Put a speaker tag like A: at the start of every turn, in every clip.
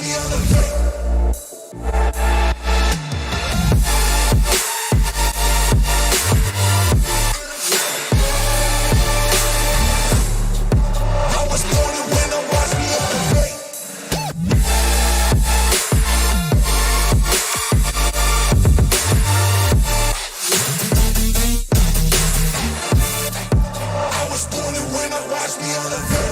A: me elevate. I was born to win, now watch me elevate. I was born to win, now watch me elevate.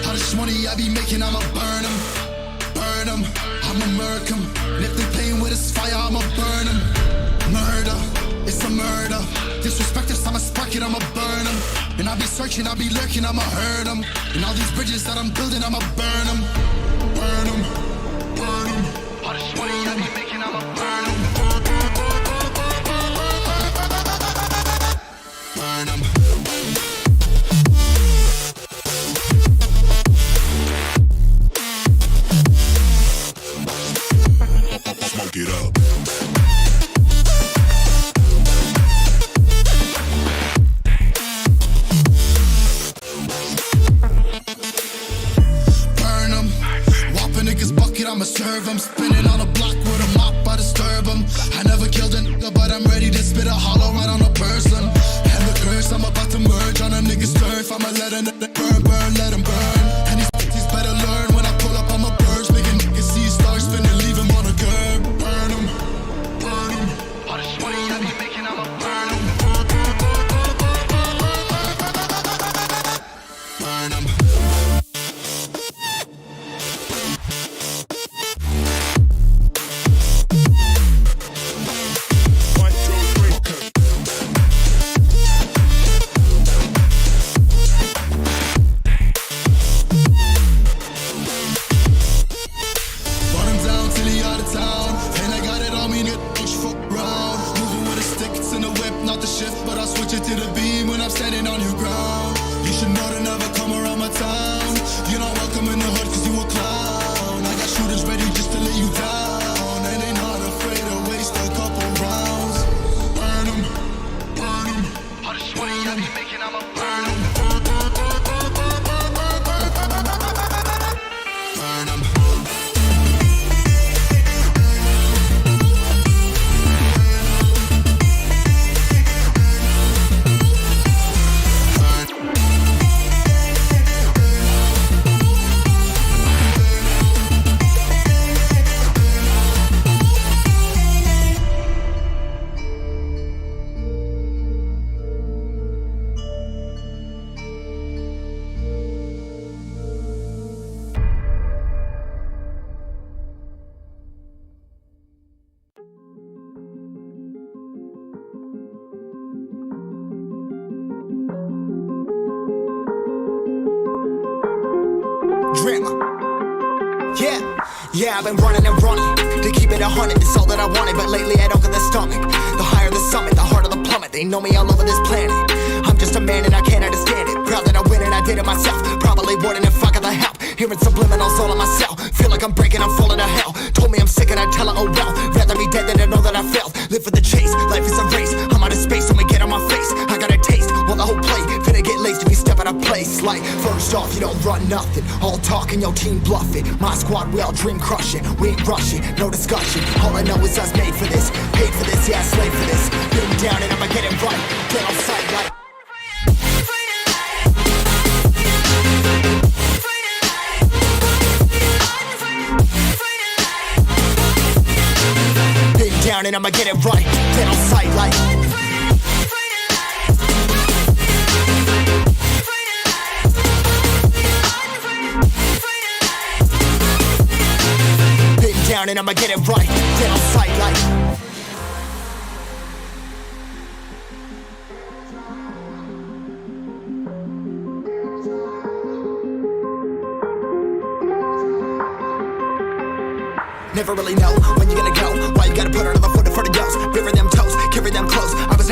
A: All this money I be making, I'ma burn them, I'ma murk them. And if they playing with this fire, I'ma burn them. Murder, it's a murder. Disrespect us, I'ma spark it, I'ma burn them. And I be searching, I be lurking, I'ma hurt them. And all these bridges that I'm building, I'ma burn them. Burn them, burn them. All this money I be making, I'ma burn them. Burn them. Smoke it up. Burn them. Whopping niggas bucket, I'ma serve them. Spinning on a block with a mop, I disturb them. I never killed a nigga, but I'm ready to spit a hollow right on a person. And the curse, I'm about to merge on a nigga's turf. I'ma let a nigga burn, let him burn. And these better learn when I pull up, I'ma burst. Making niggas see stars, finna leave him on a curb. Burn him, burn him. All this money I be making, I'ma burn him. Burn him. Run him down till he out of town. And I got it on me, nigga, don't you fuck around. Moving with a stick, it's in the whip, not the shift. But I'll switch it to the beam when I'm standing on your ground. You should know to never come around my town. You're not welcome in the hood cause you a clown. I got shooters ready just to lay you down. And they not afraid to waste a couple rounds. Burn him, burn him. All this money I be making, I'ma burn him. Burn him.
B: Drama. Yeah, I've been running and running to keep it 100, it's all that I wanted. But lately I don't get the stomach. The higher the summit, the harder the plummet. They know me all over this planet. I'm just a man and I can't understand it. Proud that I win and I did it myself. Probably wouldn't if I got the help. Hearing subliminals all on myself. Feel like I'm breaking, I'm falling to hell. Told me I'm sick and I tell her, oh well. Rather be dead than to know that I failed. Live for the chase, life is a race. I'm out of space, so me get on my face. I got a taste, well the whole plate finna get laced if you step out of place. Like, first off, you don't run nothing. All talking, your team bluffing. My squad, we all dream crushing. We ain't rushing, no discussion. All I know is us made for this. Paid for this, yeah, slave for this. Been down and I'ma get it right. Get on sight like down and I'ma get it right. Get on sight like been down and I'ma get it right. Get on sight like never really know when you're gonna go. Why you gotta put another foot in front of yours? Bury them toes, carry them close. I was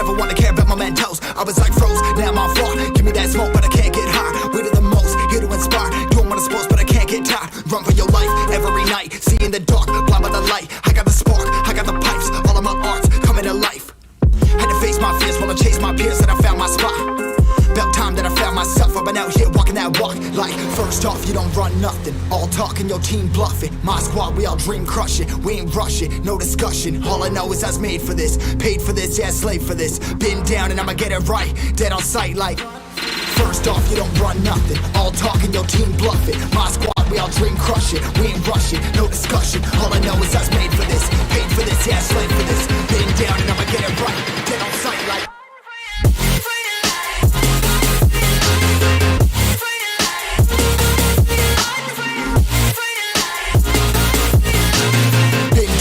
B: like, first off, you don't run nothing. All talking, your team bluffing. My squad, we all dream crushing. We ain't rushing, no discussion. All I know is I was made for this, paid for this, yeah, slave for this. Been down and I'ma get it right, dead on sight like. First off, you don't run nothing. All talking, your team bluffing. My squad, we all dream crushing. We ain't rushing, no discussion. All I know is I was made for this, paid for this, yeah, slave for this. Been down and I'ma get it right, dead on sight like.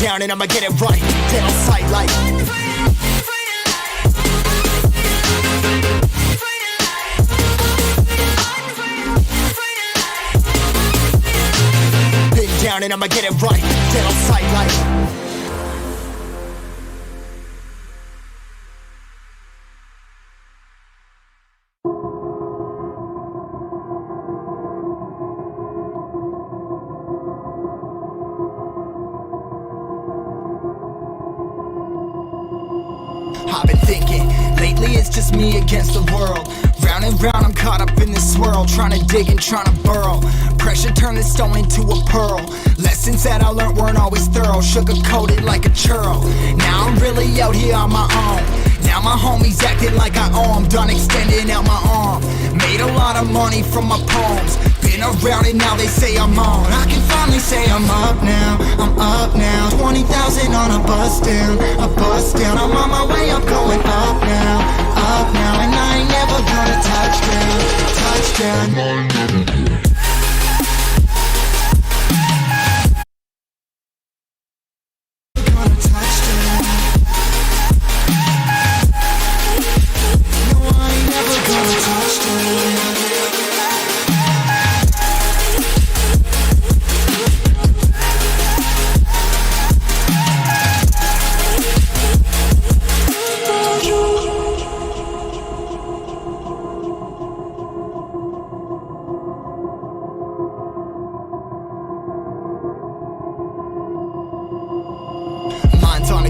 B: Down and I'ma get it right, dead on sight like. Been down and I'ma get it right, dead on sight like. I've been thinking, lately it's just me against the world. Round and round I'm caught up in this swirl, trying to dig and trying to burrow. Pressure turned this stone into a pearl. Lessons that I learned weren't always thorough, sugar-coated like a churro. Now I'm really out here on my own. Now my homies acting like I owe 'em, done extending out my arm. Made a lot of money from my poems. Been around and now they say I'm on. I can finally say I'm up now, I'm up now. 20,000 on a bus down, a bus down. I'm on my way, I'm going up now, and I ain't never gonna touchdown, touchdown.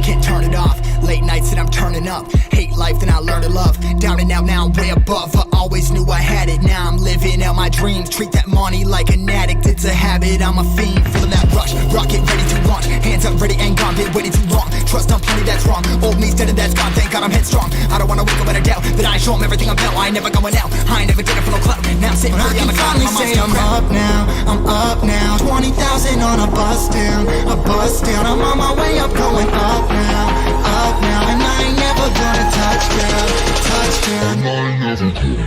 B: Can't turn it off, late nights and I'm turning up. Hate life, then I learn to love. Down and out, now I'm way above. I always knew I had it, now I'm living out my dreams. Treat that money like an addict, it's a habit. I'm a fiend, feeling that rush. Rocket ready to launch, hands up, ready and gone. Been waiting too long, trust on plenty, that's wrong. Old me's dead and that's gone, thank God I'm headstrong. I don't wanna wake up in a doubt that I show 'em everything I'm about. I ain't never going out, I ain't never did it for no clout. Now I'm sitting pretty on the cloud, my mind's still crap. I'm up now, 20,000 on a bus down, a bus down. I'm on my way up, going up now, and I ain't never gonna touchdown, touchdown. I ain't never gonna.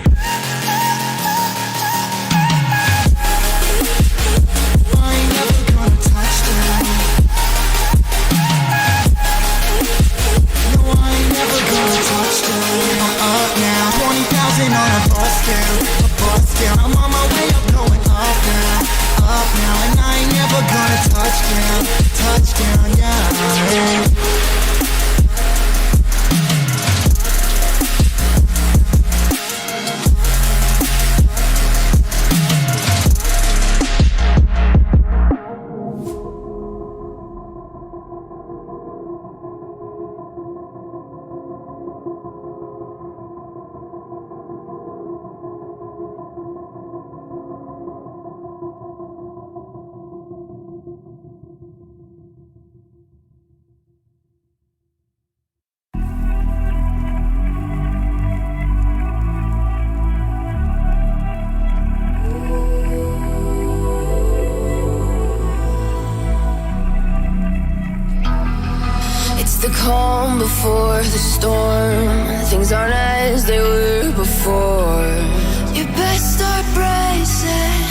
B: I ain't never gonna touchdown. No, I ain't never gonna touchdown. I'm up now, 20,000 on a bus down, a bus down. I'm on my way up, going up now, and I ain't never gonna touchdown, touchdown, yeah.
C: The calm before the storm. Things aren't as they were before. You best start bracing.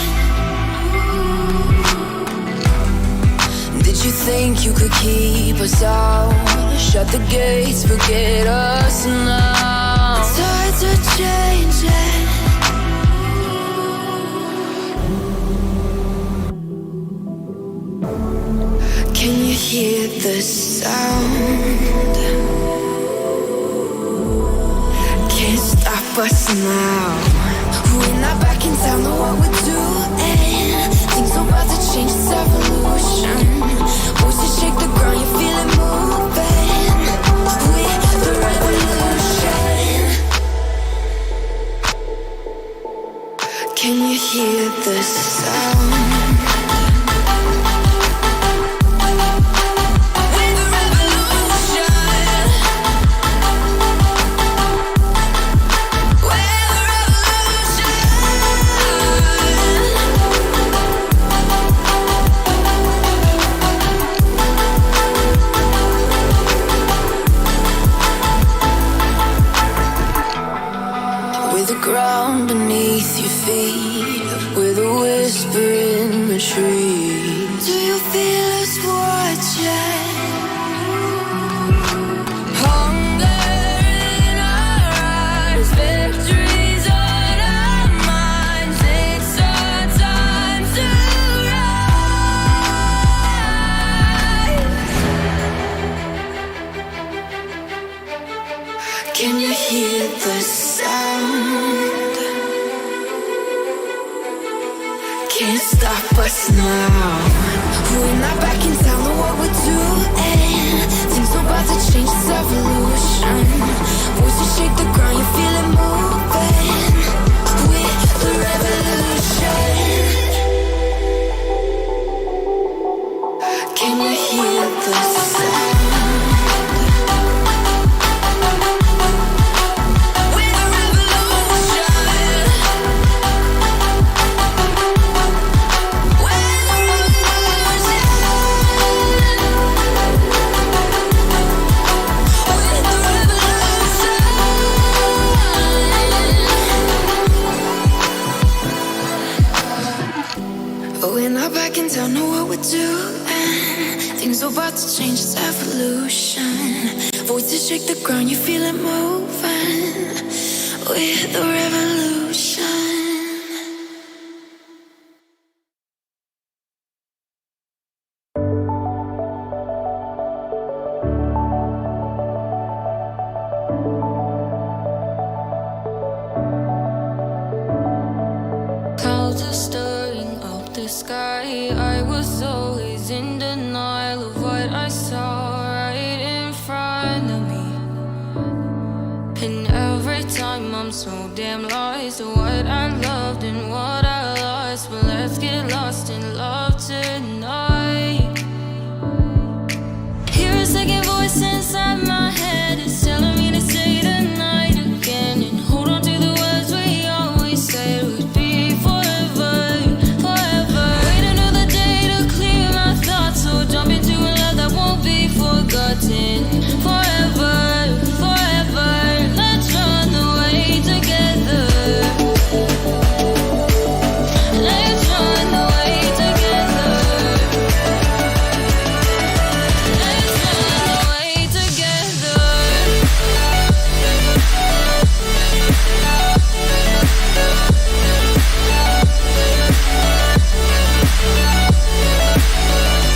C: Did you think you could keep us out? Shut the gates, forget us now. It's hard to change it. Can you hear the sound? Can't stop us now. We're not back in town, know what we're doing. Things are about to change, it's evolution. Voices shake the ground, you feel it moving. We're the revolution. Can you hear the Can you hear the sound? Can't stop us now. We're not back in town, know what we're doing. Things are about to change, it's evolution. Voices shake the ground, you feel it moving. We're the revolution. Can you hear the sound? We're not back in town, know what we're doing. Things are about to change, it's evolution. Voices shake the ground, you feel it moving. We're the revolution.
D: Clouds are stirring up the sky. I was always in denial of what I saw right in front of me. And every time I'm so damn lost to what I loved and what I lost. But let's get lost in love tonight. Hear a second voice inside my head. It's telling me to say the night again. And hold on to the words we always said would be forever, forever. Wait another day to clear my thoughts. So jump into a love that won't be forgotten. Forever, forever. Let's run away together. Let's run away together. Let's run away together.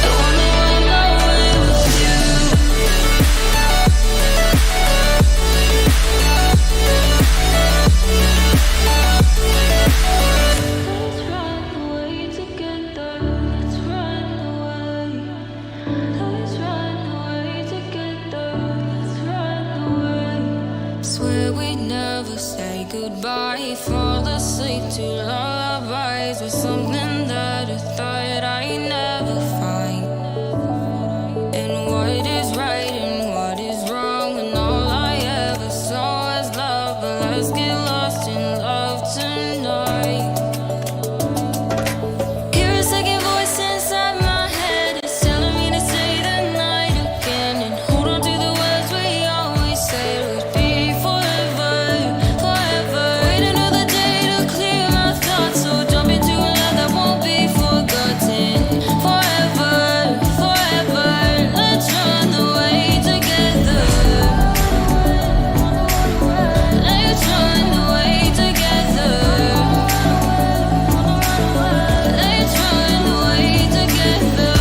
D: I wanna run away with you. Let's run away together. Let's run away. Let's run away together. Let's run away. Swear we'd never say goodbye. Fall asleep to lullabies with something that I thought I'd never find. And what is right and what is wrong, and all I ever saw was love. But let's get lost in love tonight. Hear a second voice inside my head. It's telling me to say the night again. And hold on to the words we always said would be forever, forever. Wait another day to clear my thoughts. So jump into a love that won't be forgotten. Forever, forever. Let's run away together. Let's run away together. Let's run away together.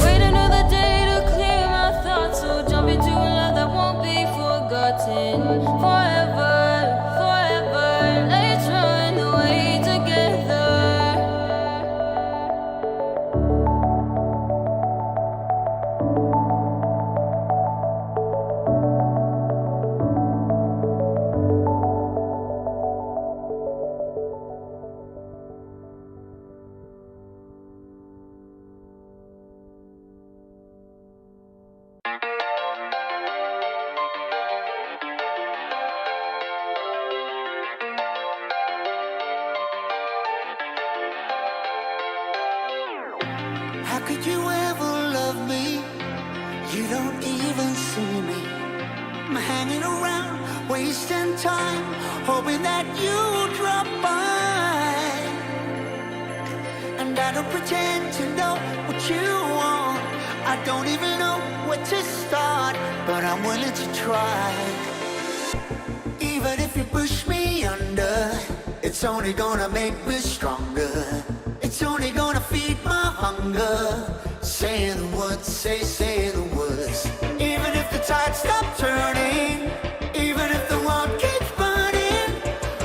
D: Wait another day to clear my thoughts. So jump into a love that won't be forgotten. Forever, forever. Let's run away together.
E: How could you ever love me? You don't even see me. My wasting time, hoping that you drop by. And I don't pretend to know what you want. I don't even know where to start, but I'm willing to try. Even if you push me under, it's only gonna make me stronger. It's only gonna feed my hunger. Say the words, say the words. Even if the tide stops turning, even if the world keeps burning,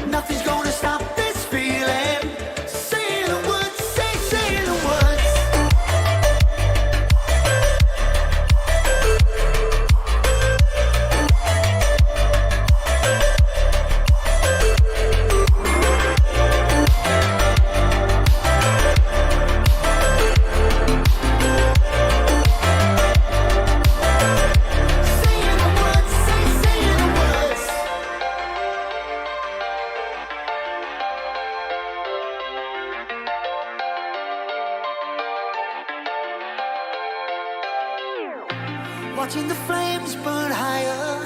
E: nothing's gonna stop this feeling. Say the words, say the words. Watching the flames burn higher,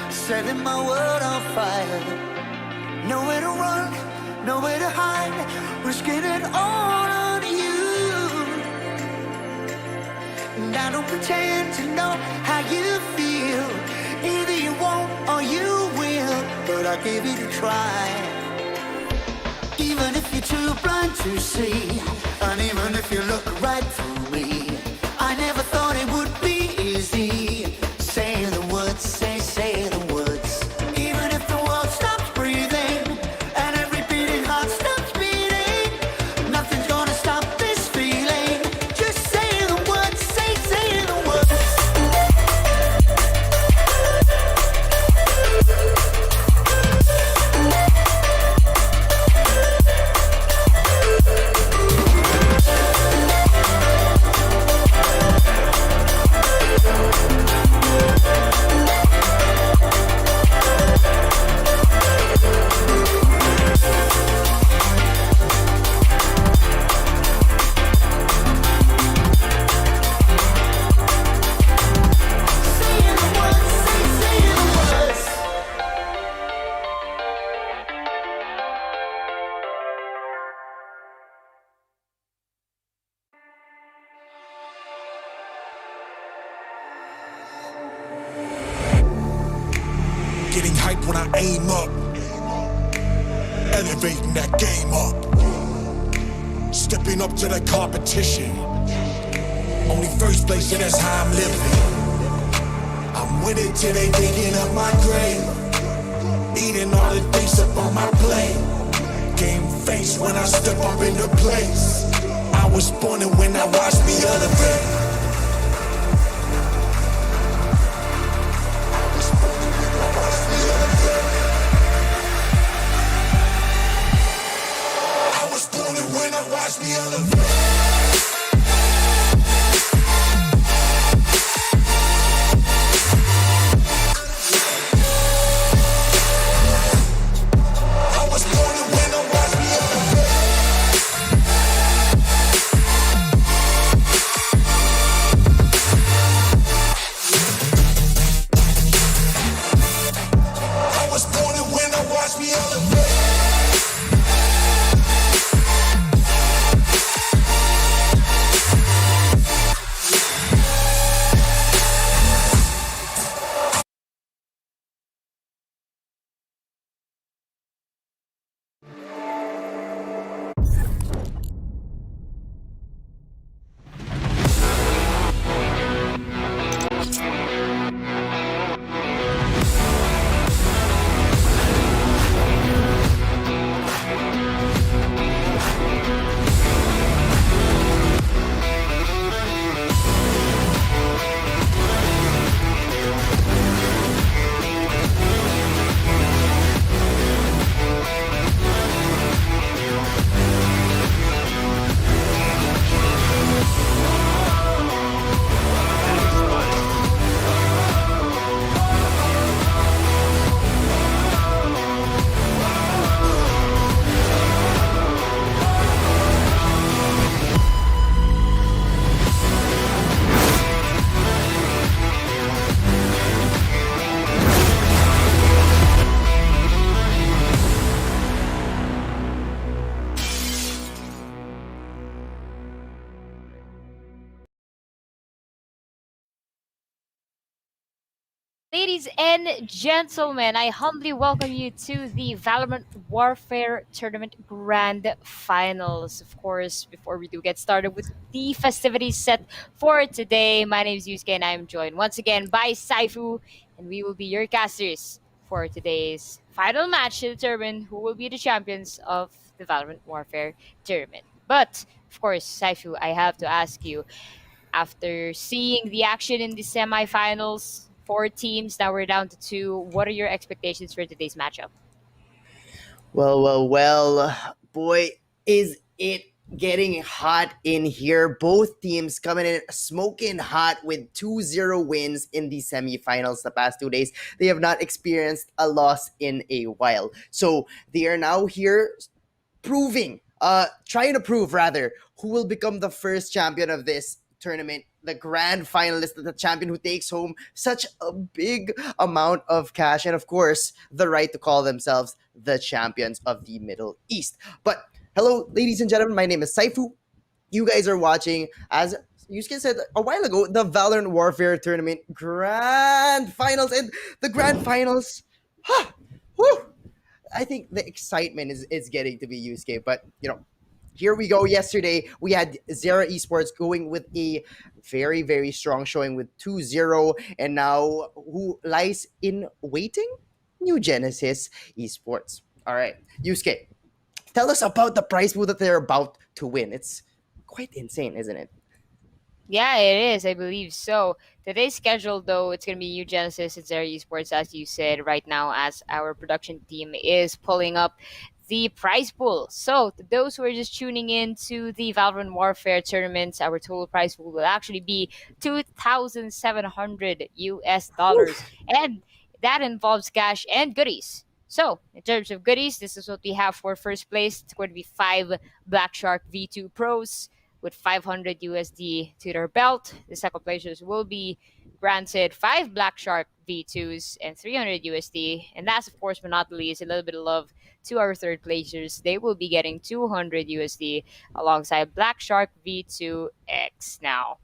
E: setting my world on fire. Nowhere to run, nowhere to hide, risking it all on you. And I don't pretend to know how you feel. Either you won't or you will, but I'll give it a try. Even if you're too blind to see, and even if you look right through me, I never thought it would be easy. Say the words, say the words. Even if the world stops breathing and every beating heart stops beating, nothing's gonna stop this feeling. Just say the words, say the words.
F: Getting hype when I aim up, elevating that game up, stepping up to the competition. Only first place, and that's how I'm living. I'm with it till they digging up my grave, eating all the things up on my plate. Game face when I step up in the place. I was born and when I watched me elevate. Watch me elevate.
G: Ladies and gentlemen, I humbly welcome you to the Valorant Warfare Tournament Grand Finals. Of course, before we do get started with the festivities set for today, my name is Yusuke and I am joined once again by Saifu, and we will be your casters for today's final match to determine who will be the champions of the Valorant Warfare Tournament. But, of course, Saifu, I have to ask you, after seeing the action in the semifinals, four teams, now we're down to two. What are your expectations for today's matchup?
H: Well. Boy, is it getting hot in here. Both teams coming in smoking hot with 2-0 wins in the semifinals the past 2 days. They have not experienced a loss in a while. So they are now here trying to prove rather, who will become the first champion of this tournament, the grand finalist, the champion who takes home such a big amount of cash, and of course, the right to call themselves the champions of the Middle East. But hello, ladies and gentlemen, my name is Saifu. You guys are watching, as Yusuke said a while ago, the Valorant Warfare Tournament Grand Finals, and the Grand Finals. Whew, I think the excitement is getting to be Yusuke, but here we go. Yesterday, we had Zera Esports going with a very, very strong showing with 2-0. And now, who lies in waiting? New Genesis Esports. All right, Yusuke, tell us about the prize pool that they're about to win. It's quite insane, isn't it?
G: Yeah, it is. I believe so. Today's schedule, though, it's going to be New Genesis and Zero Esports, as you said, right now, as our production team is pulling up the prize pool. So, to those who are just tuning in to the Valorant Warfare tournaments, our total prize pool will actually be 2,700 US dollars. And that involves cash and goodies. So, in terms of goodies, this is what we have for first place. It's going to be 5 Black Shark V2 Pros with 500 USD to their belt. The second placers will be granted 5 Black Shark V2s and 300 USD. And last, of course, but not the least, a little bit of love to our third placers. They will be getting 200 USD alongside Black Shark V2X. Now,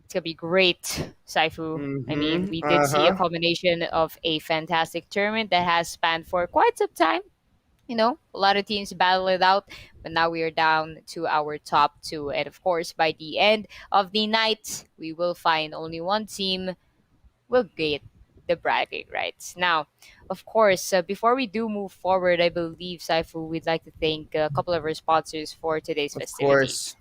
G: it's going to be great, Saifu. I mean, we did see a culmination of a fantastic tournament that has spanned for quite some time. A lot of teams battle it out, but now we are down to our top two. And of course, by the end of the night, we will find only one team will get the bragging rights. Now, of course, before we do move forward, I believe, Saifu, we'd like to thank a couple of our sponsors for today's
H: Of
G: festivities.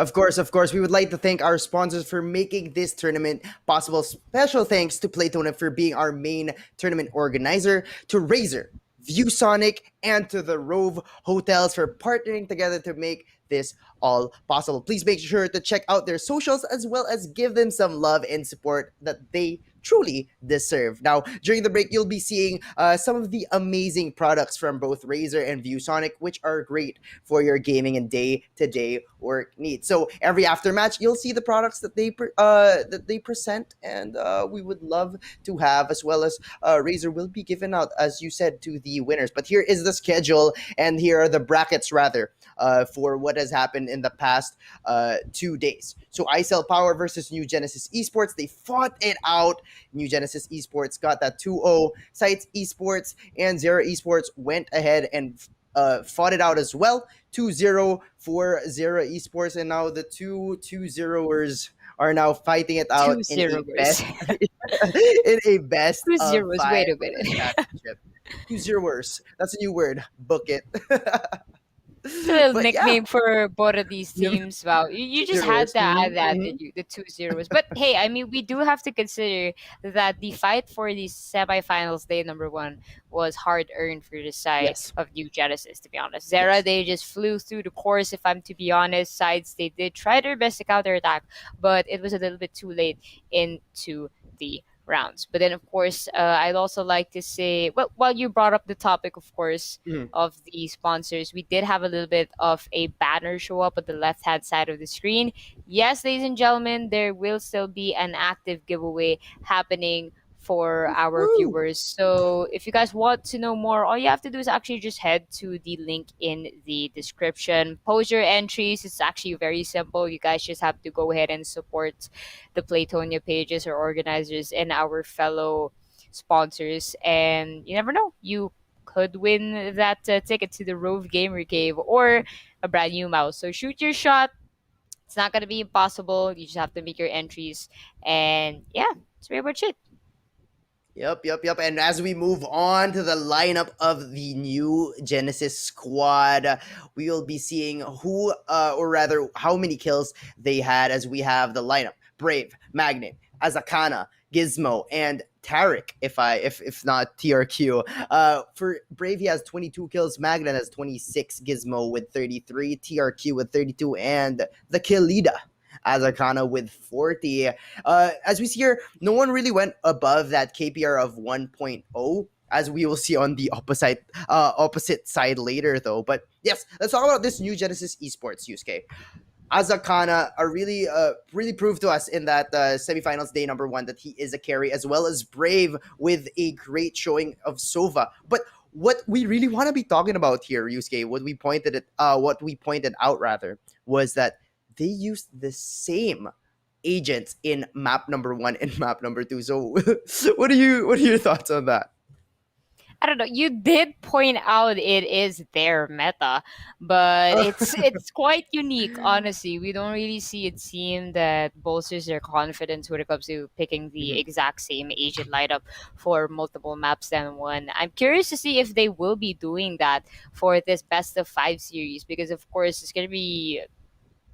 H: course. Of course, we would like to thank our sponsors for making this tournament possible. Special thanks to Playtonia for being our main tournament organizer, to Razer, ViewSonic, and to the Rove Hotels for partnering together to make this all possible. Please make sure to check out their socials as well as give them some love and support that they truly deserve. Now, during the break, you'll be seeing some of the amazing products from both Razer and ViewSonic, which are great for your gaming and day-to-day work needs. So every aftermatch, you'll see the products that they present, and we would love to have, as well as Razer will be given out, as you said, to the winners. But here is the schedule, and here are the brackets, rather, for what has happened in the past 2 days. So iCell Power versus New Genesis Esports, they fought it out. New Genesis Esports got that 2-0. Sites Esports and Zera Esports went ahead and fought it out as well. 2-0 for Zera Esports, and now the two 0ers are now fighting it out
G: Two
H: in a
G: zeroers.
H: best in a best
G: Two
H: of
G: zeros.
H: five
G: Wait a minute.
H: championship. 2 0ers. That's a new word. Book it.
G: It's a little
H: But yeah,
G: nickname for both of these
H: yeah,
G: teams. Wow, you just had
H: zeros.
G: to add that
H: Mhm.
G: the two zeros. But hey, I mean, we do have to consider that the fight for the semifinals day number one was hard earned for the side
H: Yes.
G: of New Genesis. To be honest, Zera,
H: Yes.
G: they just flew through the course. If I'm to be honest, sides they did try their best to counterattack, but it was a little bit too late into the rounds. But then, of course, I'd also like to say, well, while you brought up the topic, of course,
H: Mhm.
G: of the sponsors, we did have a little bit of a banner show up at the left hand side of the screen. Yes, ladies and gentlemen, there will still be an active giveaway happening for our
H: Woo!
G: viewers. So if you guys want to know more, all you have to do is actually just head to the link in the description. Post your entries. It's actually very simple. You guys just have to go ahead and support the Playtonia pages or organizers and our fellow sponsors. And you never know, you could win that ticket to the Rove Gamer Cave or a brand new mouse. So shoot your shot. It's not gonna be impossible. You just have to make your entries, and yeah, that's pretty much it.
H: Yep. And as we move on to the lineup of the new Genesis squad, we will be seeing who, or rather, how many kills they had as we have the lineup: Brave, Magnet, Azakana, Gizmo, and Tarek. If not TRQ. For Brave, he has 22 kills. Magnet has 26. Gizmo with 33. TRQ with 32, and the kill leader Azakana with 40. As we see here, no one really went above that KPR of 1.0, as we will see on the opposite side later, though. But yes, let's talk about this new Genesis Esports, Yusuke. Azakana are really proved to us in that semifinals day number 1 that he is a carry, as well as Brave with a great showing of Sova. But what we really want to be talking about here, Yusuke, what we pointed out rather, was that they used the same agents in map number 1 and map number 2. So what are your thoughts on that?
G: I don't know. You did point out it is their meta, but it's quite unique. Honestly, we don't really see a team that bolsters their confidence when it comes to picking the exact same agent lineup for multiple maps than one. I'm curious to see if they will be doing that for this best of 5 series, because of course it's gonna be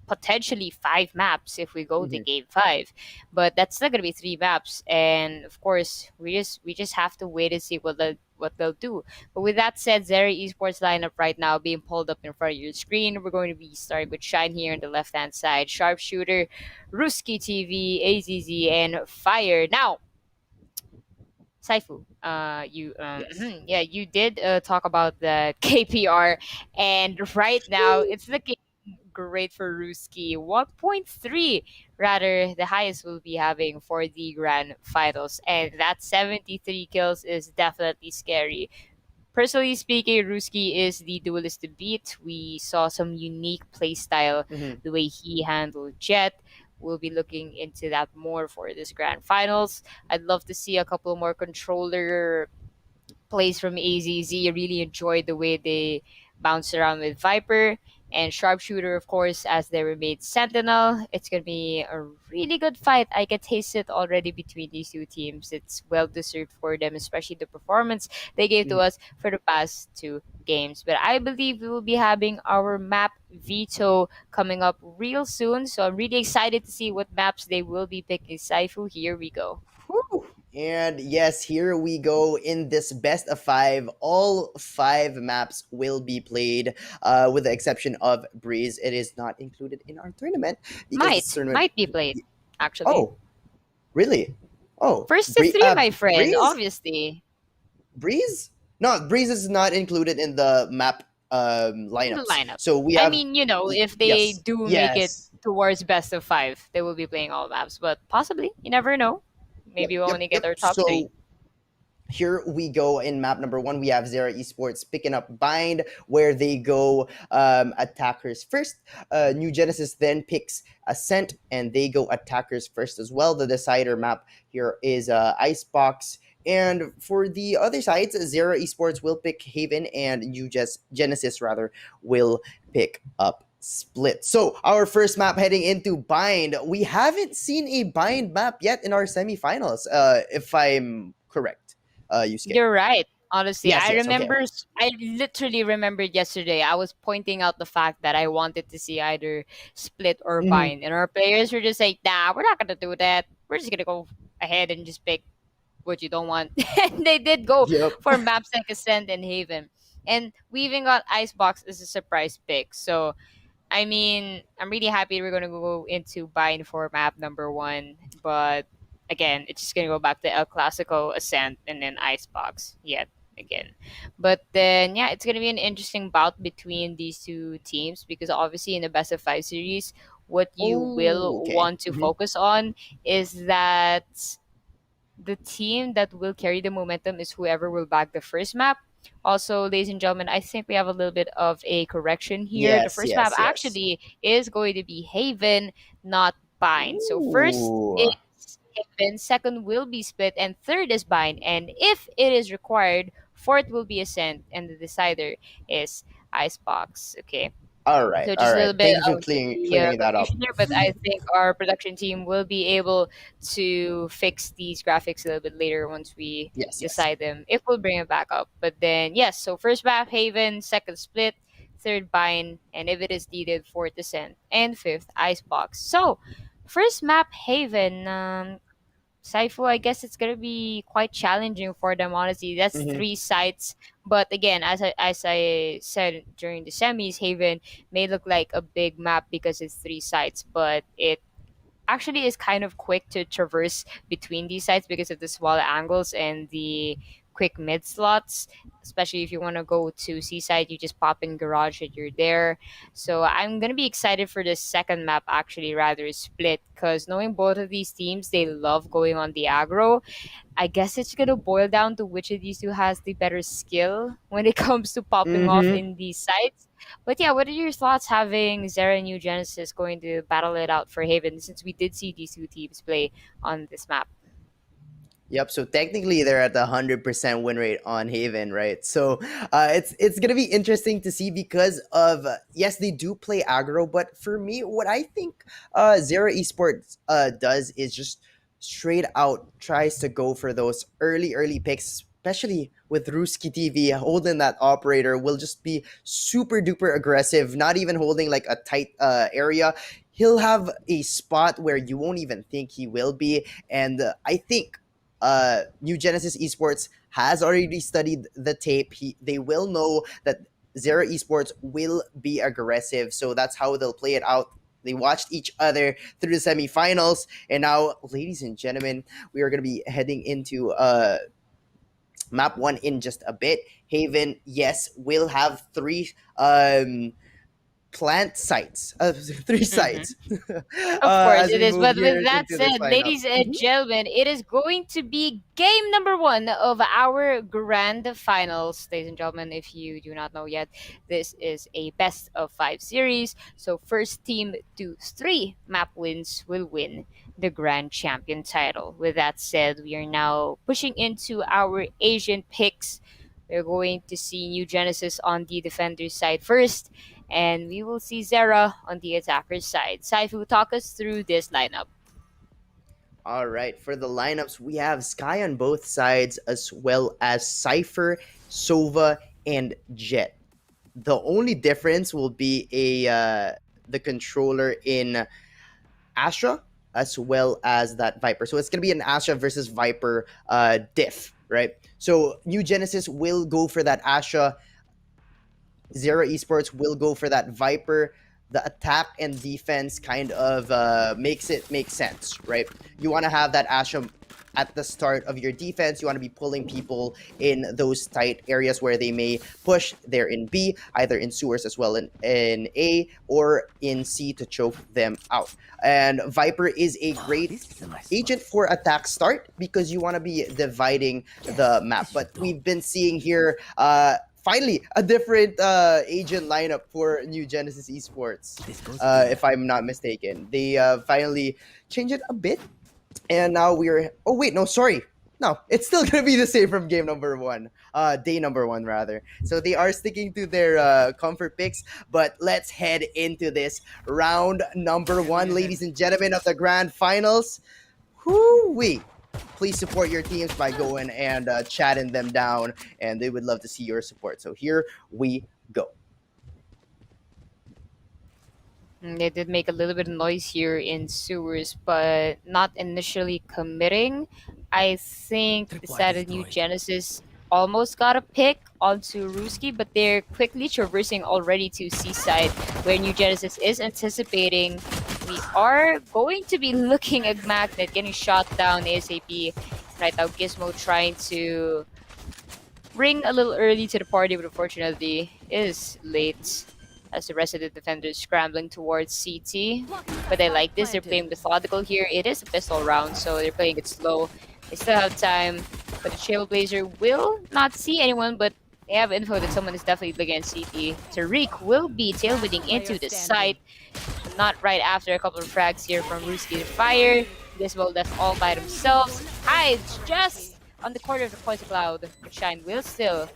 G: potentially 5 maps if we go to game 5, but that's still gonna be 3 maps, and of course we just have to wait and see what they'll do. But with that said, Zeri Esports lineup right now being pulled up in front of your screen. We're going to be starting with Shine here on the left hand side, Sharpshooter, Ruski TV, AZZ, and Fire. Now, Saifu,
H: Yes.
G: yeah, you did talk about the KPR, and right now it's looking great for Ruski. 1.3, rather, the highest we'll be having for the grand finals, and that 73 kills is definitely scary. Personally speaking, Ruski is the duelist to beat. We saw some unique playstyle, the way he handled Jet. We'll be looking into that more for this grand finals. I'd love to see a couple more controller plays from AZZ. I really enjoyed the way they bounced around with Viper and Sharpshooter, of course, as they remain Sentinel. It's going to be a really good fight. I can taste it already between these two teams. It's well deserved for them, especially the performance they gave to us for the past 2 games. But I believe we will be having our map veto coming up real soon. So I'm really excited to see what maps they will be picking. Saifu, here we go.
H: Whew. And yes, here we go in this best of 5. All 5 maps will be played, with the exception of Breeze. It is not included in our tournament because this tournament.
G: Might be played, actually.
H: Oh, really? Oh,
G: First to 3, my friend,
H: Breeze?
G: obviously.
H: Breeze? No, Breeze is not included in the map lineups.
G: The lineup.
H: So we have.
G: I mean, if they
H: yes,
G: do make it
H: yes.
G: towards best of 5, they will be playing all maps. But possibly, you never know. Maybe we'll only get our top 3.
H: Here we go in map number 1. We have Zera Esports picking up Bind, where they go attackers first. New Genesis then picks Ascent, and they go attackers first as well. The decider map here is Icebox. And for the other sides, Zera Esports will pick Haven, and New Genesis rather will pick up Split. So our first map heading into Bind. We haven't seen a Bind map yet in our semifinals, if I'm correct. Yusuke.
G: You're right. Honestly,
H: Yes,
G: I
H: yes,
G: remember.
H: okay.
G: I literally remembered yesterday. I was pointing out the fact that I wanted to see either Split or Bind, and our players were just like, "Nah, we're not gonna do that. We're just gonna go ahead and just pick what you don't want." And they did go
H: Yep.
G: for maps like Ascent and Haven, and we even got Icebox as a surprise pick. So I mean, I'm really happy we're gonna go into Bind for map number 1, but again, it's just gonna go back to El Clasico, Ascent, and then Icebox yet again. But then, yeah, it's gonna be an interesting bout between these two teams, because obviously in the best of 5 series, what you
H: Oh,
G: will
H: okay.
G: want to focus on is that the team that will carry the momentum is whoever will bag the first map. Also, ladies and gentlemen, I think we have a little bit of a correction here. The
H: Yes,
G: first map
H: yes, yes.
G: actually is going to be Haven, not Bind. So first
H: Ooh.
G: is Haven, second will be Split, and third is Bind. And if it is required, fourth will be Ascent, and the decider is Icebox. Okay.
H: All right,
G: So
H: all
G: just a
H: right.
G: little bit
H: Thank you for
G: of the
H: clearing that up.
G: confusion there, but I think our production team will be able to fix these graphics a little bit later once we
H: Yes, yes.
G: decide them if we'll bring it back up. But then yes, so first map Haven, second Split, third Bind, and if it is needed, fourth Descent, and fifth Icebox. So first map Haven, Saifu, I guess it's gonna be quite challenging for them. Honestly, that's
H: Mm-hmm.
G: three sites. But again, as I said during the semis, Haven may look like a big map because it's three sites, but it actually is kind of quick to traverse between these sites because of the small angles and the quick mid slots. Especially if you want to go to seaside, you just pop in garage and you're there. So I'm gonna be excited for the second map actually, rather Split, because knowing both of these teams, they love going on the aggro. I guess it's gonna boil down to which of these two has the better skill when it comes to popping off
H: Mm-hmm.
G: in these sites. But yeah, what are your thoughts having Zera and New Genesis going to battle it out for Haven since we did see these two teams play on this map?
H: Yep. So technically, they're at the 100% win rate on Haven, right? So it's gonna be interesting to see because of yes, they do play aggro, but for me, what I think Zero Esports does is just straight out tries to go for those early picks, especially with Ruski TV holding that operator will just be super duper aggressive, not even holding like a tight area. He'll have a spot where you won't even think he will be, and I think New Genesis Esports has already studied the tape. They will know that Zero Esports will be aggressive, so that's how they'll play it out. They watched each other through the semifinals, and now, ladies and gentlemen, we are going to be heading into map one in just a bit. Haven, yes, will have plant sites, three sites
G: Of course
H: as
G: it
H: we
G: is.
H: move
G: But
H: here
G: with that
H: into this
G: said,
H: lineup.
G: ladies and gentlemen, it is going to be game number one of our grand finals. Ladies and gentlemen, if you do not know yet, this is a best of five series. So first team to three map wins will win the grand champion title. With that said, we are now pushing into our Asian picks. We're going to see New Genesis on the defender's side first, and we will see Zera on the attacker's side. Saifu, talk us through this lineup.
H: All right, for the lineups, we have Sky on both sides, as well as Cypher, Sova, and Jet. The only difference will be the controller in Astra, as well as that Viper. So it's gonna be an Astra versus Viper diff, right? So New Genesis will go for that Astra. Zero Esports will go for that Viper. The attack and defense kind of makes it make sense, right? You want to have that Asha at the start of your defense. You want to be pulling people in those tight areas where they may push. They're in B, either in sewers as well in A or in C to choke them out. And Viper is a great agent for attack start because you want to be dividing the map. But we've been seeing here finally a different agent lineup for New Genesis Esports, if I'm not mistaken. They finally changed it a bit, and now we're. Oh wait, no, sorry, no, it's still gonna be the same from game number one, day number one rather. So they are sticking to their comfort picks, but let's head into this round number one, ladies and gentlemen, of the grand finals. Whoo-wee. Please support your teams by going and chatting them down, and they would love to see your support. So here we go.
G: They did make a little bit of noise here in sewers, but not initially committing. I think decided New Genesis almost got a pick onto Ruski, but they're quickly traversing already to Seaside, where New Genesis is anticipating. We are going to be looking at Magnet getting shot down ASAP. Right now, Gizmo trying to bring a little early to the party, but unfortunately is late as the rest of the defenders scrambling towards CT. But I like this. They're playing methodical here. It is a pistol round, so they're playing it slow. They still have time, but the Trailblazer will not see anyone, but they have info that someone is definitely looking at CT. Tariq will be tailwinding into the site, not right after a couple of frags here from Ruski to fire. Gizmo left all by themselves. Hides just on the corner of the poison cloud, but Shine will still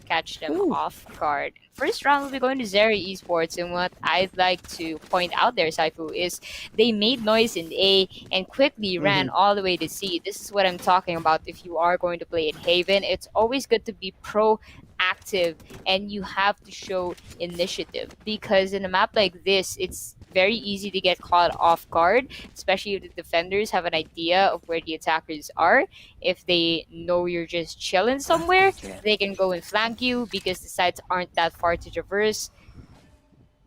G: catch them off guard. First round will be going to Zeri Esports, and what I'd like to point out there, Saifu, is they made noise in A and quickly ran all the way to C. This is what I'm talking about. If you are going to play in Haven, it's always good to be proactive, and you have to show initiative, because in a map like this, it's very easy to get caught off guard, especially if the defenders have an idea of where the attackers are. If they know you're just chilling somewhere, they can go and flank you because the sites aren't that far to traverse,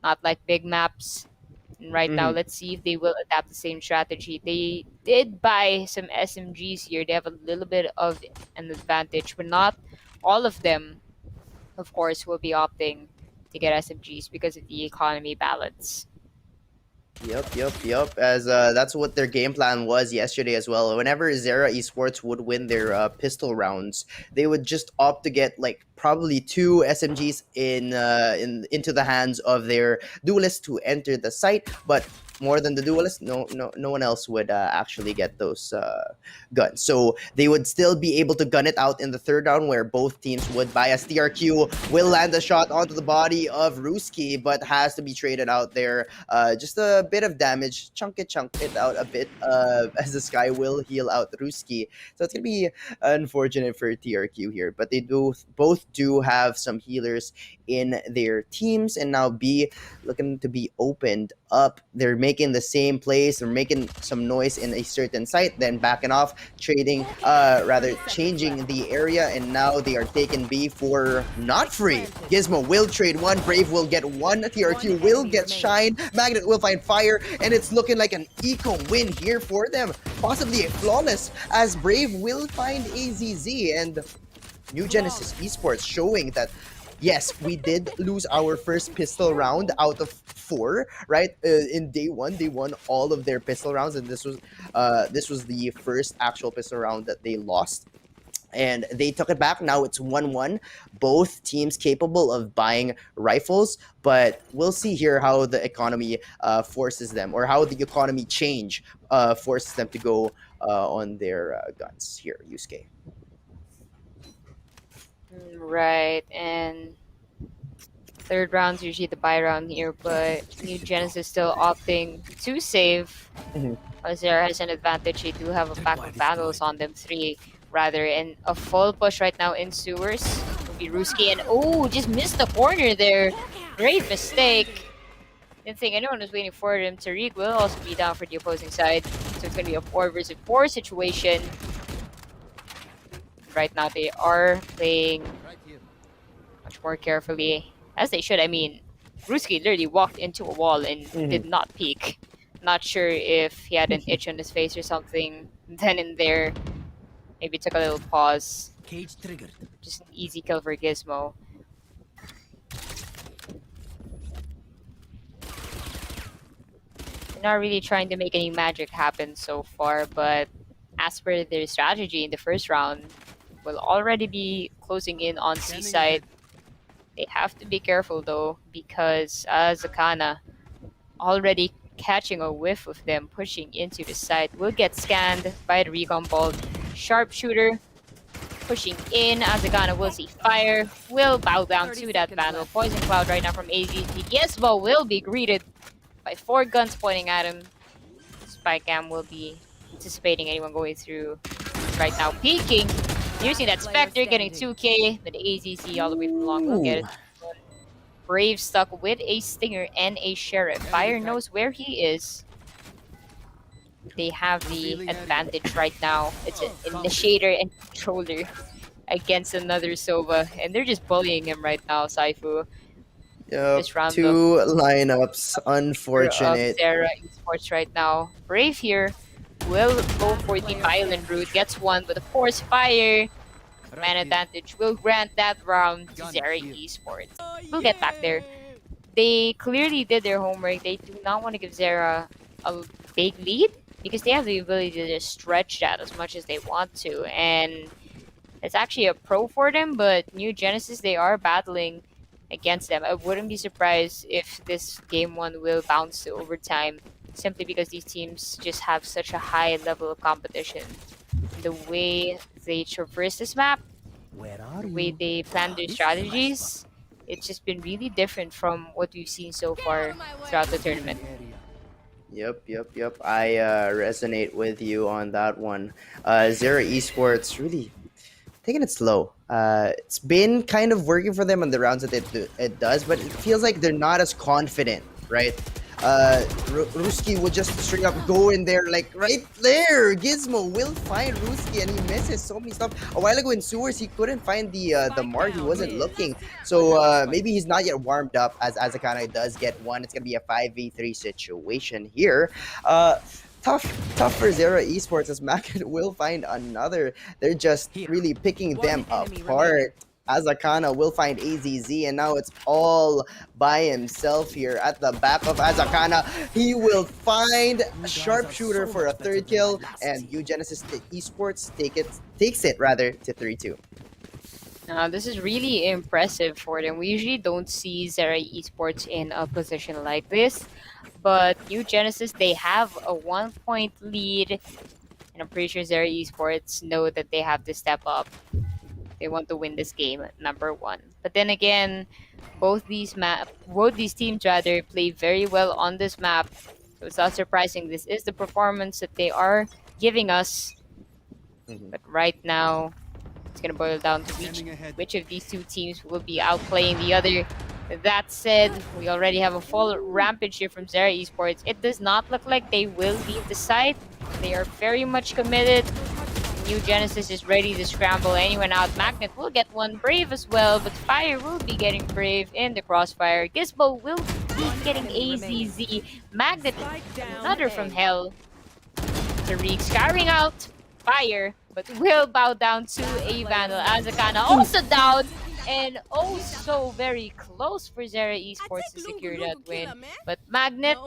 G: not like big maps. And right now, let's see if they will adapt the same strategy. They did buy some SMGs here. They have a little bit of an advantage, but not all of them, of course, will be opting to get SMGs because of the economy balance.
H: Yep. As that's what their game plan was yesterday as well. Whenever Zera Esports would win their pistol rounds, they would just opt to get like probably 2 SMGs into the hands of their duelist to enter the site. But more than the duelist, no one else would actually get those guns. So they would still be able to gun it out in the third round, where both teams would buy. As TRQ will land a shot onto the body of Ruski, but has to be traded out there. Just a bit of damage, chunk it out a bit as the Sky will heal out Ruski. So it's gonna be unfortunate for TRQ here, but they both do have some healers in their teams, and now B looking to be opened up. They're making the same plays, they're making some noise in a certain site, then backing off, changing the area, and now they are taking B for not free. Gizmo will trade one, Brave will get one, TRQ will get Shine, Magnet will find fire, and it's looking like an eco win here for them, possibly a flawless, as Brave will find AZZ, and New Genesis Esports showing that yes, we did lose our first pistol round out of 4, right? In day one, they won all of their pistol rounds, and this was the first actual pistol round that they lost. And they took it back. Now it's 1-1. Both teams capable of buying rifles, but we'll see here how the economy forces them, or how the economy change forces them to go on their guns here, Yusuke.
G: Right, and third round's usually the buy round here, but New Genesis still opting to save. Zera has an advantage. They do have a pack of battles on them, 3 rather, and a full push right now in sewers will be Ruski, and just missed the corner there. Great mistake. Didn't think anyone was waiting for him. Tariq will also be down for the opposing side, so it's gonna be a 4 versus 4 situation. Right now they are playing much more carefully, as they should. I mean, Ruski literally walked into a wall and did not peek. Not sure if he had an itch on his face or something. Then in there, maybe took a little pause.
B: Cage triggered.
G: Just an easy kill for Gizmo. They're not really trying to make any magic happen so far, but as per their strategy in the first round, will already be closing in on C side. They have to be careful though, because Zakana already catching a whiff of them pushing into the site. Will get scanned by the recon bolt. Sharpshooter pushing in. Azagana will see fire. Will bow down to that battle. Poison cloud right now from AZT. Gizmo will be greeted by 4 guns pointing at him. Spycam will be anticipating anyone going through. Right now peeking. Using that Spectre, getting 2k, but AZC all the way from long will get it. Brave stuck with a Stinger and a Sheriff. Fire knows where he is. They have the advantage right now. It's an Initiator and Controller against another Sova, and they're just bullying him right now, Saifu.
H: Yep,
G: This round
H: 2 lineups, unfortunate.
G: Zera Esports right now. Brave here will go for the violent route, gets 1, but of course fire. Man advantage will grant that round to Zera Esports. We'll get back there. They clearly did their homework. They do not want to give Zera a big lead. because they have the ability to just stretch that as much as they want to, and it's actually a pro for them. But New Genesis, they are battling against them. I wouldn't be surprised if this game one will bounce to overtime, simply because these teams just have such a high level of competition. The way they traverse this map,
E: Where are
G: the way
E: you?
G: they plan their
E: This is my spot.
G: strategies, it's just been really different from what we've seen so far throughout the tournament.
E: Area.
H: Yep. I resonate with you on that one. Zero Esports really taking it slow. It's been kind of working for them on the rounds that it does, but it feels like they're not as confident, right? Ruski would just straight up go in there, like right there. Gizmo will find Ruski, and he misses so many stuff. A while ago in sewers, he couldn't find the mark. He wasn't looking, so maybe he's not yet warmed up. As Azakana does get one, it's gonna be a 5v3 situation here. Tough for Zero Esports as Macket will find another. They're just really picking them apart. Azakana will find AZZ, and now it's all by himself here at the back of Azakana. He will find a sharpshooter for a third kill, and Genesis Esports takes it rather to 3-2.
G: This is really impressive for them. We usually don't see Zera Esports in a position like this, but New Genesis, they have a 1 point lead, and I'm pretty sure Zera Esports know that they have to step up. They want to win this game, number one. But then again, both these teams rather play very well on this map. So it's not surprising. This is the performance that they are giving us. But right now, it's gonna boil down to which of these two teams will be outplaying the other. That said, we already have a full rampage here from Zera Esports. It does not look like they will leave the site. They are very much committed. New Genesis is ready to scramble anyone out. Magnet will get one, Brave as well, but Fire will be getting Brave in the crossfire. Gizmo will be getting AZZ. Magnet, another from Hell. Tariq scouring out Fire, but will bow down to a Vandal. Azakana also down, and also very close for Zera Esports to secure that win. But Magnet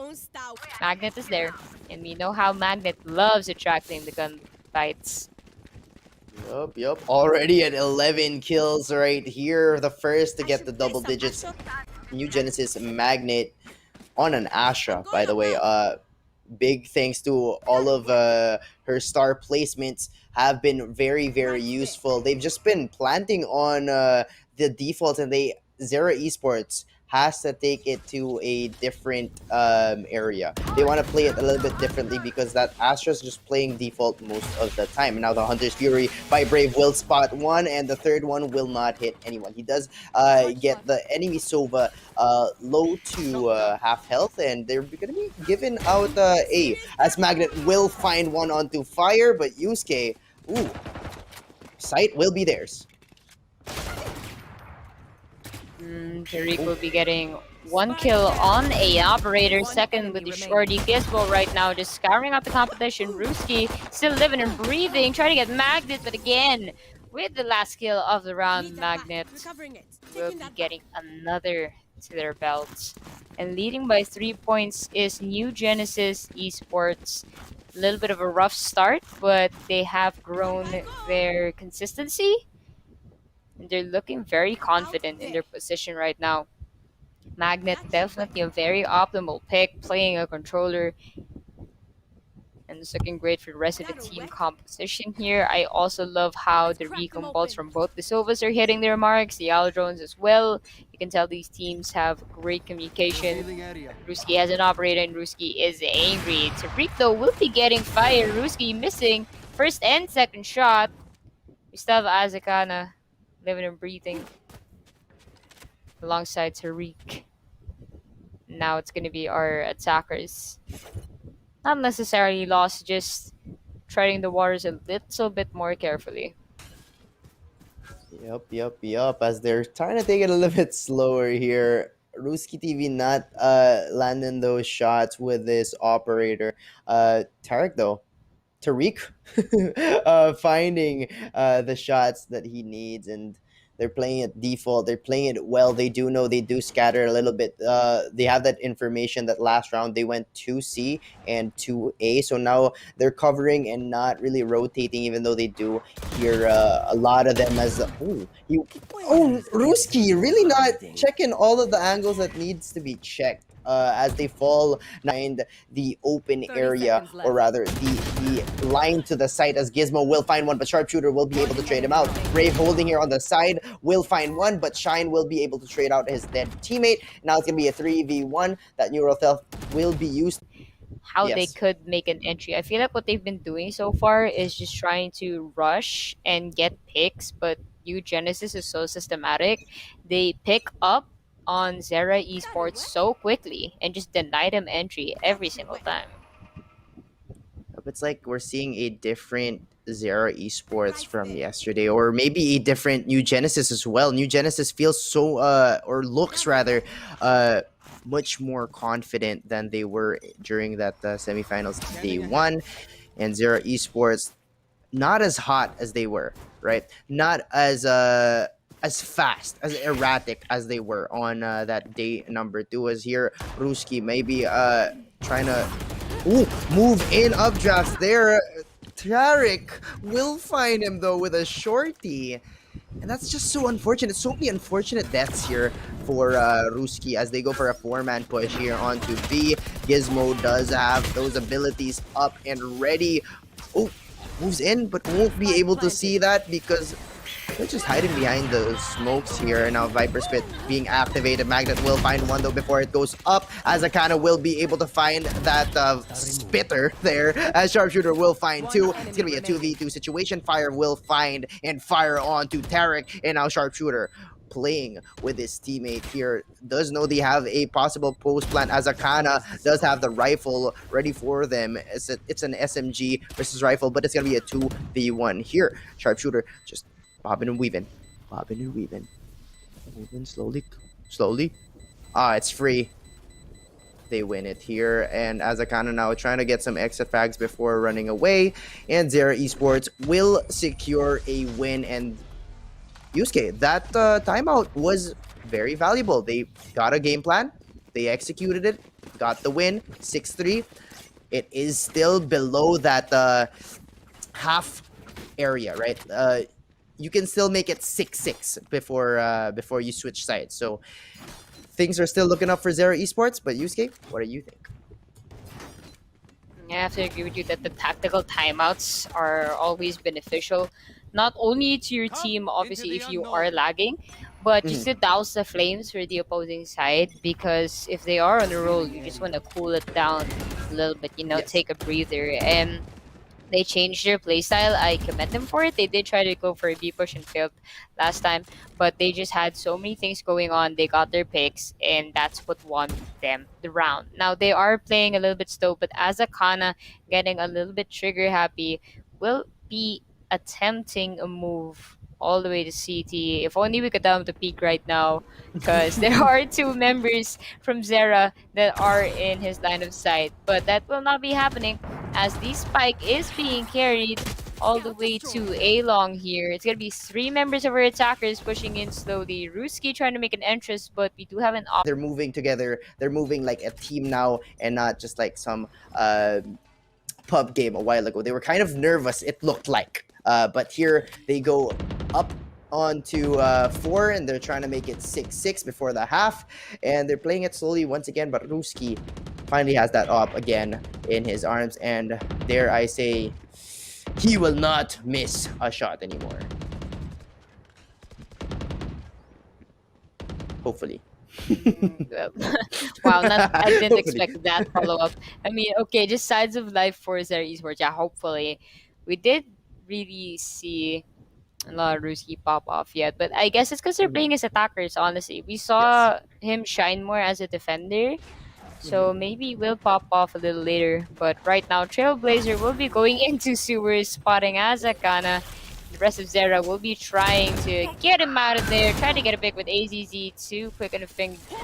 G: is there, and we know how Magnet loves attracting the gunfights.
H: Yup. Already at 11 kills right here. The first to get the double digits. New Genesis Magnet on an Asha, by the way. Big thanks to all of her star placements have been very useful. They've just been planting on the default, and Zera Esports has to take it to a different area. They want to play it a little bit differently because that Astra's just playing default most of the time. Now the Hunter's Fury by Brave will spot one, and the third one will not hit anyone. He does get the enemy Sova low to half health, and they're going to be given out A, as Magnet will find one onto Fire, but Yusuke, sight will be theirs.
G: Tariq will be getting one kill on a operator, second with the shorty. Gizmo right now just scouring out the competition. Ruski still living and breathing, trying to get Magnet, but again, with the last kill of the round, Magnet will be getting another to their belts. And leading by 3 points is New Genesis Esports. A little bit of a rough start, but they have grown their consistency. And they're looking very confident in their position right now. Magnet, definitely a very optimal pick, playing a controller. And it's looking great for the rest of the team composition here. I also love how the recon bolts from both the Sovas are hitting their marks, the Owl drones as well. You can tell these teams have great communication. Ruski has an operator, and Ruski is angry. Tariq, though, will be getting Fire. Ruski missing first and second shot. We still have Azakana living and breathing alongside Tariq. Now it's going to be our attackers. Not necessarily lost, just treading the waters a little bit more carefully.
H: Yup. As they're trying to take it a little bit slower here. Ruski TV not landing those shots with this operator. Tariq, though. Tariq finding the shots that he needs, and They're playing it default. They're playing it well. They do know they do scatter a little bit. They have that information that last round they went 2C and 2A. So now they're covering and not really rotating, even though they do hear a lot of them as Ruski really not checking all of the angles that needs to be checked as they fall behind the open area, or rather the line to the site, as Gizmo will find one, but Sharpshooter will be able to trade him out. Brave holding here on the side will find one, but Shine will be able to trade out his dead teammate. Now it's gonna be a 3v1. That neural theft will be used.
G: How they
H: Yes.
G: could make an entry. I feel like what they've been doing so far is just trying to rush and get picks, but New Genesis is so systematic. They pick up on Zera Esports so quickly and just deny them entry every single time.
H: It's like we're seeing a different Zera Esports from yesterday, or maybe a different New Genesis as well. New Genesis feels so, or looks rather, much more confident than they were during that semifinals day one, and Zera Esports not as hot as they were, right? Not as fast, as erratic as they were on that day number 2. As here, Ruski maybe trying to move in updrafts there. Tarek will find him though with a shorty. And that's just so unfortunate. So many unfortunate deaths here for Ruski as they go for a 4-man push here onto B. Gizmo does have those abilities up and ready. Oh, moves in, but won't be able to see that because they're just hiding behind the smokes here. Now Viper Spit being activated. Magnet will find one though before it goes up, as Akana will be able to find that spitter there, as Sharpshooter will find two. It's gonna be a 2v2 situation. Fire will find and fire on to Tarek, and now Sharpshooter playing with his teammate here does know they have a possible post plan, as Akana does have the rifle ready for them. It's an SMG versus rifle, but it's gonna be a 2v1 here. Sharpshooter just bobbing and weaving. Moving slowly. Ah, it's free. They win it here, and Azakana now trying to get some exit frags before running away, and Zera Esports will secure a win. And Yusuke, that timeout was very valuable. They got a game plan, they executed it, got the win, 6-3. It is still below that half area, right? You can still make it 6-6 before you switch sides. So things are still looking up for Zera Esports. But Yusuke, what do you think?
G: I have to agree with you that the tactical timeouts are always beneficial, not only to your team, obviously, if you are lagging, but just to douse the flames for the opposing side. Because if they are on a roll, you just want to cool it down a little bit,
H: Yes.
G: take a breather. And they changed their playstyle. I commend them for it. They did try to go for a B push and failed last time, but they just had so many things going on. They got their picks, and that's what won them the round. Now they are playing a little bit slow, but Azakana getting a little bit trigger happy will be attempting a move all the way to CT. If only we could tell him to peek right now, because there are 2 members from Zera that are in his line of sight. But that will not be happening, as the spike is being carried all the way to A-Long here. It's going to be 3 members of our attackers pushing in slowly. Ruski trying to make an entrance, but we do have an
H: They're moving together. They're moving like a team now, and not just like some pub game a while ago. They were kind of nervous, it looked like. But here they go up onto 4, and they're trying to make it 6-6 before the half. And they're playing it slowly once again, but Ruski finally has that op again in his arms. And dare I say, he will not miss a shot anymore. Hopefully.
G: Wow, I didn't
H: Hopefully.
G: expect that follow-up. I mean, okay, just sides of life for Zera Esports. Yeah, hopefully. We did really see a lot of Ruski pop off yet, but I guess it's because they're playing as attackers, honestly. We saw him shine more as a defender, so maybe we'll pop off a little later. But right now, Trailblazer will be going into sewers, spotting Azakana. The rest of Zera will be trying to get him out of there, trying to get a pick with AZZ, too quick on the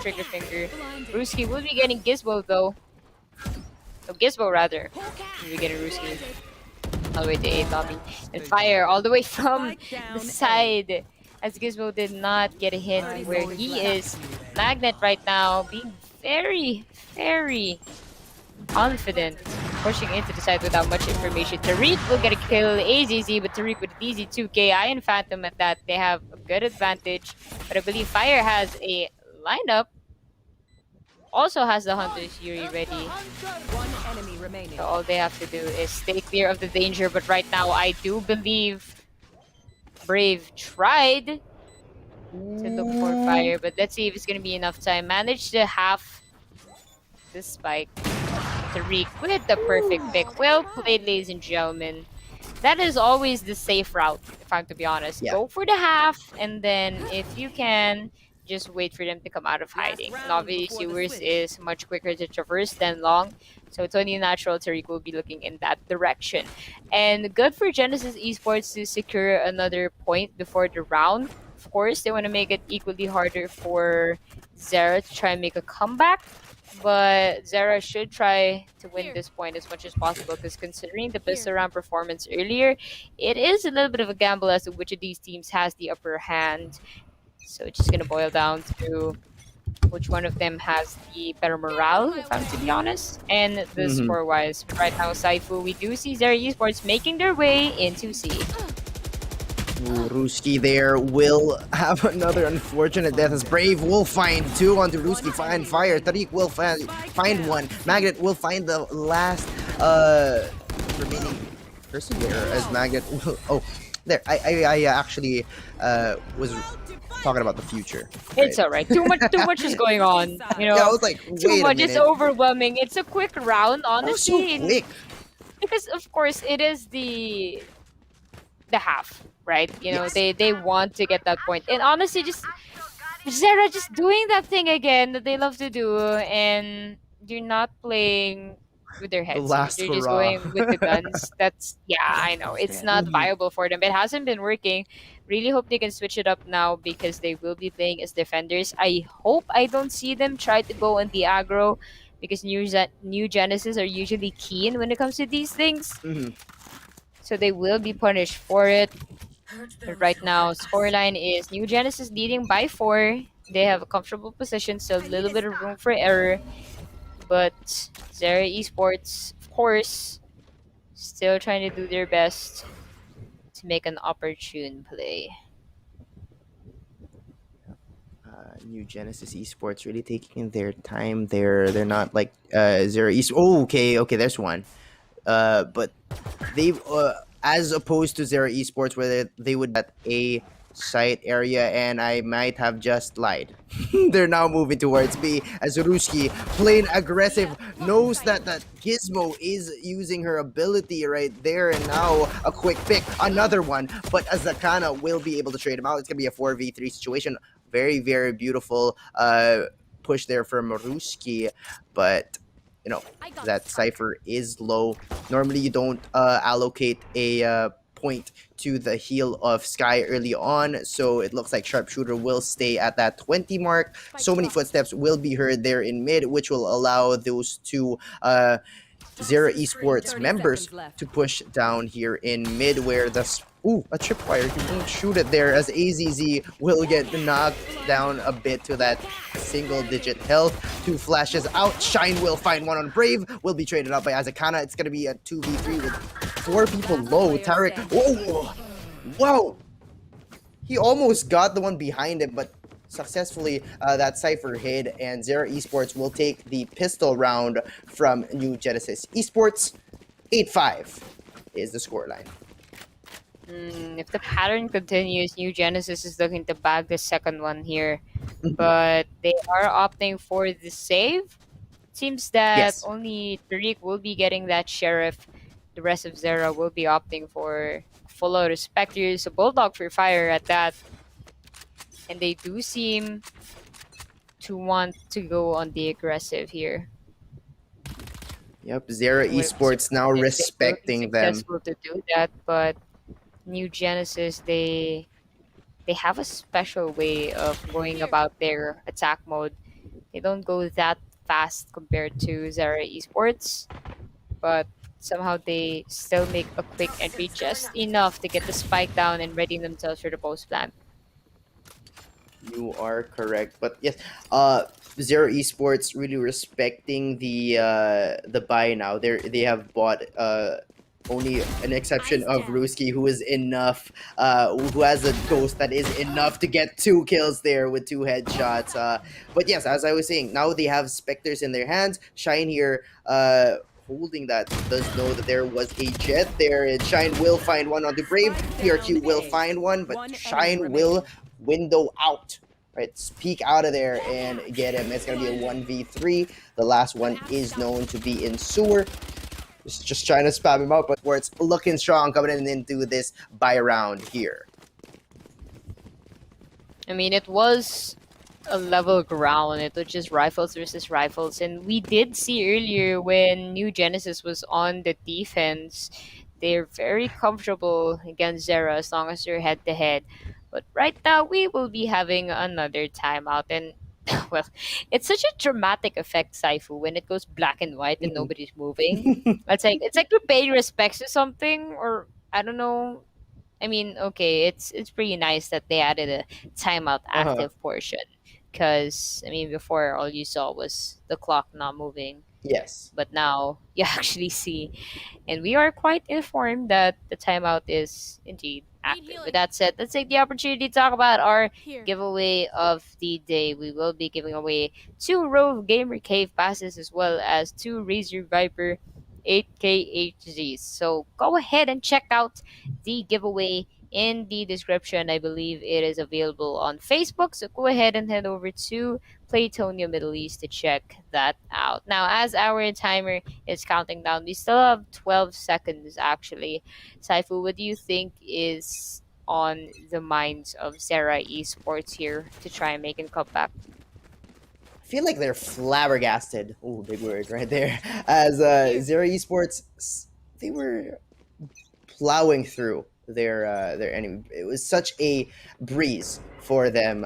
G: trigger finger. Ruski will be getting Gizmo, though. Oh, Gizmo, rather. We'll be getting Ruski all the way to 8 lobby. And fire all the way from the side. as Gizmo did not get a hint where he is. Magnet right now being very, very confident, pushing into the side without much information. Tariq will get a kill, AZZ, but Tariq with easy 2K. I and Phantom at that, they have a good advantage. But I believe Fire has a lineup, also has the Hunter's Yuri ready.
I: One enemy remaining.
G: So all they have to do is stay clear of the danger. But right now, I do believe Brave tried to look for Fire, but let's see if it's gonna be enough time. Managed to half the spike. Tariq with the perfect pick. Well played, ladies and gentlemen. That is always the safe route, if I'm to be honest.
H: Yeah.
G: Go for the half, and then if you can, just wait for them to come out of hiding. And obviously, yours is much quicker to traverse than long. So it's only natural Tariq will be looking in that direction. And good for Genesis Esports to secure another point before the round. Of course, they want to make it equally harder for Zera to try and make a comeback. But Zera should try to win this point as much as possible, because considering the pistol round performance earlier, it is a little bit of a gamble as to which of these teams has the upper hand. So it's just going to boil down to which one of them has the better morale, if I'm to be honest. And the score-wise, right now, Saifu, we do see Zera Esports making their way into C.
H: Ruski there will have another unfortunate death as Brave will find two onto Ruski, find Fire. Tariq will find one. Magnet will find the last remaining person there as Magnet will... Oh, there. I actually was talking about the future.
G: It's alright. Too much is going on. You know,
H: Yeah, I was like, wait
G: too much.
H: a minute.
G: It's overwhelming. It's a quick round,
H: That was so
G: honestly.
H: quick.
G: Because of course it is the half, right? You know,
H: Yes.
G: they want to get that point. And honestly, just Zera just doing that thing again that they love to do, and you're not playing with their heads.
H: last
G: They're just
H: hurrah.
G: going with the guns. That's yeah, I know. It's not viable for them. It hasn't been working. Really hope they can switch it up now, because they will be playing as defenders. I hope I don't see them try to go on the aggro, because new Genesis are usually keen when it comes to these things.
H: Mhm.
G: So they will be punished for it. But right now, scoreline is New Genesis leading by 4. They have a comfortable position, so a little bit of room for error. But Zera Esports, of course, still trying to do their best to make an opportune play.
H: New Genesis Esports really taking their time there. They're not like Zero East. Oh, okay, there's one. But they've as opposed to Zero Esports, where they would at a site area, and I might have just lied. They're now moving towards B as Ruski, playing aggressive, knows that Gizmo is using her ability right there, and now a quick pick, another one, but Azakana will be able to trade him out. It's gonna be a 4v3 situation. Very, very beautiful push there from Ruski, but you know that Cypher is low. Normally you don't allocate a point to the heel of Sky early on, so it looks like Sharpshooter will stay at that 20 mark. So many footsteps will be heard there in mid, which will allow those two Zera Esports members to push down here in mid, where the a tripwire, he won't shoot it there, as AZZ will get knocked down a bit to that single digit health. 2 flashes out, Shine will find one on Brave, will be traded out by Azakana. It's gonna be a 2v3 with 4 people low. Tarek, whoa, wow, he almost got the one behind him, but successfully that Cypher hid, and Zera Esports will take the pistol round from New Genesis Esports. 8-5 is the scoreline.
G: If the pattern continues, New Genesis is looking to bag the second one here. But they are opting for the save. Seems that
H: Yes.
G: only Tariq will be getting that Sheriff. The rest of Zera will be opting for full out of Spectres, a Bulldog for Fire at that. And they do seem to want to go on the aggressive here.
H: Yep, Zera Esports now
G: If they will be
H: respecting them.
G: successful to do that, but New Genesis, they have a special way of going about their attack mode. They don't go that fast compared to Zera Esports, but somehow they still make a quick entry just enough to get the spike down and ready themselves for the post plant.
H: You are correct, but yes, Zero Esports really respecting the buy now. They have bought only an exception of Ruski, who is enough, who has a ghost that is enough to get 2 kills there with 2 headshots. But yes, as I was saying, now they have specters in their hands. Shine here, holding that, does know that there was a jet there, and Shine will find one on the Brave. PRQ will find one, but Shine will window out. Right, peek out of there and get him. It's gonna be a 1v3. The last one is known to be in sewer. Just trying to spam him out, but where it's looking strong coming into this buy round here.
G: I mean, it was a level ground. It was just rifles versus rifles. And we did see earlier when New Genesis was on the defense, they're very comfortable against Zera as long as they're head to head. But right now, we will be having another timeout. And, well, it's such a dramatic effect, Saifu, when it goes black and white and nobody's moving. It's like you're paying respects to something, or I don't know. I mean, okay, it's pretty nice that they added a timeout
H: Uh-huh.
G: active portion, because I mean before all you saw was the clock not moving,
H: Yes.
G: but now you actually see, and we are quite informed that the timeout is indeed active. With that said, let's take the opportunity to talk about our giveaway of the day. We will be giving away 2 Rove Gamer Cave passes as well as 2 Razer Viper 8K HZs. So go ahead and check out the giveaway in the description. I believe it is available on Facebook. So go ahead and head over to PlaytoniaMiddleEast to check that out. Now, as our timer is counting down, we still have 12 seconds actually. Saifu, what do you think is on the minds of Sarah Esports here to try and make a comeback?
H: I feel like they're flabbergasted. Oh, big word right there. As Zero Esports, they were plowing through their enemy. It was such a breeze for them.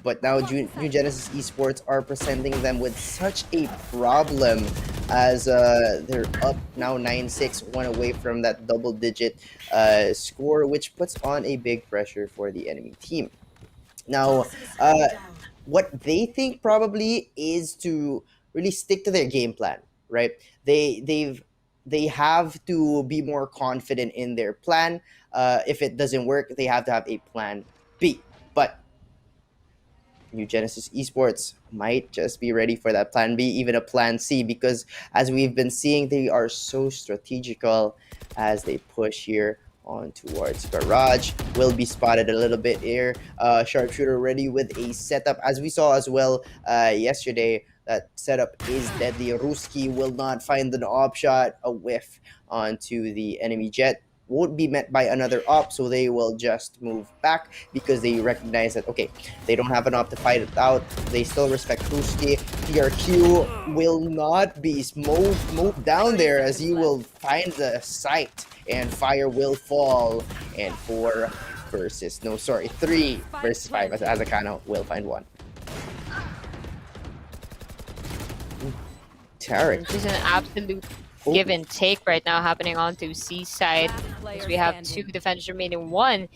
H: But now New Genesis Esports are presenting them with such a problem, as they're up now 9-6, one away from that double-digit score, which puts on a big pressure for the enemy team. Now, what they think probably is to really stick to their game plan, right? They have to be more confident in their plan. If it doesn't work, they have to have a plan B. But New Genesis Esports might just be ready for that plan B, even a plan C, because as we've been seeing, they are so strategical as they push here on towards Garage. Will be spotted a little bit here. Sharpshooter ready with a setup, as we saw as well yesterday. That setup is deadly. Ruski will not find an op shot, a whiff onto the enemy jet. Won't be met by another op, so they will just move back because they recognize that, okay, they don't have an op to fight it out. They still respect Ruski. PRQ will not be moved down there, as he will find the site and fire will fall. And 3 versus 5, as Akano will find one. Tarek.
G: This is an absolute give and take right now happening onto C side, as we have 2 defenders remaining. One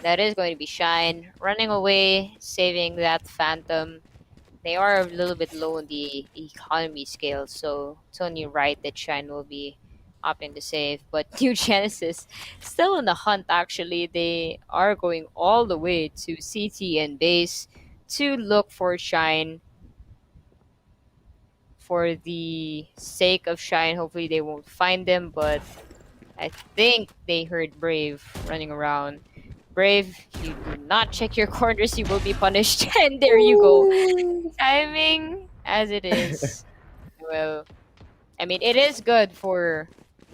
G: that is going to be Shine running away, saving that Phantom. They are a little bit low on the economy scale, so it's only right that Shine will be opting to save. But New Genesis still in the hunt actually. They are going all the way to CT and base to look for Shine. For the sake of Shine, hopefully they won't find them, but I think they heard Brave running around. Brave, you do not check your corners, you will be punished. And there you go. Timing as it is. Well, I mean, it is good for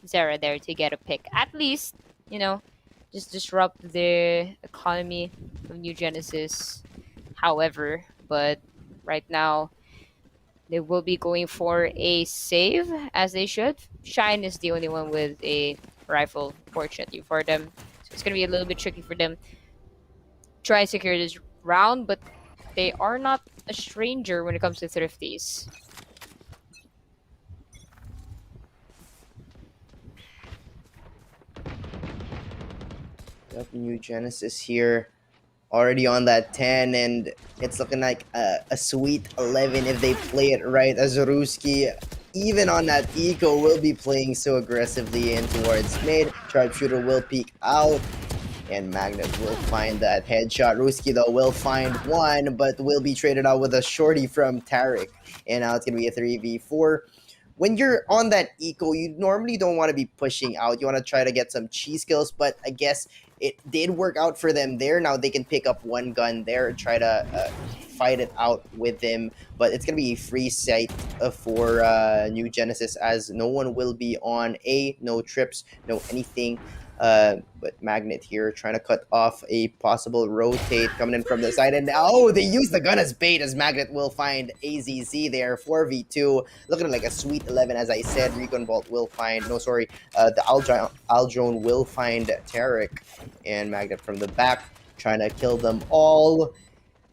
G: Zera there to get a pick. At least, just disrupt the economy of New Genesis. However, but right now, they will be going for a save, as they should. Shine is the only one with a rifle, fortunately for them. So it's going to be a little bit tricky for them. Try and secure this round, but they are not a stranger when it comes to thrifties.
H: Yep, New Genesis here already on that 10, and it's looking like a sweet 11 if they play it right, as Ruski, even on that eco, will be playing so aggressively in towards mid. Sharpshooter will peek out, and Magnet will find that headshot. Ruski, though, will find one, but will be traded out with a shorty from Tarek. And now it's going to be a 3v4. When you're on that eco, you normally don't want to be pushing out. You want to try to get some cheese kills, but I guess it did work out for them there. Now they can pick up one gun there and try to fight it out with him. But it's going to be a free site for New Genesis, as no one will be on A, no trips, no anything. But Magnet here trying to cut off a possible rotate coming in from the side. And oh, they use the gun as bait, as Magnet will find AZZ there. 4v2. Looking like a sweet 11, as I said. Recon Bolt will find, no, sorry, the Aldrone will find Tarek. And Magnet from the back trying to kill them all.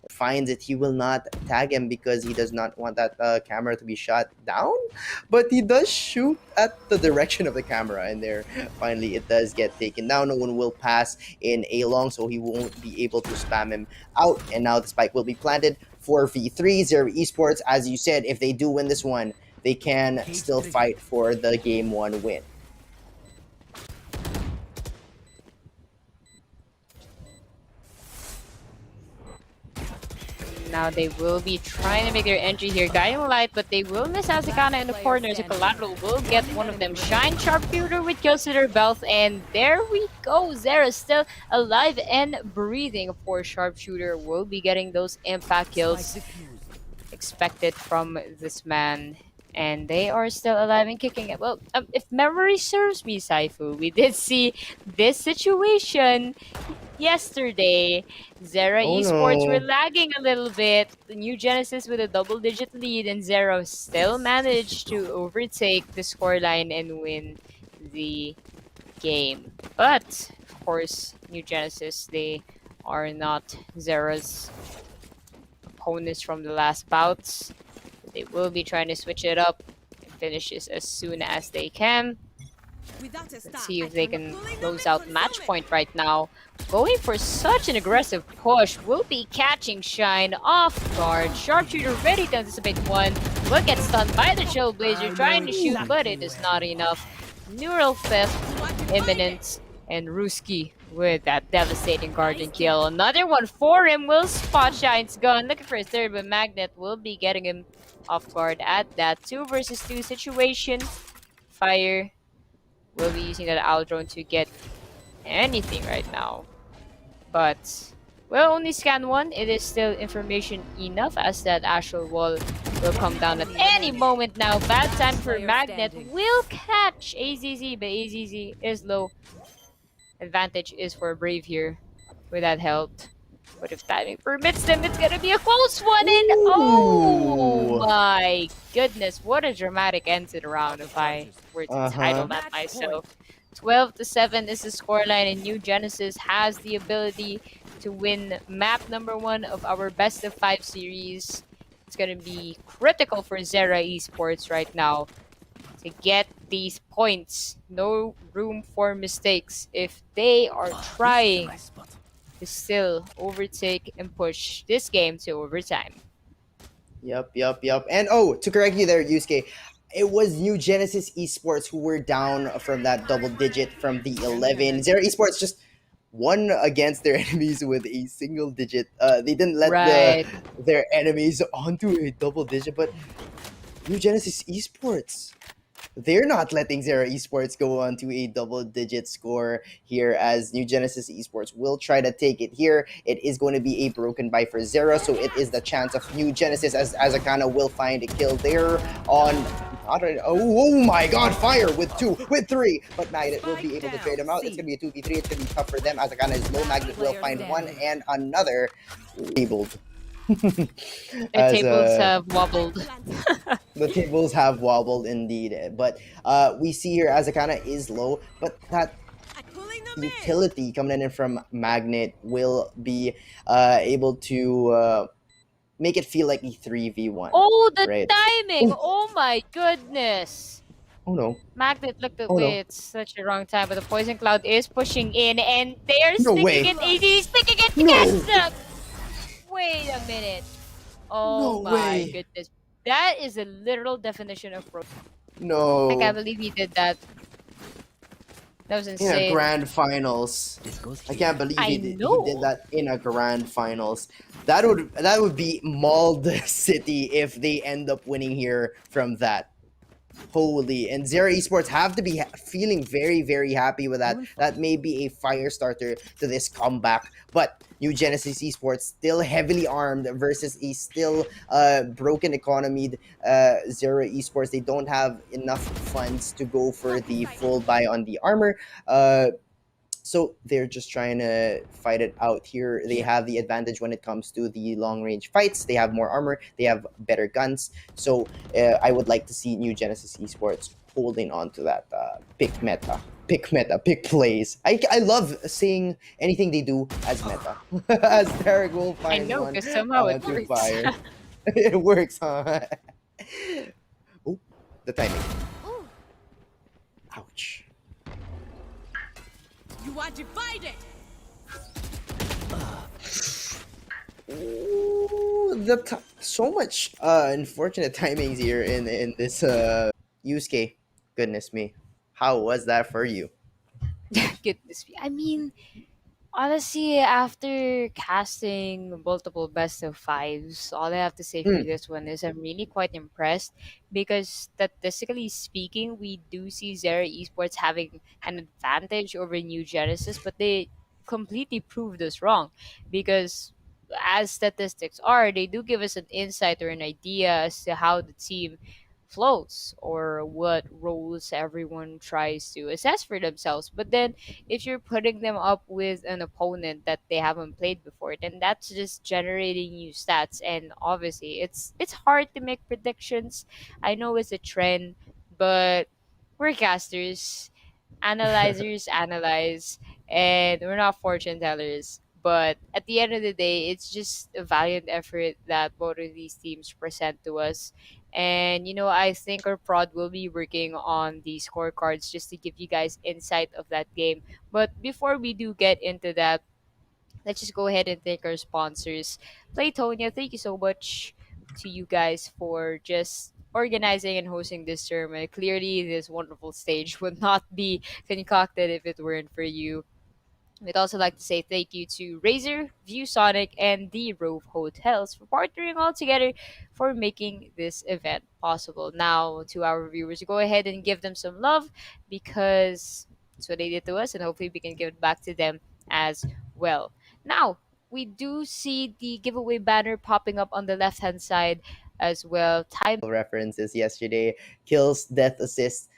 H: Finds it, he will not tag him because he does not want that camera to be shot down, but he does shoot at the direction of the camera, and there finally it does get taken down. No one will pass in a long, so he won't be able to spam him out. And now the spike will be planted for V3 Zero Esports. As you said, if they do win this one, they can still fight for the game 1 win.
G: Now they will be trying to make their entry here. Guiding Light, but they will miss Azakana in the corner. So Collateral will get one of them. Shine Sharpshooter with kills to their belt. And there we go. Zera still alive and breathing. Of course, Sharpshooter will be getting those impact kills expected from this man. And they are still alive and kicking it. Well, if memory serves me, Saifu, we did see this situation yesterday. Zera Esports were lagging a little bit. The New Genesis with a double-digit lead, and Zera still managed to overtake the scoreline and win the game. But, of course, New Genesis, they are not Zera's opponents from the last bouts. They will be trying to switch it up and finish this as soon as they can. Let's see if they can close out match point right now. Going for such an aggressive push. Will be catching Shine off guard. Sharpshooter ready to anticipate one. Will get stunned by the Trailblazer trying to shoot, but it is not enough. Neural theft imminent, and Ruski with that devastating guardian kill. Another one for him. Will spot Shine's gun. Looking for his third, but Magnet will be getting him off guard at that 2 versus 2 situation. Fire will be using that Aldrone to get anything right now. But we'll only scan one. It is still information enough, as that astral wall will come down at any moment now. Bad time for Magnet. Will catch AZZ, but AZZ is low. Advantage is for Brave here with that health. But if timing permits them, it's gonna be a close one. And oh my goodness, what a dramatic end to the round, if I were to title that myself. 12-7 is the scoreline, and New Genesis has the ability to win map number 1 of our best of 5 series. It's gonna be critical for Zera Esports right now to get these points. No room for mistakes if they are trying to still overtake and push this game to overtime.
H: Yep. And to correct you there, Yusuke, it was New Genesis Esports who were down from that double digit from the 11. Zera Esports just won against their enemies with a single digit. They didn't let their enemies onto a double digit, but New Genesis Esports, they're not letting Zera Esports go on to a double-digit score here, as New Genesis Esports will try to take it here. It is going to be a broken buy for Zera, so it is the chance of New Genesis, as Azakana will find a kill there on... Oh my god, Fire with 2, with 3, but Magnet will be able to trade him out. It's going to be a 2v3, it's going to be tough for them. Azakana is low, Magnet will find one, and another tabled.
G: The tables have wobbled.
H: The tables have wobbled indeed, but we see here Azakana is low, but that utility coming in from Magnet will be able to make it feel like a 3v1.
G: Oh, the
H: right?
G: timing! Oh my goodness!
H: Oh no.
G: Magnet looked
H: Oh no.
G: away. It's such a wrong time, but the poison cloud is pushing in, and they're
H: No
G: sticking
H: way.
G: it. AD is sticking it.
H: No.
G: Yes! Wait a minute. Oh
H: No
G: my
H: way.
G: goodness. That is a literal definition of pro. I can't
H: No.
G: believe he did that. That was
H: In a
G: insane.
H: grand finals. I can't believe
G: I
H: he did
G: know.
H: that in a grand finals. That would be mauled city if they end up winning here from that. Holy, and Zero Esports have to be feeling very, very happy with that. That may be a fire starter to this comeback. But New Genesis Esports still heavily armed versus a still broken economy. Zero Esports, they don't have enough funds to go for the full buy on the armor. So they're just trying to fight it out here. They have the advantage when it comes to the long range fights. They have more armor. They have better guns. So I would like to see New Genesis Esports holding on to that pick meta, pick plays. I love seeing anything they do as meta. As Derek will
G: I
H: find
G: know,
H: one
G: because somehow it
H: to
G: works.
H: fire. It works, huh? Oh, the timing. Ouch.
I: You are divided.
H: Ooh, so much unfortunate timings here in this Yusuke. Goodness me. How was that for you?
G: Goodness me. I mean, honestly, after casting multiple best of fives, all I have to say for
H: Mm,
G: this one is I'm really quite impressed because statistically speaking, we do see Zera Esports having an advantage over New Genesis, but they completely proved us wrong because as statistics are, they do give us an insight or an idea as to how the team flows or what roles everyone tries to assess for themselves. But then if you're putting them up with an opponent that they haven't played before, then that's just generating new stats. And obviously, it's hard to make predictions. I know it's a trend, but we're casters, analyzers analyze, and we're not fortune tellers. But at the end of the day, it's just a valiant effort that both of these teams present to us. And I think our prod will be working on the scorecards just to give you guys insight of that game. But before we do get into that, let's just go ahead and thank our sponsors. Playtonia, thank you so much to you guys for just organizing and hosting this tournament. Clearly, this wonderful stage would not be concocted if it weren't for you. We'd also like to say thank you to Razer, ViewSonic, and the Rove Hotels for partnering all together for making this event possible. Now, to our viewers, go ahead and give them some love because it's what they did to us, and hopefully, we can give it back to them as well. Now, we do see the giveaway banner popping up on the left hand side as well. Time
H: references yesterday. Kills, death, assists.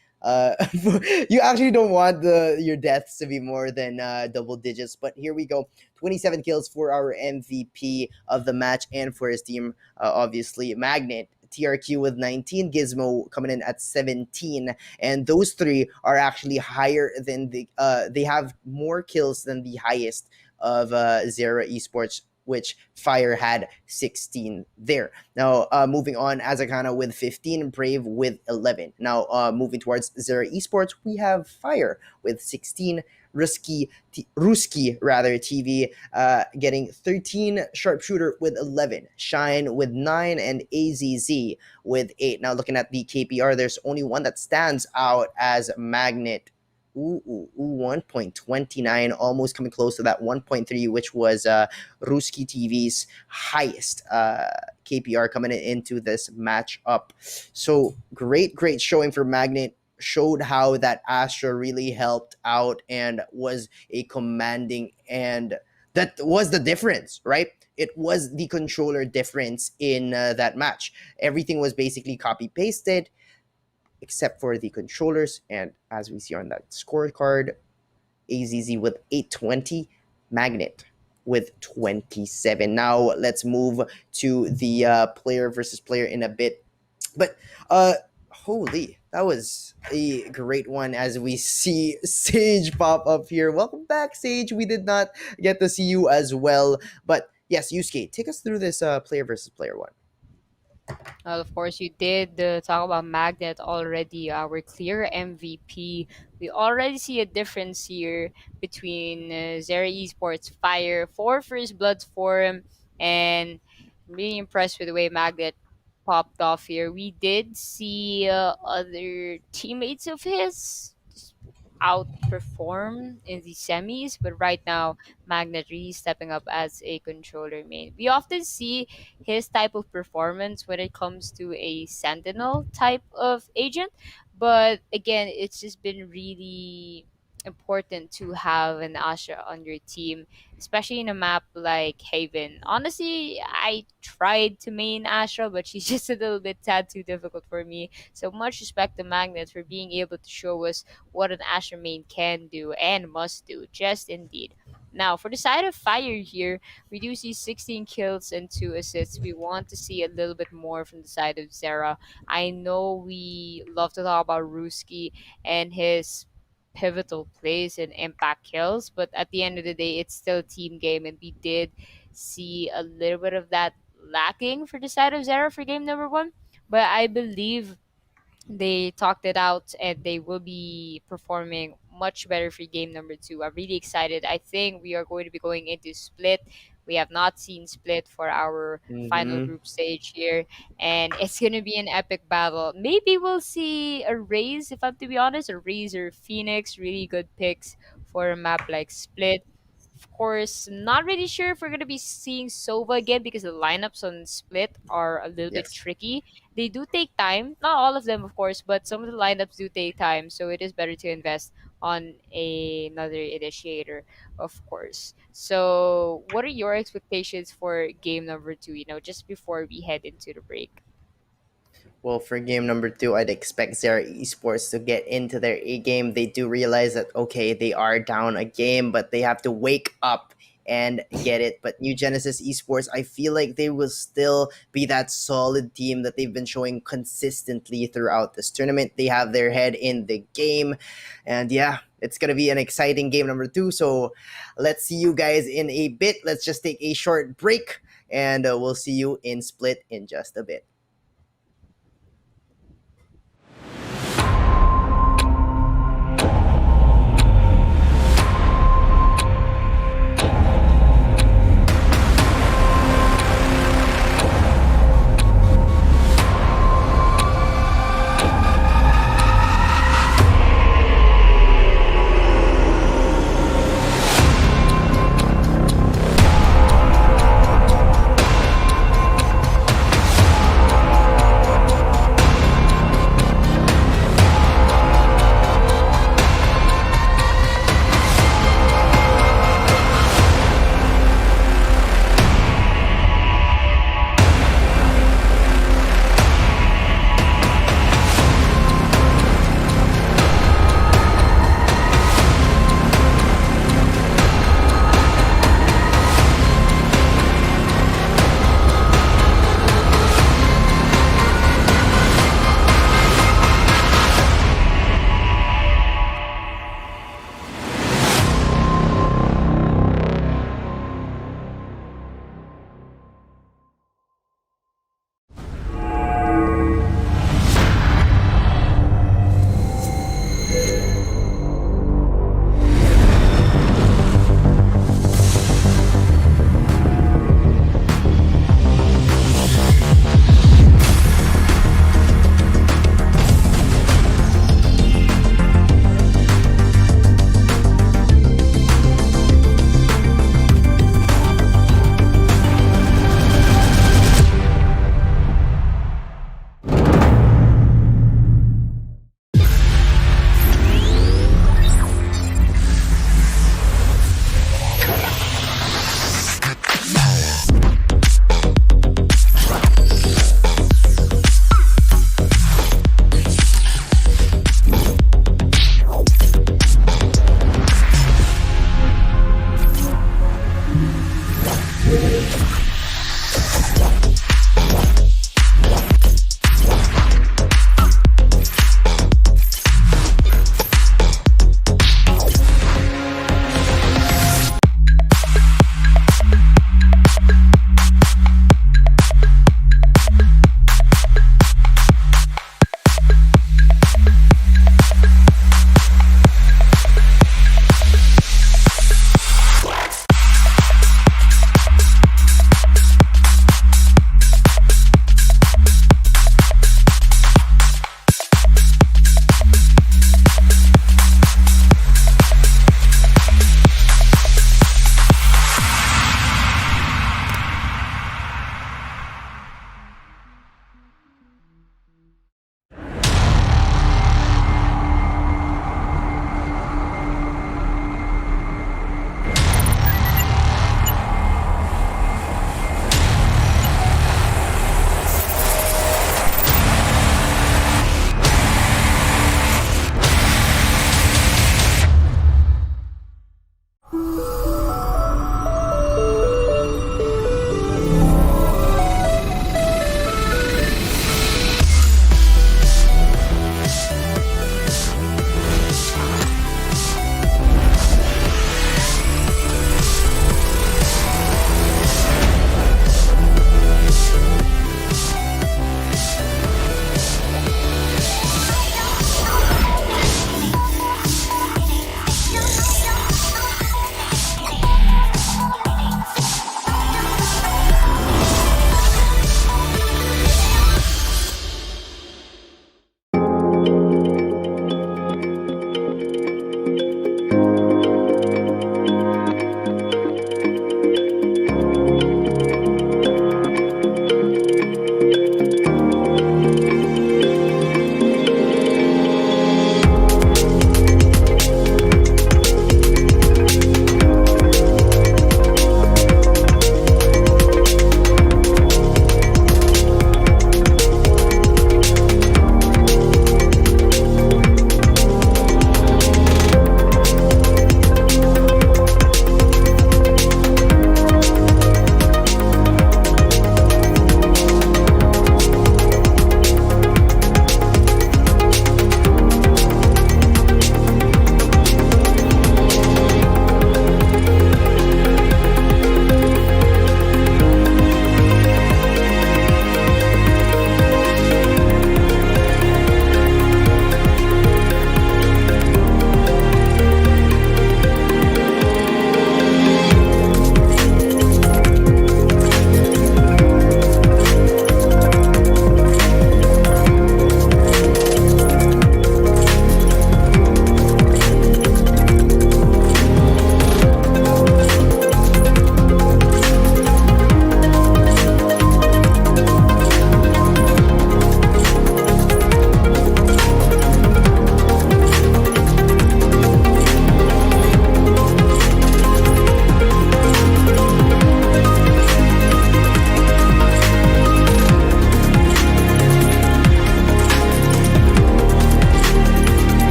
H: You actually don't want your deaths to be more than double digits, but here we go. 27 kills for our MVP of the match and for his team, obviously Magnet. TRQ with 19, Gizmo coming in at 17, and those three are actually higher than they have more kills than the highest of Zera Esports, which Fire had 16 there. Now, moving on, Azakana with 15, Brave with 11. Now, moving towards Zera Esports, we have Fire with 16, Ruski TV getting 13, Sharpshooter with 11, Shine with 9, and AZZ with 8. Now, looking at the KPR, there's only one that stands out as Magnet. 1.29, almost coming close to that 1.3, which was Ruski TV's highest KPR coming into this matchup. So great showing for Magnet. Showed how that Astra really helped out and was a commanding, and that was the difference, right? It was the controller difference in that match. Everything was basically copy pasted except for the controllers. And as we see on that scorecard, AZZ with 820, Magnet with 27. Now let's move to the player versus player in a bit. But holy, that was a great one as we see Sage pop up here. Welcome back, Sage. We did not get to see you as well. But yes, Yusuke, take us through this player versus player one.
G: Well, of course, you did talk about Magnet already, our clear MVP. We already see a difference here between Zera Esports Fire for First Bloods Forum, and I'm really impressed with the way Magnet popped off here. We did see other teammates of his just outperform in the semis, but right now, Magnet really stepping up as a controller main. We often see his type of performance when it comes to a sentinel type of agent, but again, it's just been really important to have an Asha on your team, especially in a map like Haven. Honestly, I tried to main Asha, but she's just a little bit tad too difficult for me. So much respect to Magnet for being able to show us what an Asha main can do and must do. Just indeed. Now, for the side of Fire here, we do see 16 kills and 2 assists. We want to see a little bit more from the side of Zera. I know we love to talk about Ruski and his pivotal plays and impact kills, but at the end of the day, it's still a team game, and we did see a little bit of that lacking for the side of Zera for game number one. But I believe they talked it out and they will be performing much better for game number two. I'm really excited. I think we are going to be going into split. We have not seen split for our final
H: Mm-hmm.
G: group stage here, and it's going to be an epic battle. Maybe we'll see a Raze, if I'm to be honest, a Raze or Phoenix. Really good picks for a map like split. Of course, not really sure if we're going to be seeing Sova again because the lineups on split are a little bit
H: Yes.
G: tricky. They do take time. Not all of them, of course, but some of the lineups do take time. So it is better to invest on another initiator, of course. So, what are your expectations for game number two? Just before we head into the break.
H: Well, for game number two, I'd expect Zera Esports to get into their A game. They do realize that, okay, they are down a game, but they have to wake up and get it. But New Genesis Esports, I feel like they will still be that solid team that they've been showing consistently throughout this tournament. They have their head in the game. And yeah, it's going to be an exciting game number two. So let's see you guys in a bit. Let's just take a short break, and we'll see you in Split in just a bit.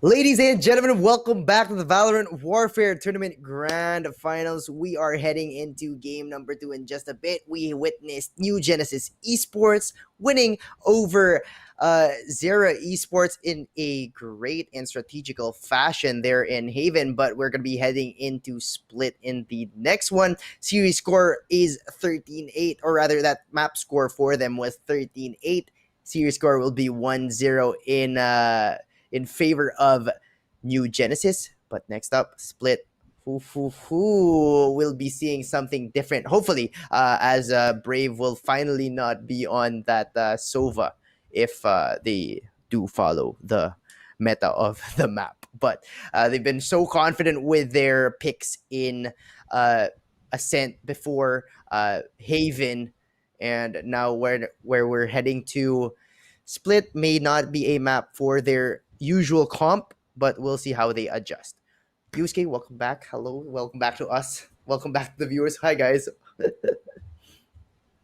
H: Ladies and gentlemen, welcome back to the Valorant Warfare Tournament Grand Finals. We are heading into game number 2 in just a bit. We witnessed New Genesis Esports winning over Zera Esports in a great and strategical fashion there in Haven, but we're going to be heading into Split in the next one. Series score is 13-8, or rather that map score for them was 13-8. Series score will be 1-0 in favor of New Genesis. But next up, Split. We'll be seeing something different. Hopefully, as Brave will finally not be on that Sova if they do follow the meta of the map. But they've been so confident with their picks in Ascent before Haven, and now where we're heading to. Split may not be a map for their usual comp, but we'll see how they adjust. Yusuke, welcome back. Hello, welcome back to us. Welcome back to the viewers. Hi, guys.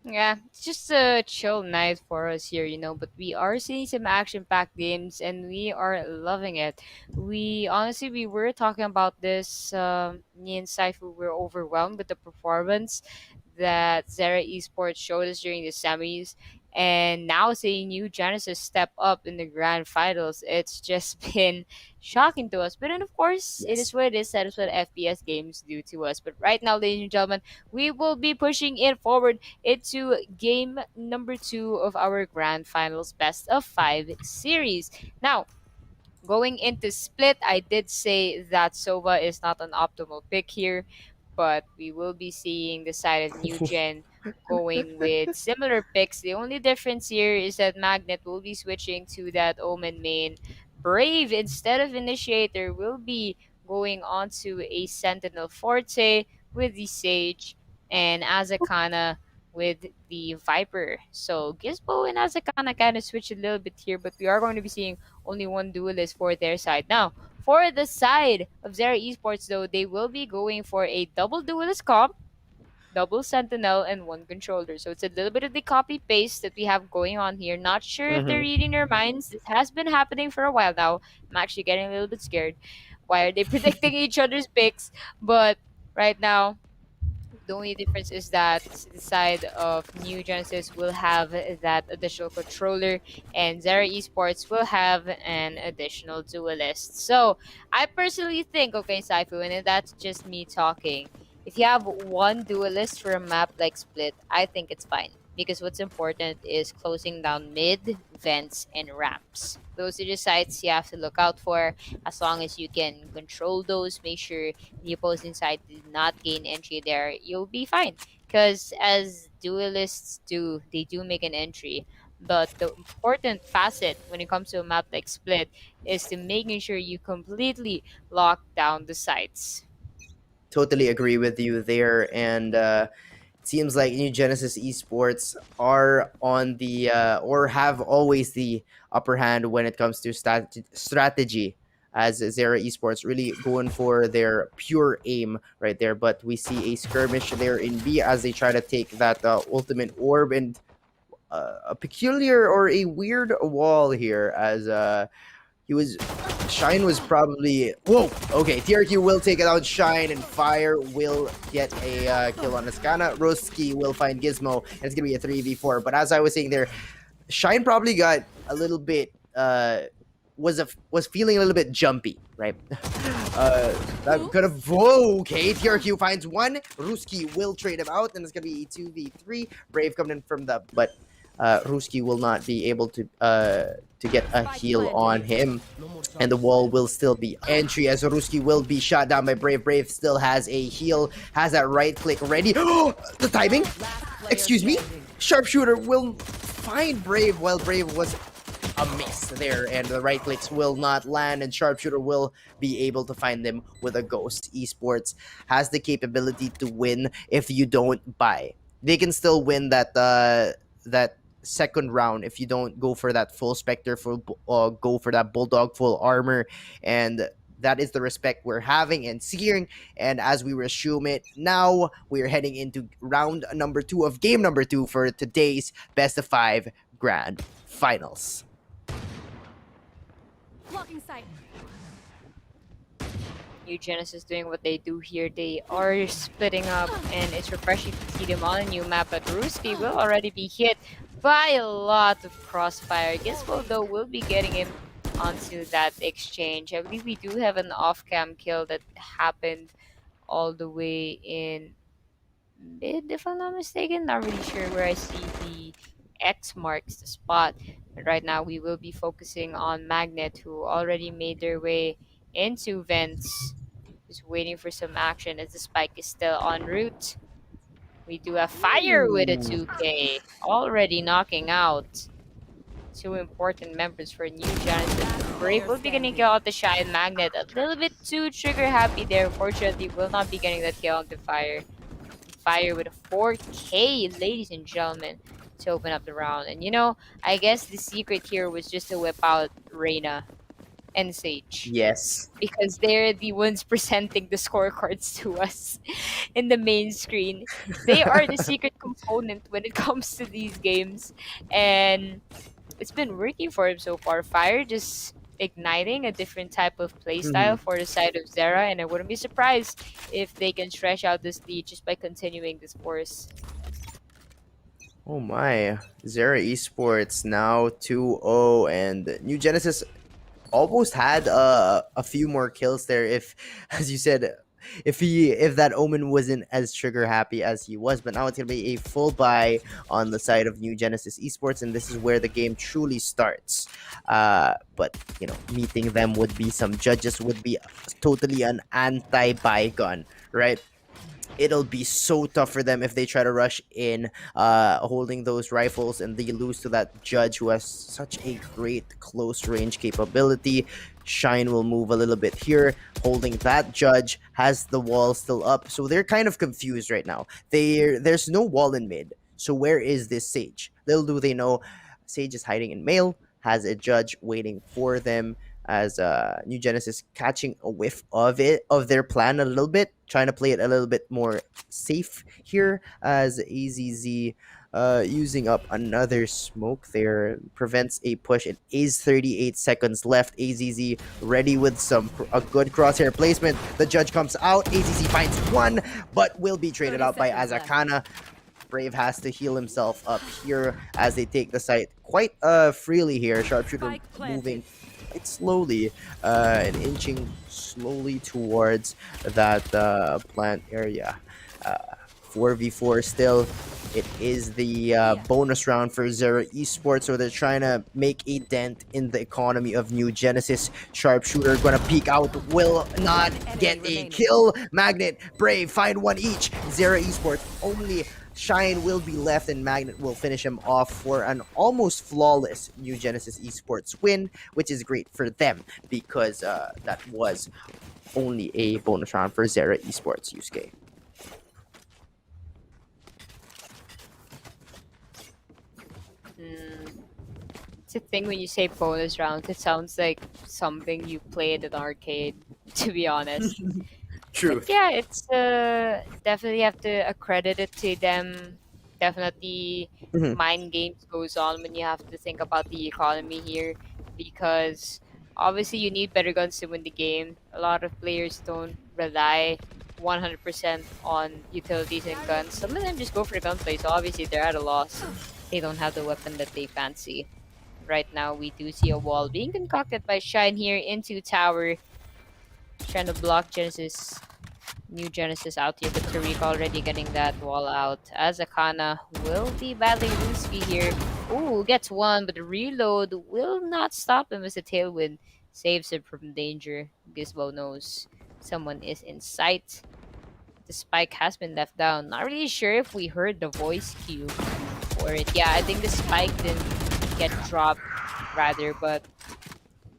G: Yeah, it's just a chill night for us here, but we are seeing some action-packed games and we are loving it. We were talking about this, me and Saifu were overwhelmed with the performance that Zera Esports showed us during the semis. And now seeing New Genesis step up in the grand finals, it's just been shocking to us. But then, of course, it
H: Yes.
G: is what it is. That is what FPS games do to us. But right now, ladies and gentlemen, we will be pushing it forward into game number 2 of our grand finals best of 5 series. Now, going into Split, I did say that Sova is not an optimal pick here, but we will be seeing the side of New Gen going with similar picks. The only difference here is that Magnet will be switching to that Omen main. Brave, instead of Initiator, will be going on to a Sentinel Forte with the Sage, and Azakana with the Viper. So Gizmo and Azakana kind of switch a little bit here, but we are going to be seeing only one duelist for their side. Now, for the side of Zera Esports, though, they will be going for a double duelist comp, double sentinel, and one controller. So it's a little bit of the copy paste that we have going on here. Not sure if they're
H: Mm-hmm.
G: reading their minds. This has been happening for a while now. I'm actually getting a little bit scared. Why are they predicting each other's picks? But right now, the only difference is that the side of New Genesis will have that additional controller, and Zera Esports will have an additional duelist. So, I personally think, okay, Saifu, and that's just me talking. If you have one duelist for a map like Split, I think it's fine. Because what's important is closing down mid, vents, and ramps. Those are the sites you have to look out for. As long as you can control those, make sure the opposing side did not gain entry there, you'll be fine. Because as duelists do, they do make an entry. But the important facet when it comes to a map like Split is to making sure you completely lock down the sites.
H: Totally agree with you there. And it seems like New Genesis Esports are on the or have always the upper hand when it comes to strategy. As Zera Esports really going for their pure aim right there, but we see a skirmish there in B as they try to take that ultimate orb, and a peculiar or a weird wall here as he was Shine was probably whoa. Okay, TRQ will take it out. Shine and Fire will get a kill on Askana. Roski will find Gizmo, and it's gonna be a 3v4. But as I was saying there, Shine probably got a little bit was feeling a little bit jumpy, right? That could have whoa. Okay, TRQ finds one. Ruski will trade him out, and it's gonna be a 2v3. Brave coming in from the but Ruski will not be able to get a heal on him, and the wall will still be entry as Ruski will be shot down by Brave. Brave still has a heal, has that right click ready. The timing. Excuse me. Sharpshooter will find Brave while Brave was a miss there, and the right clicks will not land, and Sharpshooter will be able to find them with a ghost. Esports has the capability to win if you don't buy. They can still win that second round if you don't go for that full specter, go for that bulldog full armor, and that is the respect we're having and seeing. And as we resume it now, we're heading into round number 2 of game number 2 for today's best of 5 grand finals.
I: Blocking sight.
G: New Genesis doing what they do here. They are splitting up, and it's refreshing to see them on a new map. But Ruski will already be hit by a lot of crossfire. Gizmo, though, will be getting him onto that exchange. I believe we do have an off-cam kill that happened all the way in mid, if I'm not mistaken. Not really sure where I see the X marks the spot. But right now, we will be focusing on Magnet, who already made their way into vents. Just waiting for some action as the spike is still en route. We do have fire with a 2K, already knocking out two important members for New Genesis. Brave will be getting kill out the Shine Magnet. A little bit too trigger happy there. Unfortunately, will not be getting that kill on the fire. Fire with a 4K, ladies and gentlemen, to open up the round. And you know, I guess the secret here was just to whip out Reyna and Sage,
H: Yes.
G: because they're the ones presenting the scorecards to us in the main screen. They are the secret component when it comes to these games, and it's been working for him so far. Fire just igniting a different type of playstyle for the side of Zera, and I wouldn't be surprised if they can stretch out this lead just by continuing this course.
H: Oh my. Zera Esports now 2-0, and New Genesis almost had a few more kills there if, as you said, if that Omen wasn't as trigger happy as he was. But now it's gonna be a full buy on the side of New Genesis Esports, and this is where the game truly starts. But you know, meeting them would be some judges would be totally an anti-buy gun, right? It'll be so tough for them if they try to rush in holding those rifles and they lose to that judge who has such a great close range capability. Shine will move a little bit here, holding that judge, has the wall still up, so they're kind of confused right now. There's no wall in mid, so where is this Sage? Little do they know, Sage is hiding in male, has a judge waiting for them, as New Genesis catching a whiff of their plan a little bit, trying to play it a little bit more safe here, as AZZ using up another smoke there prevents a push. It is 38 seconds left. AZZ ready with a good crosshair placement. The judge comes out. AZZ finds one, but will be traded out by Azakana. Brave has to heal himself up here as they take the site quite freely here. Sharpshooter moving quite slowly and inching slowly towards that plant area. 4v4 still. It is the bonus round for Zera Esports, so they're trying to make a dent in the economy of New Genesis. Sharpshooter gonna peek out, will not get a kill. Magnet, Brave, find one each. Zera Esports, only Shine will be left, and Magnet will finish him off for an almost flawless New Genesis Esports win, which is great for them because that was only a bonus round for Zera Esports. Yusuke.
G: It's a thing when you say bonus rounds, it sounds like something you play at an arcade, to be honest.
H: True.
G: But yeah, it's definitely have to accredit it to them. Definitely mind games goes on when you have to think about the economy here, because obviously you need better guns to win the game. A lot of players don't rely 100% on utilities and guns. Some of them just go for gunplay, so obviously they're at a loss. They don't have the weapon that they fancy. Right now, we do see a wall being concocted by Shine here into tower, trying to block New Genesis out here, but Tariq already getting that wall out. As Akana will be battling Ruski here. Ooh, gets one, but the reload will not stop him as a tailwind saves him from danger. Gizmo knows someone is in sight. The spike has been left down. Not really sure if we heard the voice cue for it. Yeah, I think the spike didn't get dropped, rather, but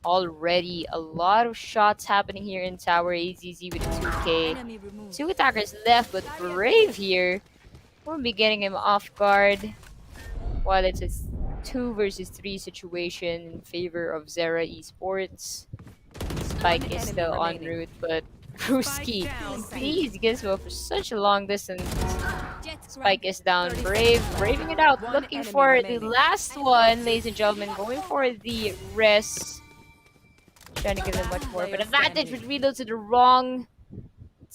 G: already a lot of shots happening here in tower. AZZ with a 2K. Two attackers left, but Brave here will be getting him off guard, while it's a 2 versus 3 situation in favor of Zera Esports. Spike is still en route, but Ruski, please Gizmo for such a long distance. Spike is down. Brave, braving it out, looking for the last one, ladies and gentlemen, going for the rest. trying to give them much more. But
I: Player
G: advantage
I: standing.
G: with reloads at the wrong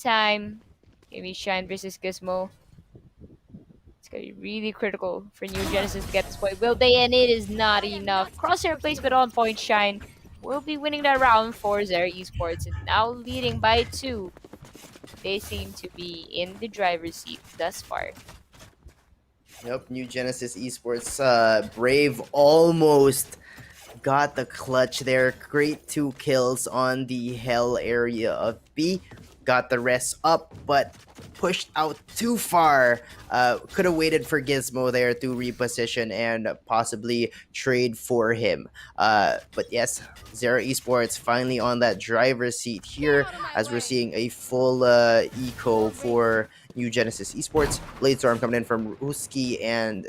G: time. Maybe Shine versus Gizmo. It's gonna be really critical for New Genesis to get this point. Will they? And it is not enough. Crosshair placement on point. Shine will be winning that round for Zera Esports and now leading by 2. They seem to be in the driver's seat thus far.
H: Yep, New Genesis Esports, Brave almost got the clutch there. Great 2 kills on the hell area of B. Got the rest up, but pushed out too far. Could have waited for Gizmo there to reposition and possibly trade for him. But yes, Zera Esports finally on that driver's seat here as we're seeing a full eco for New Genesis Esports. Bladestorm coming in from Ruski and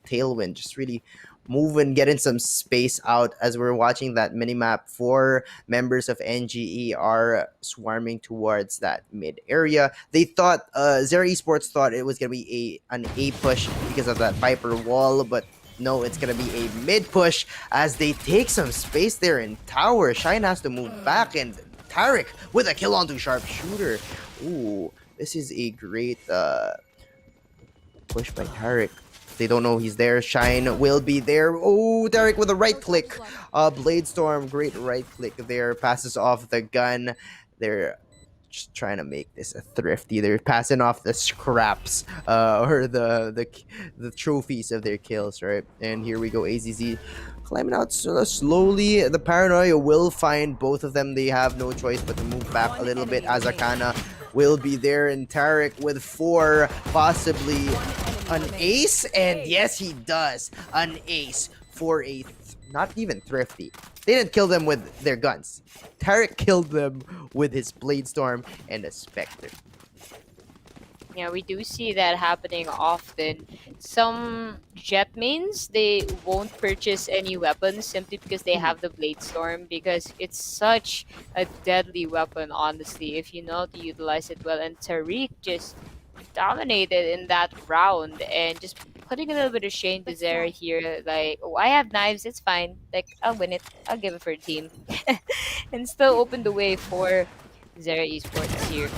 H: Tailwind just really moving, getting some space out as we're watching that minimap. 4 members of NGE are swarming towards that mid area. They thought, Zera Esports thought it was going to be an A push because of that Viper wall, but no, it's going to be a mid push as they take some space there in tower. Shine has to move back and Tarek with a kill onto Sharpshooter. Ooh, this is a great push by Tarek. They don't know he's there. Shine will be there. Oh, Derek with a right click. Bladestorm, great right click there. Passes off the gun. They're just trying to make this a thrifty. They're passing off the scraps or the trophies of their kills, right? And here we go. AZZ climbing out slowly. The Paranoia will find both of them. They have no choice but to move back a little bit. Azakana will be there, and Tarek with 4, possibly an ace, and yes, he does. An ace for a not even thrifty. They didn't kill them with their guns. Tarek killed them with his Bladestorm and a Spectre.
G: Yeah, we do see that happening often. Some jet mains, they won't purchase any weapons simply because they have the Bladestorm, because it's such a deadly weapon, honestly, if you know how to utilize it well. And Tariq just dominated in that round and just putting a little bit of shame to Zera here. Like, oh, I have knives, it's fine. Like, I'll win it. I'll give it for a team. And still open the way for Zera Esports here.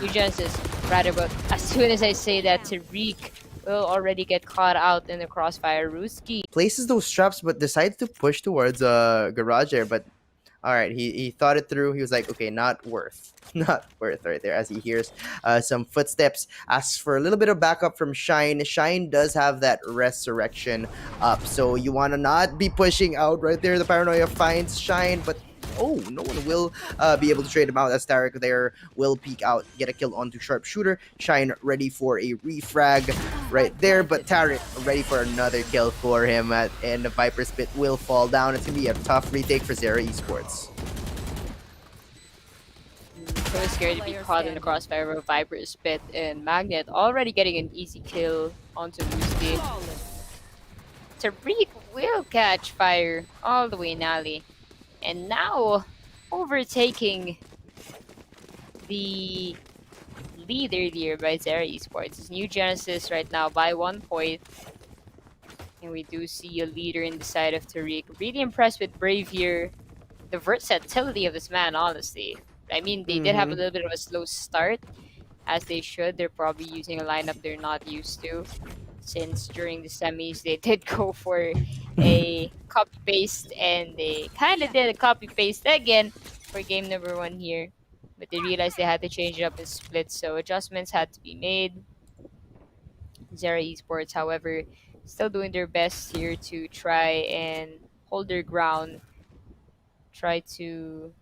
G: New Genesis, right about as soon as I say that, Tariq will already get caught out in the crossfire. Ruski
H: Places those traps but decides to push towards garage there, but alright, he thought it through. He was like, okay, not worth. Not worth right there as he hears some footsteps. Asks for a little bit of backup from Shine. Shine does have that resurrection up, so you want to not be pushing out right there. The Paranoia finds Shine, but oh, no one will be able to trade him out as Tarek there will peek out, get a kill onto Sharpshooter. Shine ready for a refrag right there, but Tarek ready for another kill for him, and the Viper Spit will fall down. It's going to be a tough retake for Zera Esports.
G: so scared to be caught in the crossfire of Viper Spit, and Magnet already getting an easy kill onto Lucy. Tariq will catch fire all the way in alley. And now overtaking the lead earlier by Zera Esports. It's New Genesis right now by 1 point. And we do see a leader in the side of Tariq. Really impressed with Brave here. The versatility of this man, honestly. I mean, they did have a little bit of a slow start, as they should. They're probably using a lineup they're not used to, since during the semis they did go for a copy paste, and they kind of did a copy paste again for game number 1 here, but they realized they had to change it up in splits, so adjustments had to be made. Zera Esports, however, still doing their best here to try and hold their ground, try to,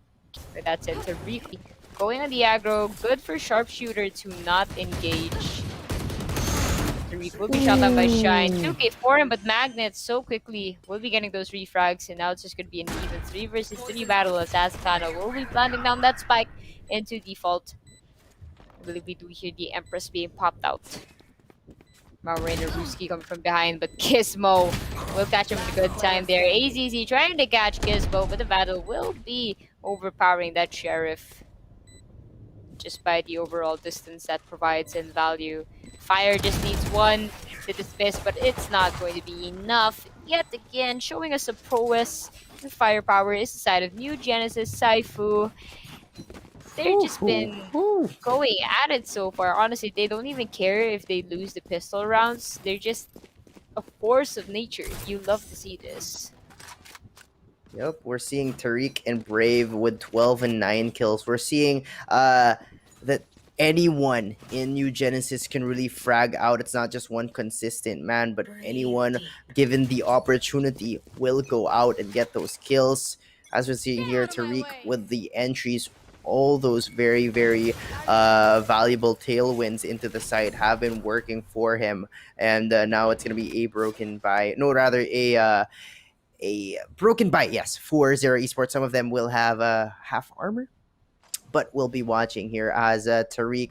G: but that's it. Tariq going on the aggro, good for Sharpshooter to not engage. Tariq will be shot down by Shine. 2k for him, but Magnet so quickly will be getting those refrags, and now it's just going to be an even 3 versus 3 battle as Azkana will be planting down that spike into default. I believe we do hear the Empress being popped out. Marina Ruski coming from behind, but Gizmo will catch him with a good time there. AZZ trying to catch Gizmo, but the battle will be overpowering that Sheriff just by the overall distance that provides and value. Fire just needs 1 to dismiss, but it's not going to be enough. yet again, showing us a prowess and firepower is the side of New Genesis, Saifu. They've just been going at it so far. Honestly, they don't even care if they lose the pistol rounds. They're just a force of nature. You love to see this.
H: Yep, we're seeing Tariq and Brave with 12 and 9 kills. We're seeing that anyone in New Genesis can really frag out. It's not just one consistent man, but anyone given the opportunity will go out and get those kills. As we're seeing here, Tariq with the entries, all those very, very valuable tailwinds into the site have been working for him. And now it's going to be a broken by, no, rather a broken bite, yes, for Zero Esports. Some of them will have half armor, but we'll be watching here as Tariq,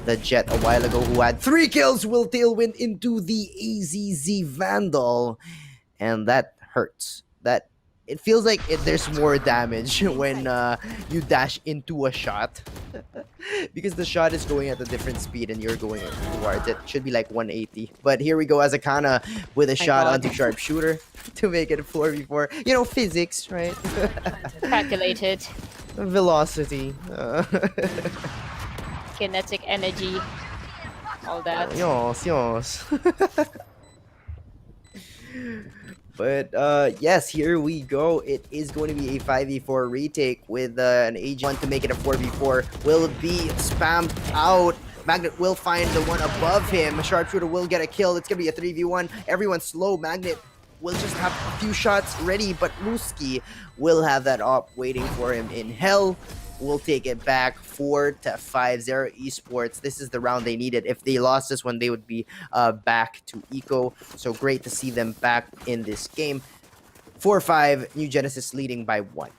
H: the Jet a while ago, who had 3 kills, will tailwind into the AZZ Vandal, and that hurts. That it feels like there's more damage when you dash into a shot because the shot is going at a different speed and you're going towards it. Should be like 180. But here we go as Akana with a shot onto sharpshooter to make it a 4v4. You know, physics, right?
G: Calculated.
H: Velocity.
G: Kinetic energy. All that.
H: Yes. But yes, here we go. It is going to be a 5v4 retake with an agent to make it a 4v4. Will be spammed out. Magnet will find the one above him. Sharpshooter will get a kill. It's going to be a 3v1. Everyone's slow. Magnet will just have a few shots ready, but Ruski will have that op waiting for him in hell. Will take it back 4-5. Zero Esports. This is the round they needed. If they lost this one, they would be back to Eco. So great to see them back in this game. 4-5. New Genesis leading by 1.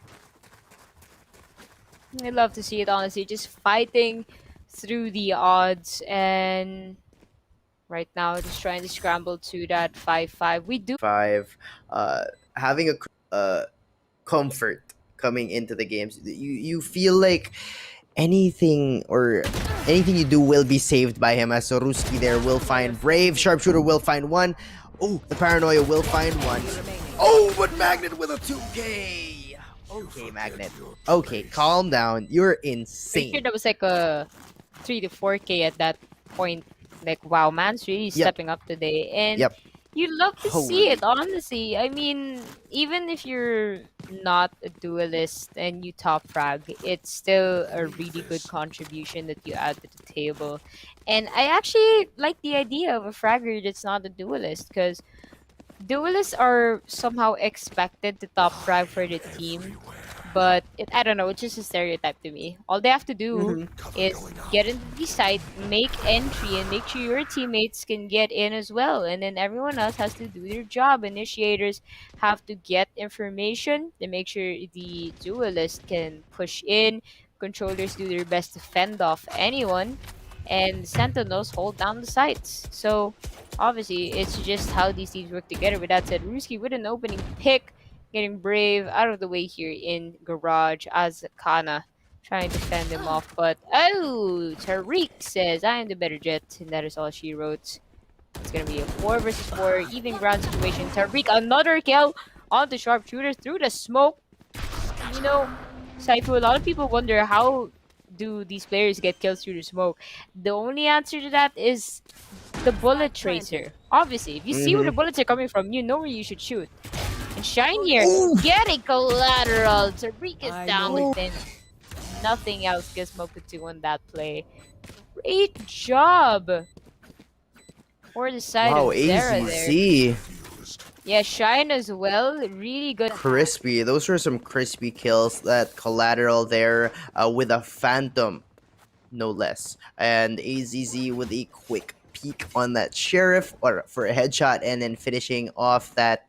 G: I love to see it, honestly. Just fighting through the odds, and right now just trying to scramble to that 5-5. We do
H: 5. Having a comfort coming into the games. You feel like anything you do will be saved by him, as Soruski there will find Brave. Sharpshooter will find one. Oh, the Paranoia will find one. Oh, but Magnet with a 2K. Okay, Magnet. Okay, calm down. You're insane.
G: I sure that was like a 3 to 4K at that point. Like, wow, man's really stepping up today. And you love to see it, honestly. I mean, even if you're not a duelist and you top frag, it's still a really good contribution that you add to the table. And I actually like the idea of a fragger that's not a duelist, because duelists are somehow expected to top frag for the team. But I don't know, it's just a stereotype to me. All they have to do is get into the site, make entry, and make sure your teammates can get in as well. And then everyone else has to do their job. Initiators have to get information to make sure the duelist can push in. Controllers do their best to fend off anyone. And Sentinels hold down the sites. So, obviously, it's just how these teams work together. With that said, Ruski with an opening pick, getting Brave out of the way here in Garage as Kana trying to fend him off. But, oh, Tariq says, I am the better Jet, and that is all she wrote. It's going to be a 4 versus 4 even ground situation. Tariq, another kill on the Sharpshooter through the smoke. You know, Saifu, a lot of people wonder how do these players get kills through the smoke. The only answer to that is the bullet tracer. Obviously, if you see where the bullets are coming from, you know where you should shoot. And Shine here, getting collateral. Tariq is down within. Nothing else Gizmo could do on that play. Great job for the side of Zera there.
H: AZC.
G: Yeah, Shine as well. Really good.
H: Crispy. Those were some crispy kills. That collateral there with a Phantom, no less. And AZZ with a quick peek on that Sheriff or for a headshot, and then finishing off that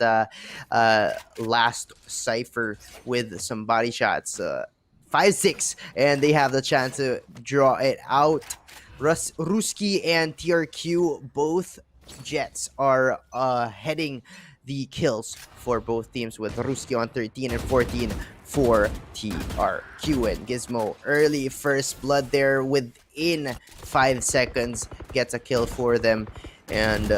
H: last Cypher with some body shots. 5-6, and they have the chance to draw it out. Ruski and TRQ, both Jets are heading the kills for both teams, with Ruski on 13 and 14 for TRQ. And Gizmo, early first blood there within 5 seconds, gets a kill for them. And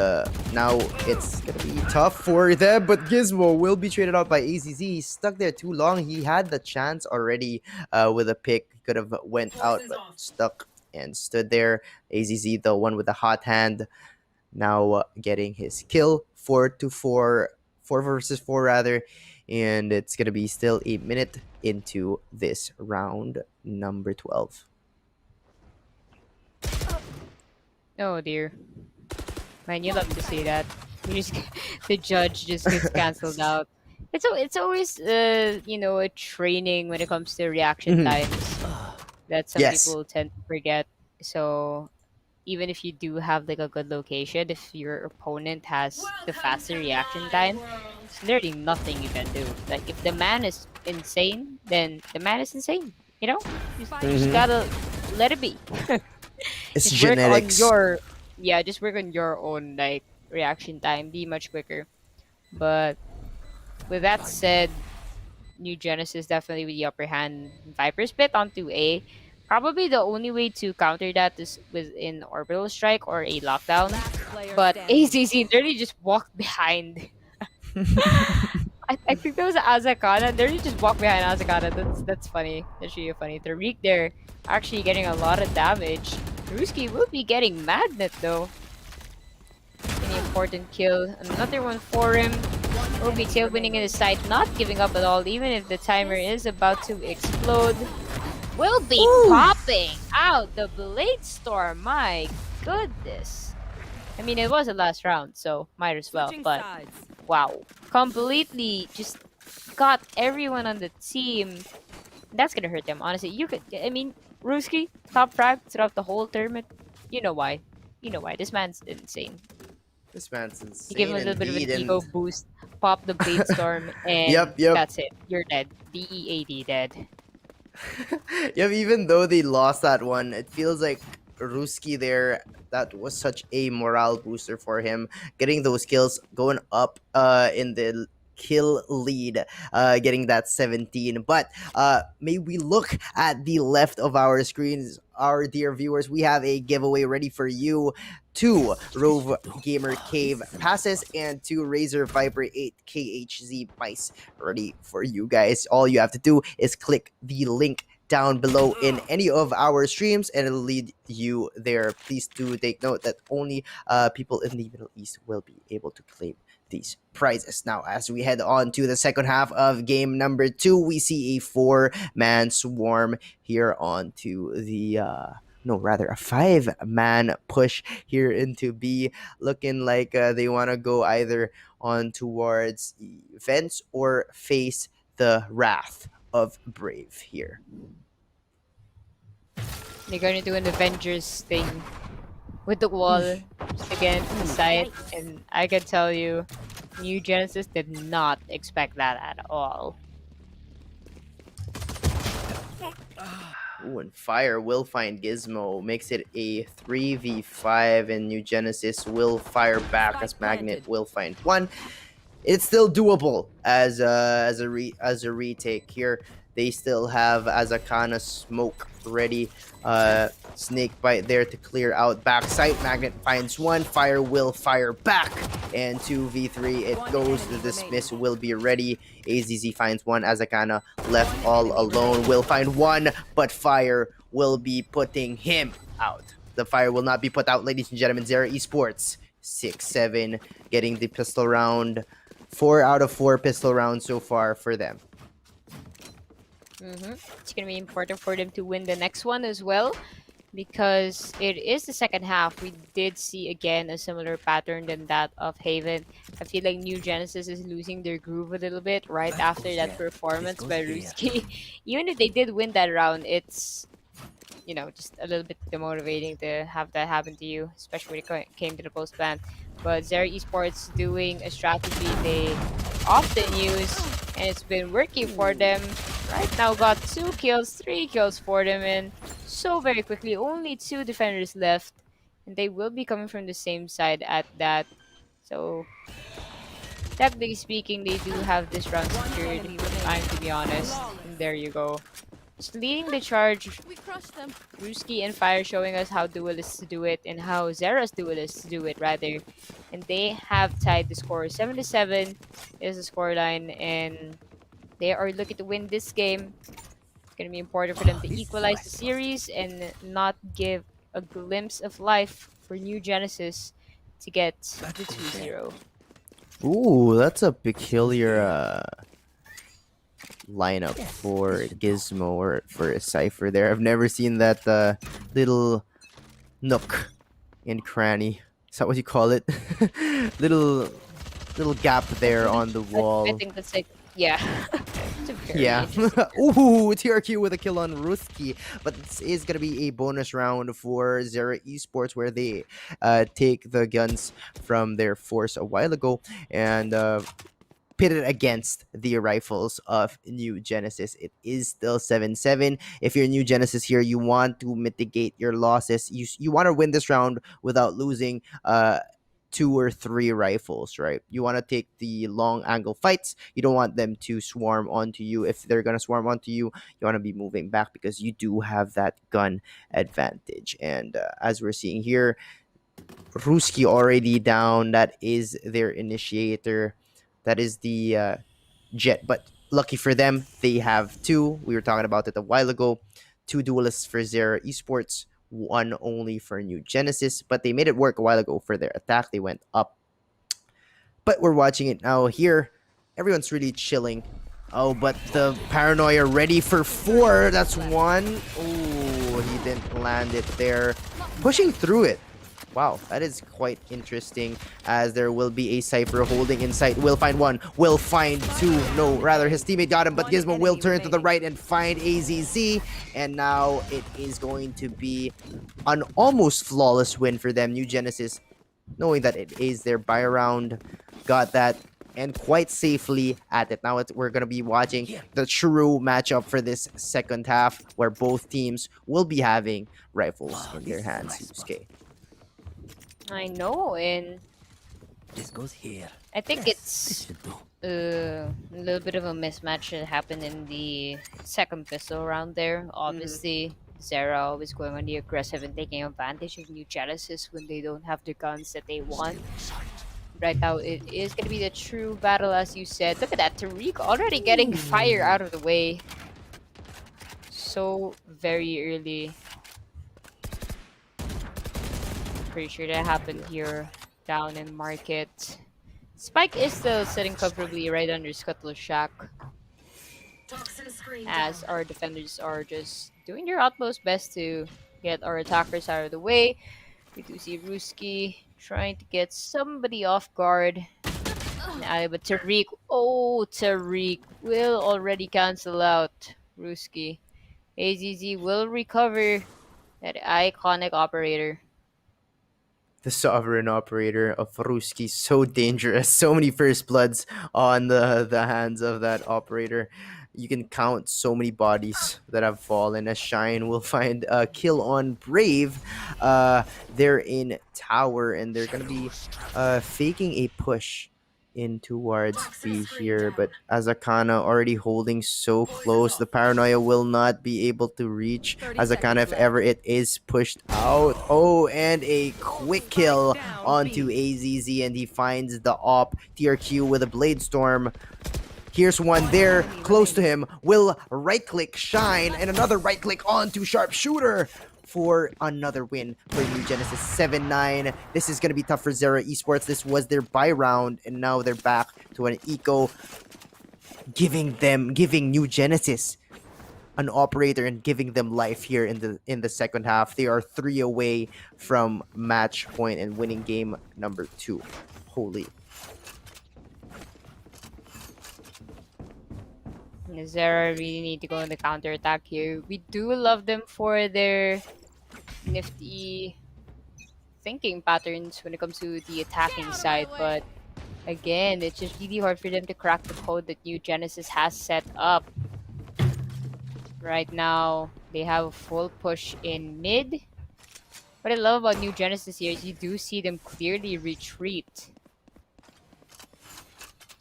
H: now it's gonna be tough for them, but Gizmo will be traded out by AZZ. He's stuck there too long. He had the chance already with a pick. He could have went out, but stuck and stood there. AZZ, the one with the hot hand, now getting his kill. 4 versus 4 rather. And it's gonna be still a minute into this round number 12.
G: Oh dear. Man, you love to see that. You just, the judge just gets cancelled out. It's always you know, a training when it comes to reaction times that some
H: Yes.
G: people tend to forget. So even if you do have like a good location, if your opponent has the faster reaction time, there's literally nothing you can do. Like if the man is insane, then the man is insane. You know, you just gotta let it be.
H: It's
G: Just work on
H: genetics.
G: your yeah, just work on your own like reaction time, be much quicker. But with that said, New Genesis definitely with the upper hand. Viper split onto A. Probably the only way to counter that is with an orbital strike or a lockdown.
I: Player
G: But
I: standing.
G: AZZ literally just walked behind. I think that was Azakana. Literally just walked behind Azakana. That's funny. That's really funny. Tariq there actually getting a lot of damage. Ruski will be getting Magnet though. An important kill. Another one for him. Will be tailwinding in his side, not giving up at all, even if the timer is about to explode. Will be popping out the Blade Storm. My goodness. I mean, it was the last round, so might as well.
I: Switching
G: But
I: sides.
G: wow, completely just got everyone on the team. That's gonna hurt them, honestly. You could, I mean, Ruski top frag throughout the whole tournament. You know why? You know why? This man's insane.
H: This man's
G: You
H: insane
G: give him a little bit of
H: indeed,
G: an ego
H: and
G: boost, pop the Blade Storm, and
H: Yep.
G: that's it. You're dead. DEAD dead.
H: Yep, even though they lost that one, it feels like Ruski there, that was such a morale booster for him. Getting those kills, going up in the kill lead, getting that 17. But may we look at the left of our screens, our dear viewers. We have a giveaway ready for you. 2 Rove Gamer Cave passes and 2 Razor Viper 8 KHZ mice ready for you guys. All you have to do is click the link down below in any of our streams and it'll lead you there. Please do take note that only people in the Middle East will be able to claim these prizes. Now, as we head on to the second half of game number 2, we see a 4-man swarm here onto the no, rather a 5-man push here into B, looking like they want to go either on towards Vents or face the Wrath of Brave here.
G: They're gonna do an Avengers thing with the wall just against the site, and I can tell you, New Genesis did not expect that at all.
H: Ooh, and Fire will find Gizmo, makes it a 3v5, and New Genesis will fire back as Magnet will find one. It's still doable as a retake here. They still have Azakana smoke ready. Snake bite there to clear out backside. Magnet finds one. Fire will fire back. And 2v3 it goes. The dismiss will be ready. AZZ finds one. Azakana left all alone. Will find one. But Fire will be putting him out. The Fire will not be put out, ladies and gentlemen. Zera Esports 6-7 getting the pistol round. 4 out of 4 pistol rounds so far for them.
G: It's gonna be important for them to win the next one as well, because it is the second half. We did see again a similar pattern than that of Haven. I feel like New Genesis is losing their groove a little bit right after that performance by Ruski. Even if they did win that round, it's, you know, just a little bit demotivating to have that happen to you, especially when it came to the post ban. But Zera Esports doing a strategy they often use, and it's been working for them. Right now, got 2 kills, 3 kills for them, and so very quickly, only 2 defenders left, and they will be coming from the same side at that. So, technically speaking, they do have this round secured. I'm to be honest. And there you go. Just leading the charge,
I: We crushed them.
G: Ruski and Fire showing us how duelists do it and how Zera's duelists do it rather. And they have tied the score. 7-7 is the scoreline, and they are looking to win this game. It's gonna be important for them to equalize the series and not give a glimpse of life for New Genesis to get the 2-0.
H: Ooh, that's a peculiar lineup for Gizmo or for a Cypher there. I've never seen that little nook and cranny. Is that what you call it? little little gap there on the
G: I
H: wall.
G: think that's like, yeah. It's a very
H: Yeah.
G: interesting
H: Ooh, TRQ with a kill on Ruski. But this is going to be a bonus round for Zera Esports where they take the guns from their force a while ago and pit it against the rifles of New Genesis. It is still 7-7. If you're New Genesis here, you want to mitigate your losses. You want to win this round without losing 2 or 3 rifles, right? You want to take the long angle fights. You don't want them to swarm onto you. If they're going to swarm onto you, you want to be moving back because you do have that gun advantage. And as we're seeing here, Ruski already down. That is their initiator. That is the Jet. But lucky for them, they have 2. We were talking about it a while ago. 2 duelists for Zera Esports, 1 only for New Genesis. But they made it work a while ago for their attack. They went up. But we're watching it now here. Everyone's really chilling. Oh, but the Paranoia ready for 4. That's 1. Oh, he didn't land it there. Pushing through it. Wow, that is quite interesting, as there will be a Cypher holding in sight. Will find 1, will find 2. No, rather his teammate got him, but Gizmo will turn to the right and find AZZ. And now it is going to be an almost flawless win for them. New Genesis, knowing that it is their buy round, got that and quite safely at it. Now we're going to be watching the true matchup for this second half, where both teams will be having rifles in their hands. Yusuke.
G: I know, and
J: This goes here.
G: I think
J: This
G: it's
J: should do.
G: a little bit of a mismatch that happened in the second pistol round there. Obviously, Zera always going on the aggressive and taking advantage of New Genesis when they don't have the guns that they want. Right now, it is going to be the true battle, as you said. Look at that, Tariq already getting fire out of the way. So very early. Pretty sure that happened here down in Market. Spike is still sitting comfortably right under Scuttle Shack, as our defenders are just doing their utmost best to get our attackers out of the way. We do see Ruski trying to get somebody off guard. But Tariq, Tariq will already cancel out Ruski. AZZ will recover that iconic operator.
H: The sovereign operator of Ruski, so dangerous. So many first bloods on the hands of that operator. You can count so many bodies that have fallen. As Shine will find a kill on Brave. They're in tower and they're gonna be faking a push in towards B here, but Azakana already holding so close. The Paranoia will not be able to reach
I: 30
H: Azakana
I: seconds
H: if
I: left.
H: ever it is pushed out. Oh, and a quick kill onto AZZ, and he finds the op TRQ with a Blade Storm. Here's one there, close to him. Will right-click Shine, and another right-click onto Sharpshooter for another win for New Genesis. 7-9. This is going to be tough for Zera Esports. This was their buy round, and now they're back to an eco, giving New Genesis an operator and giving them life here in the second half. They are 3 away from match point and winning game number 2. Holy.
G: Zera really need to go on the counter attack here. We do love them for their nifty thinking patterns when it comes to the attacking side, but again, it's just really hard for them to crack the code that New Genesis has set up. Right now, they have a full push in mid. What I love about New Genesis here is you do see them clearly retreat.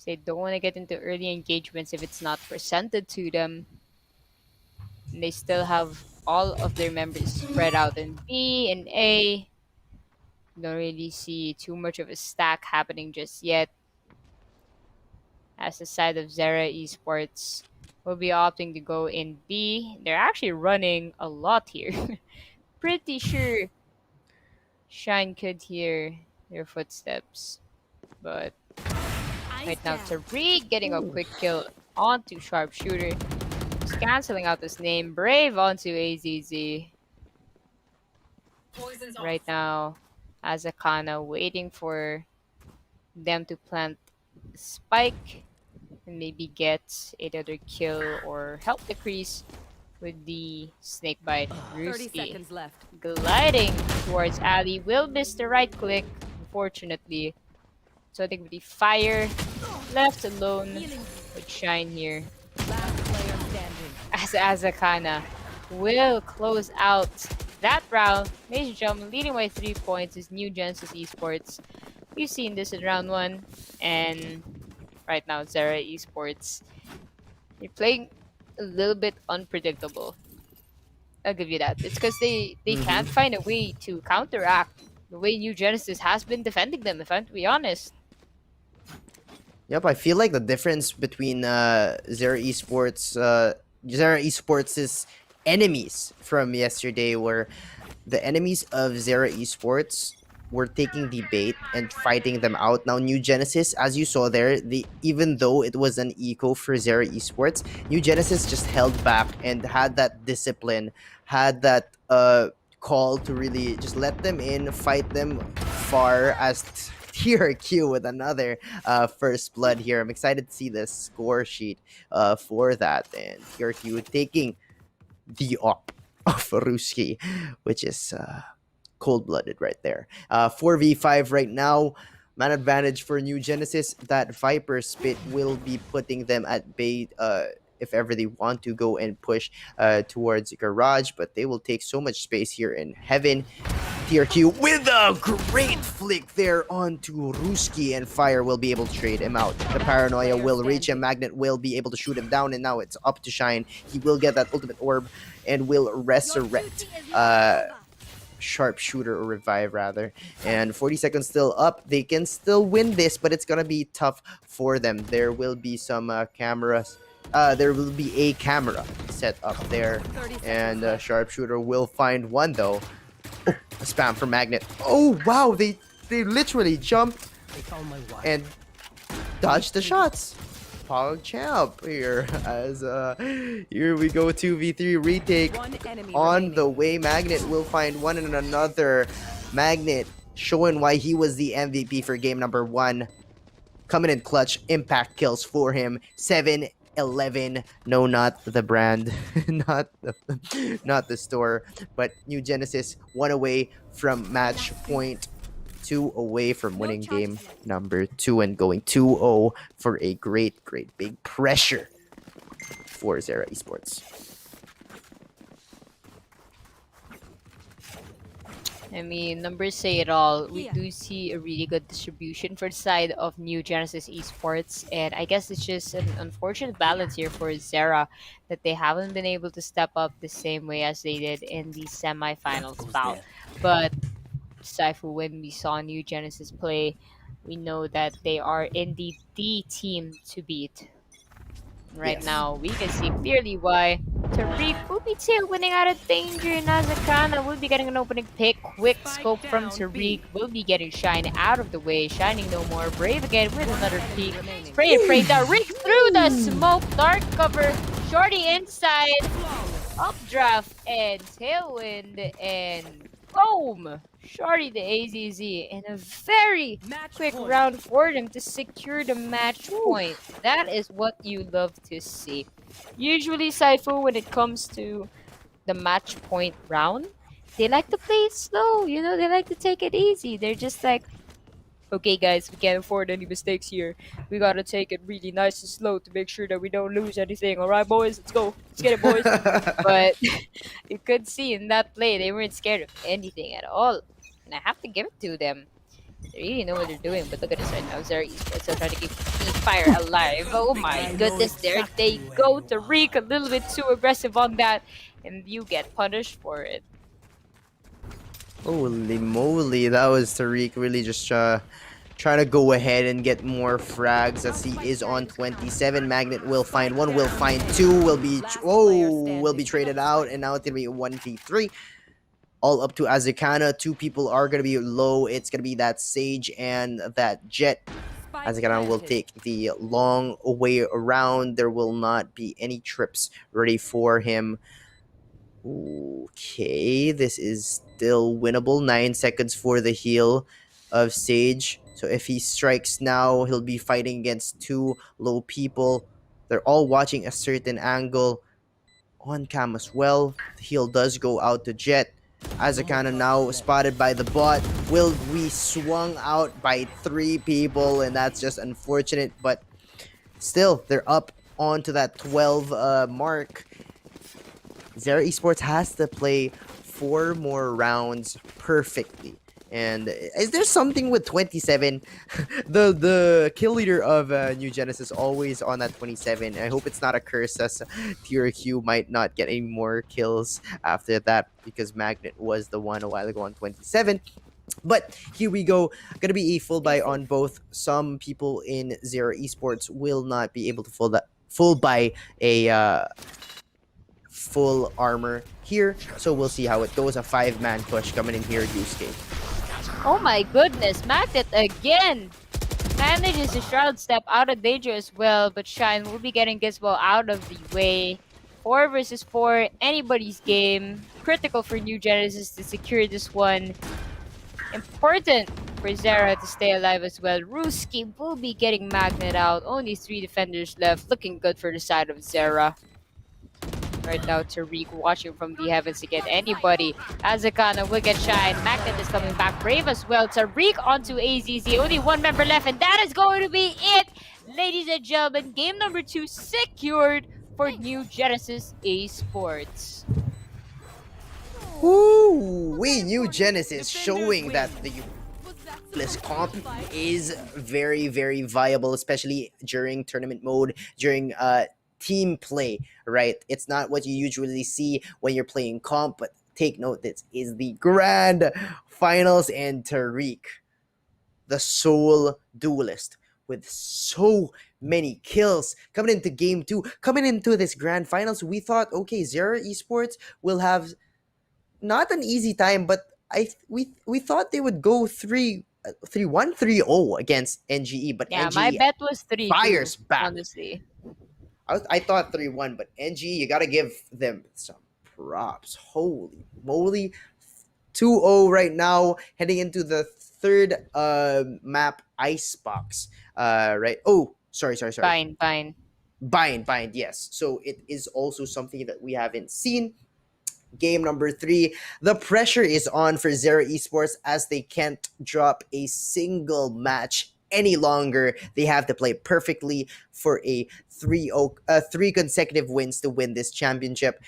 G: They don't want to get into early engagements if it's not presented to them. And they still have all of their members spread out in B and A. Don't really see too much of a stack happening just yet. As the side of Zera Esports will be opting to go in B. They're actually running a lot here. Pretty sure Shine could hear their footsteps. But right now, Tariq getting a quick kill onto Sharpshooter. Just canceling out his name. Brave onto AZZ. Right now, Azakana waiting for them to plant Spike and maybe get another kill or help the crease with the snake bite.
I: 30
G: Ruski
I: seconds left.
G: gliding towards Ali. Will miss the right click, unfortunately. So I think with the fire left alone with Shine here.
I: Last player standing.
G: As Azakana will close out that round. Ladies and gentlemen, leading by 3 points is New Genesis Esports. We've seen this in round 1, and right now Zera Esports. They're playing a little bit unpredictable. I'll give you that. It's because they can't find a way to counteract the way New Genesis has been defending them, if I'm to be honest.
H: Yep, I feel like the difference between Zera Esports' enemies from yesterday were the enemies of Zera Esports were taking the bait and fighting them out. Now, New Genesis, as you saw there, even though it was an eco for Zera Esports, New Genesis just held back and had that discipline, had that call to really just let them in, fight them far as TRQ with another first blood here. I'm excited to see the score sheet for that. And TRQ taking the op of Ruski, which is cold-blooded right there. 4v5 right now. Man advantage for New Genesis. That Viper Spit will be putting them at bay if ever they want to go and push towards Garage, but they will take so much space here in Heaven. TRQ with a great flick there onto Ruski, and Fire will be able to trade him out. The Paranoia will reach him. Magnet will be able to shoot him down, and now it's up to Shine. He will get that ultimate orb and will resurrect Sharpshooter, or revive rather. And 40 seconds still up. They can still win this, but it's gonna be tough for them. There will be some cameras. There will be a camera set up there, and Sharpshooter will find one though. Oh, a spam from Magnet. Oh wow, they literally jumped and dodged the shots. Pog champ here as here we go. 2v3 retake on the way. Magnet will find one and another. Magnet showing why he was the MVP for game number 1. Coming in clutch, impact kills for him. 7-11. No, not the brand, not the store, but New Genesis 1 away from match point. 2 away from winning game number 2 and going 2-0 for a great big pressure for Zera Esports.
G: I mean, numbers say it all. We do see a really good distribution for the side of New Genesis Esports, and I guess it's just an unfortunate balance here for Zera that they haven't been able to step up the same way as they did in the semifinals bout. But Saifu, when we saw New Genesis play, we know that they are indeed the team to beat. Right now, we can see clearly why Tariq will be tail winning out of danger. Nazakana will be getting an opening pick. Quick scope from Tariq will be getting Shine out of the way. Shining no more. Brave again with another peek. Spray and pray. Tariq through the smoke. Dark cover. Shorty inside. Updraft and tailwind and boom! Shorty the AZZ and a very quick round for them to secure the match point. That is what you love to see. Usually, Saifu, when it comes to the match point round, they like to play it slow. You know, they like to take it easy. They're just like, okay, guys, we can't afford any mistakes here. We gotta take it really nice and slow to make sure that we don't lose anything. All right, boys, let's go. Let's get it, boys. But you could see in that play, they weren't scared of anything at all. And I have to give it to them. They really know what they're doing, but look at this right now. Zero Esports still trying to keep the fire alive. Oh my
J: I know
G: goodness, there they
J: exactly where
G: go.
J: you are.
G: Tariq a little bit too aggressive on that, and you get punished for it.
H: Holy moly, that was Tariq really just trying to go ahead and get more frags as he is on 27. Magnet will find one, will find two, will be will be traded out, and now it's gonna be a 1v3. All up to Azekana. Two people are gonna be low. It's gonna be that Sage and that Jet. Azekana will take the long way around. There will not be any trips ready for him. Okay, this is still winnable. 9 seconds for the heal of Sage. So if he strikes now, he'll be fighting against two low people. They're all watching a certain angle on cam as well. The heal does go out to Jet. Azekana now spotted by the bot. Will be swung out by three people, and that's just unfortunate. But still, they're up onto that 12 mark. Zera Esports has to play 4 more rounds perfectly. And is there something with 27? The kill leader of New Genesis always on that 27. I hope it's not a curse as TRQ might not get any more kills after that because Magnet was the one a while ago on 27. But here we go. Gonna be a full buy on both. Some people in Zero Esports will not be able to full buy a full armor here. So we'll see how it goes. A 5-man push coming in here, Yusuke.
G: Oh my goodness, Magnet again manages to Shroud Step out of danger as well, but Shine will be getting Gizmo out of the way. 4 versus 4, anybody's game. Critical for New Genesis to secure this one. Important for Zera to stay alive as well. Ruski will be getting Magnet out. Only 3 defenders left. Looking good for the side of Zera. Right now, Tariq watching from the heavens to get anybody. Azekana will get Shine. Magnet is coming back. Brave as well. Tariq onto AZZ. Only 1 member left, and that is going to be it. Ladies and gentlemen, game number 2 secured for New Genesis Esports.
H: Woo! We New Genesis showing that the useless comp is very, very viable, especially during tournament mode, during team play, right? It's not what you usually see when you're playing comp, but take note, this is the grand finals, and Tariq, the sole duelist with so many kills coming into game 2, coming into this grand finals. We thought, okay, Zera Esports will have not an easy time, but we thought they would go 3-1, 3-0 against NGE, but
G: Yeah, my
H: NGE
G: bet was 3-2,
H: fires back.
G: honestly.
H: I thought 3-1, but NGE, you gotta give them some props. Holy moly, 2-0 right now, heading into the third map, Icebox. Right? Oh, sorry.
G: Fine.
H: Bind, yes. So it is also something that we haven't seen. Game number 3, the pressure is on for Zera Esports as they can't drop a single match any longer. They have to play perfectly for a 3 consecutive wins to win this championship.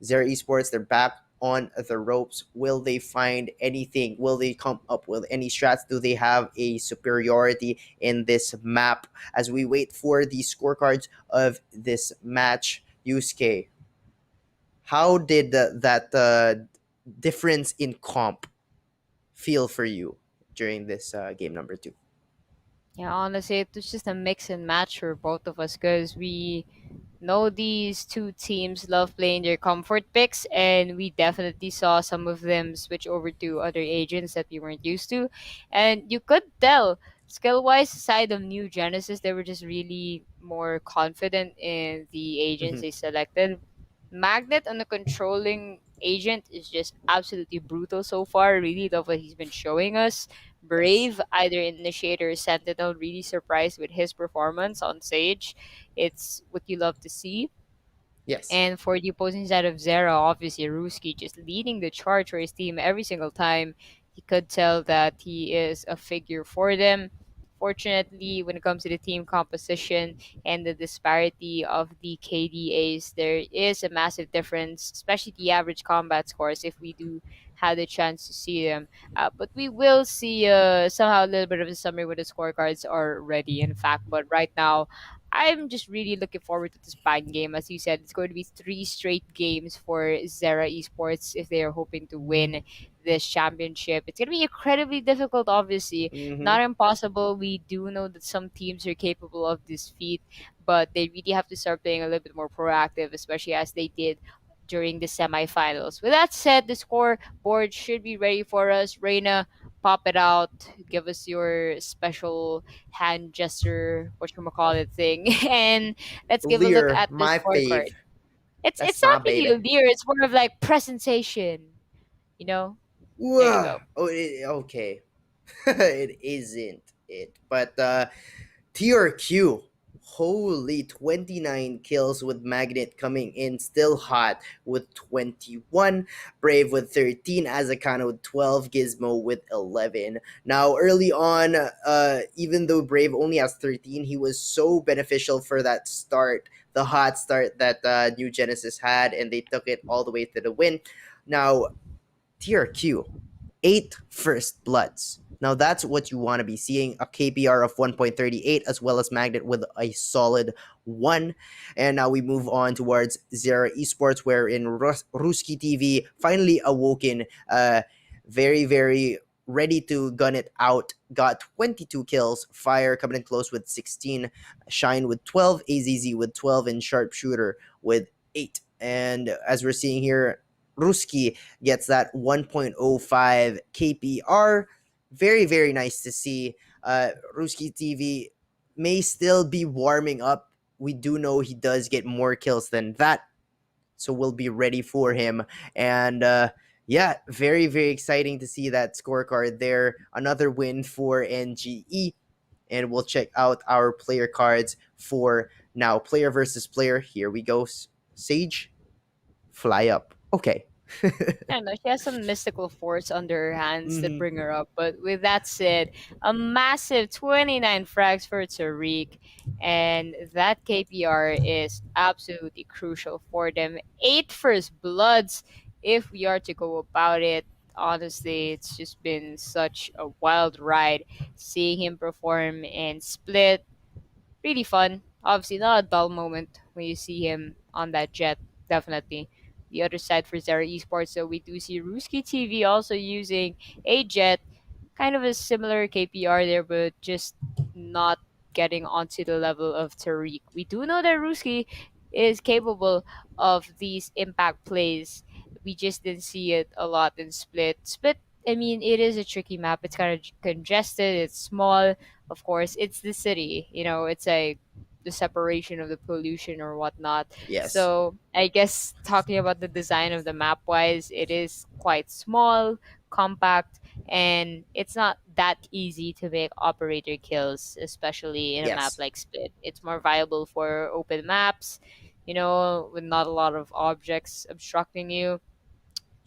H: Zera Esports, they're back on the ropes. Will they find anything? Will they come up with any strats? Do they have a superiority in this map? As we wait for the scorecards of this match, Yusuke, how did that difference in comp feel for you during this game number 2?
G: Yeah, honestly, it was just a mix and match for both of us because we know these two teams love playing their comfort picks, and we definitely saw some of them switch over to other agents that we weren't used to. And you could tell, skill wise, side of New Genesis, they were just really more confident in the agents
H: Mhm.
G: they selected. Magnet on the controlling agent is just absolutely brutal so far. Really love what he's been showing us.
H: Yes.
G: Brave, either Initiator or Sentinel, really surprised with his performance on Sage. It's what you love to see.
H: Yes.
G: And for the opposing side of Zera, obviously Ruski just leading the charge for his team every single time. You could tell that he is a figure for them. Unfortunately, when it comes to the team composition and the disparity of the KDAs, there is a massive difference, especially the average combat scores, if we do have the chance to see them. But we will see somehow a little bit of a summary when the scorecards are ready, in fact. But right now, I'm just really looking forward to this bang game. As you said, it's going to be three straight games for Zera Esports if they are hoping to win this championship. It's going to be incredibly difficult, obviously.
H: Mm-hmm.
G: Not impossible. We do know that some teams are capable of this feat, but they really have to start playing a little bit more proactive, especially as they did during the semifinals. With that said, the scoreboard should be ready for us. Reina, pop it out. Give us your special hand gesture, whatchamacallit thing, and let's give a look
H: Lear,
G: at the
H: my fave.
G: scorecard. It's
H: That's my
G: not really a
H: baby.
G: leer, it's more of like presentation, you know? There you
H: Whoa.
G: go.
H: Oh, okay. It isn't it, but TRQ, holy 29 kills with Magnet coming in still hot with 21, Brave with 13, Azakana with 12, Gizmo with 11. Now early on, even though Brave only has 13, he was so beneficial for that start, the hot start that New Genesis had, and they took it all the way to the win. Now TRQ, 8 first bloods. Now that's what you want to be seeing, a KPR of 1.38 as well as Magnet with a solid 1. And now we move on towards Zera Esports, wherein Ruski TV finally awoken, very, very ready to gun it out, got 22 kills, Fire coming in close with 16, Shine with 12, AZZ with 12, and Sharpshooter with 8. And as we're seeing here, Ruski gets that 1.05 KPR. Very, very nice to see. Ruski TV may still be warming up. We do know he does get more kills than that, so we'll be ready for him. And yeah, very, very exciting to see that scorecard there. Another win for NGE. And we'll check out our player cards for now. Player versus player. Here we go. Sage, fly up. Okay.
G: I don't know. She has some mystical force under her hands that
H: Mhm.
G: bring her up. But with that said, a massive 29 frags for Tariq. And that KPR is absolutely crucial for them. 8 first bloods, if we are to go about it. Honestly, it's just been such a wild ride seeing him perform and split. Really fun. Obviously, not a dull moment when you see him on that jet. Definitely. The other side for Zara Esports, so we do see Ruski TV also using a jet, kind of a similar KPR there, but just not getting onto the level of Tariq. We do know that Ruski is capable of these impact plays. We just didn't see it a lot in Split. Split, I mean, it is a tricky map. It's kind of congested. It's small. Of course, it's the city. You know, it's like the separation of the pollution or whatnot.
H: Yes.
G: So I guess talking about the design of the map wise, it is quite small, compact, and it's not that easy to make operator kills, especially in a map
H: Yes.
G: like Split. It's more viable for open maps, with not a lot of objects obstructing you.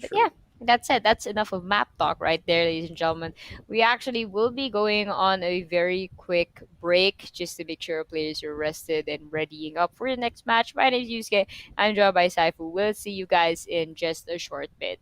G: But
H: True.
G: yeah, that's it. That's enough of map talk right there, ladies and gentlemen. We actually will be going on a very quick break just to make sure our players are rested and readying up for the next match. My name is Yusuke. I'm joined by Saifu. We'll see you guys in just a short bit.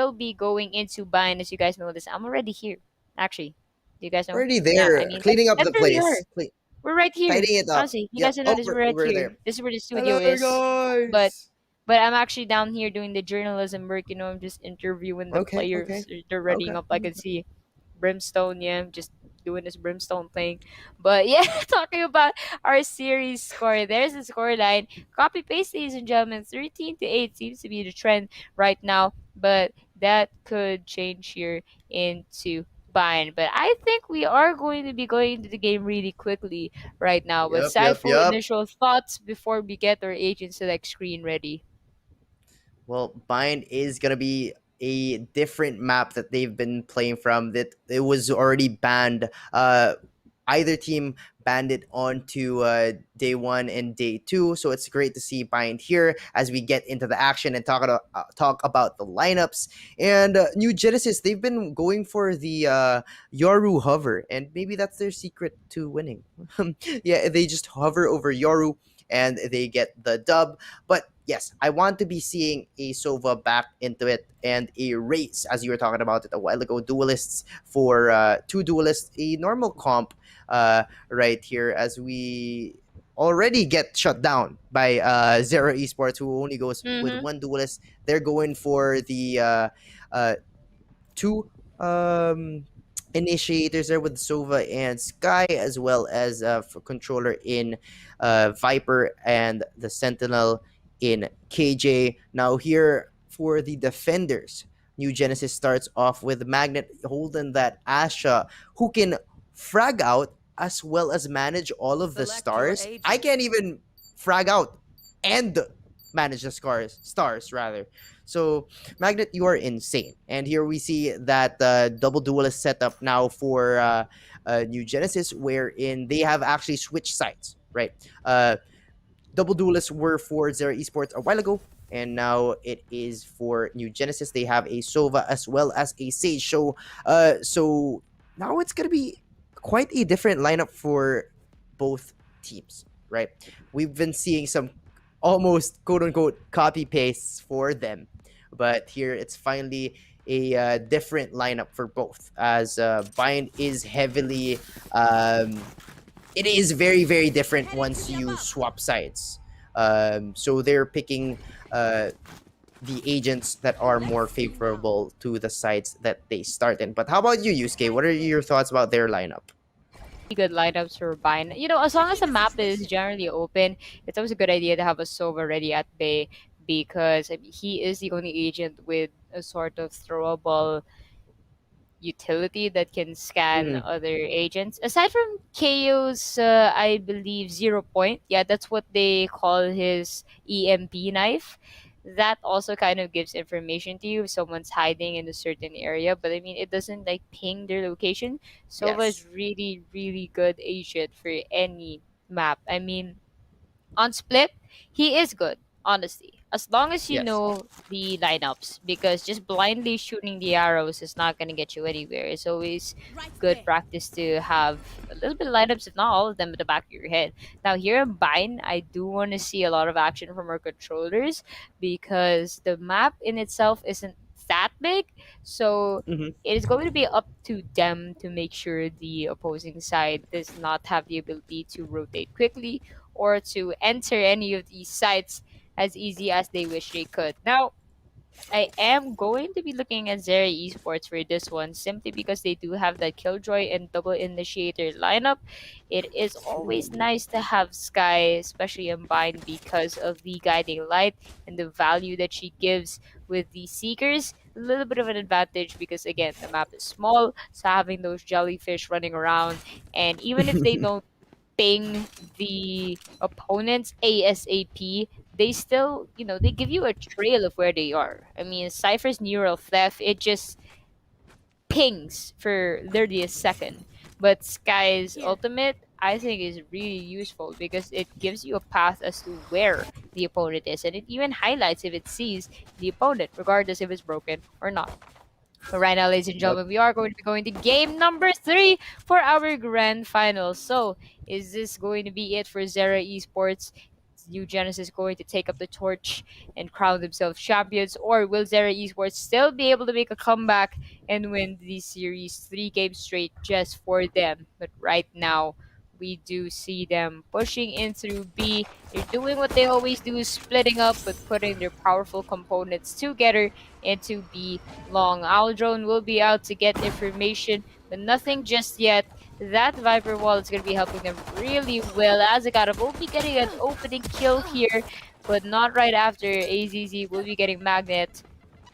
G: will be going into Bind. As you guys know this, I'm already here. Actually, do you guys know?
H: Already
G: Yeah, I
H: there,
G: mean
H: cleaning up
G: that's
H: the
G: where we are.
H: place,
G: We're right here.
H: tidying it up.
G: Honestly, you
H: Yep.
G: guys know
H: Oh,
G: this. We're right
H: we're
G: here.
H: there.
G: This is where the studio
H: Hello,
G: is. But
H: guys.
G: I'm actually down here doing the journalism work. I'm just interviewing the
H: Okay,
G: players.
H: okay,
G: They're
H: okay.
G: reading up. I can see Brimstone. Yeah, I'm just doing this Brimstone thing. But yeah, talking about our series score. There's the score line. Copy paste, ladies and gentlemen. 13-8 seems to be the trend right now. But that could change here into Bind. But I think we are going to be going into the game really quickly right now. But
H: Yep, yep,
G: Saiful,
H: yep.
G: initial thoughts before we get our agent select screen ready.
H: Well, Bind is gonna be a different map that they've been playing from. That it was already banned. Either team banned it onto day one and day two, so it's great to see Bind here as we get into the action and talk about the lineups and New Genesis. They've been going for the Yoru hover, and maybe that's their secret to winning. Yeah, they just hover over Yoru and they get the dub. But yes, I want to be seeing a Sova back into it and a race, as you were talking about it a while ago. Duelists for two duelists, a normal comp right here, as we already get shut down by Zero Esports, who only goes with
G: Mm-hmm.
H: one duelist. They're going for the two initiators there with Sova and Sky, as well as for controller in Viper and the Sentinel in KJ. Now here for the defenders, New Genesis starts off with Magnet holding that Asha, who can frag out as well as manage all of the
J: Select your
H: stars. I
J: agent.
H: can't even frag out and manage the stars rather. So Magnet, you are insane. And here we see that double duelist setup now for New Genesis, wherein they have actually switched sides, right? Double duelists were for Zero Esports a while ago, and now it is for New Genesis. They have a Sova as well as a Sage. So now it's gonna be quite a different lineup for both teams, right? We've been seeing some almost quote unquote copy pastes for them, but here it's finally a different lineup for both, as Bind is heavily it is very very different once you swap sides. So they're picking the agents that are more favorable to the sides that they start in. But how about you, Yusuke? What are your thoughts about their lineup?
G: Good lineups for Bind. As long as the map is generally open, it's always a good idea to have a Sova ready at bay, because I mean, he is the only agent with a sort of throwable utility that can scan
H: Mhm.
G: other agents. Aside from KO's, I believe, 0 point. Yeah, that's what they call his EMP knife. That also kind of gives information to you if someone's hiding in a certain area, but I mean, it doesn't like ping their location. Sova is
H: Yes.
G: really, really good agent for any map. I mean, on split, he is good, honestly. As long as you
H: Yes.
G: know the lineups, because just blindly shooting the arrows is not going to get you anywhere. It's always good practice to have a little bit of lineups, if not all of them, at the back of your head. Now, here in Bind, I do want to see a lot of action from our controllers, because the map in itself isn't that big. So
H: Hmm.
G: it is going to be up to them to make sure the opposing side does not have the ability to rotate quickly or to enter any of these sites as easy as they wish they could. Now, I am going to be looking at Zera Esports for this one, simply because they do have that Killjoy and Double Initiator lineup. It is always nice to have Sky, especially in Bind, because of the guiding light and the value that she gives with the Seekers. A little bit of an advantage because, again, the map is small, so having those jellyfish running around, and even if they don't ping the opponents ASAP, they still, they give you a trail of where they are. I mean, Cypher's neural theft, it just pings for literally a second. But Sky's ultimate, I think, is really useful because it gives you a path as to where the opponent is, and it even highlights if it sees the opponent, regardless if it's broken or not. But right now, ladies and
H: Yep.
G: gentlemen, we are going to be going to game number 3 for our grand final. So, is this going to be it for Zera Esports? Is New Genesis going to take up the torch and crown themselves champions, or will Zera Esports still be able to make a comeback and win the series 3 games straight just for them? But right now, we do see them pushing in through B. They're doing what they always do, splitting up but putting their powerful components together into B long. Aldrone will be out to get information, but nothing just yet. That Viper wall is going to be helping them really well. Azagata will be getting an opening kill here, but not right after. AZZ will be getting Magnet.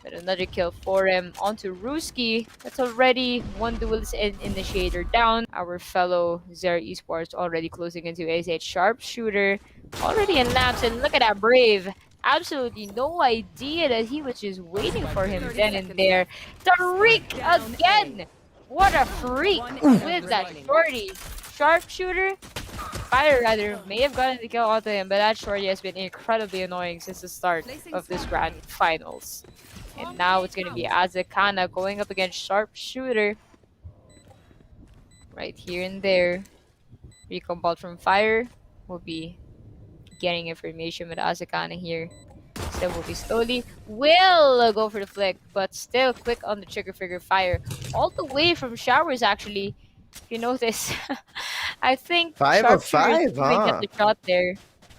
G: But another kill for him. Onto Ruski. That's already one duelist initiator down. Our fellow Zera Esports already closing into ASH Sharpshooter. Already in lamps, and look at that Brave. Absolutely no idea that he was just waiting for him then and there. Tariq again! What a freak with that shorty. Sharpshooter? Fire rather may have gotten the kill onto him, but that shorty has been incredibly annoying since the start of this grand finals. And now it's going to be Azakana going up against Sharpshooter. Right here and there. Recon ball from Fire will be getting information with Azakana here. Still will be slowly. Will go for the flick, but still quick on the trigger figure. Fire all the way from Showers actually. If you notice, I think
H: 5 of
G: Sharpshooter
H: 5,
G: didn't
H: huh?
G: get the shot there.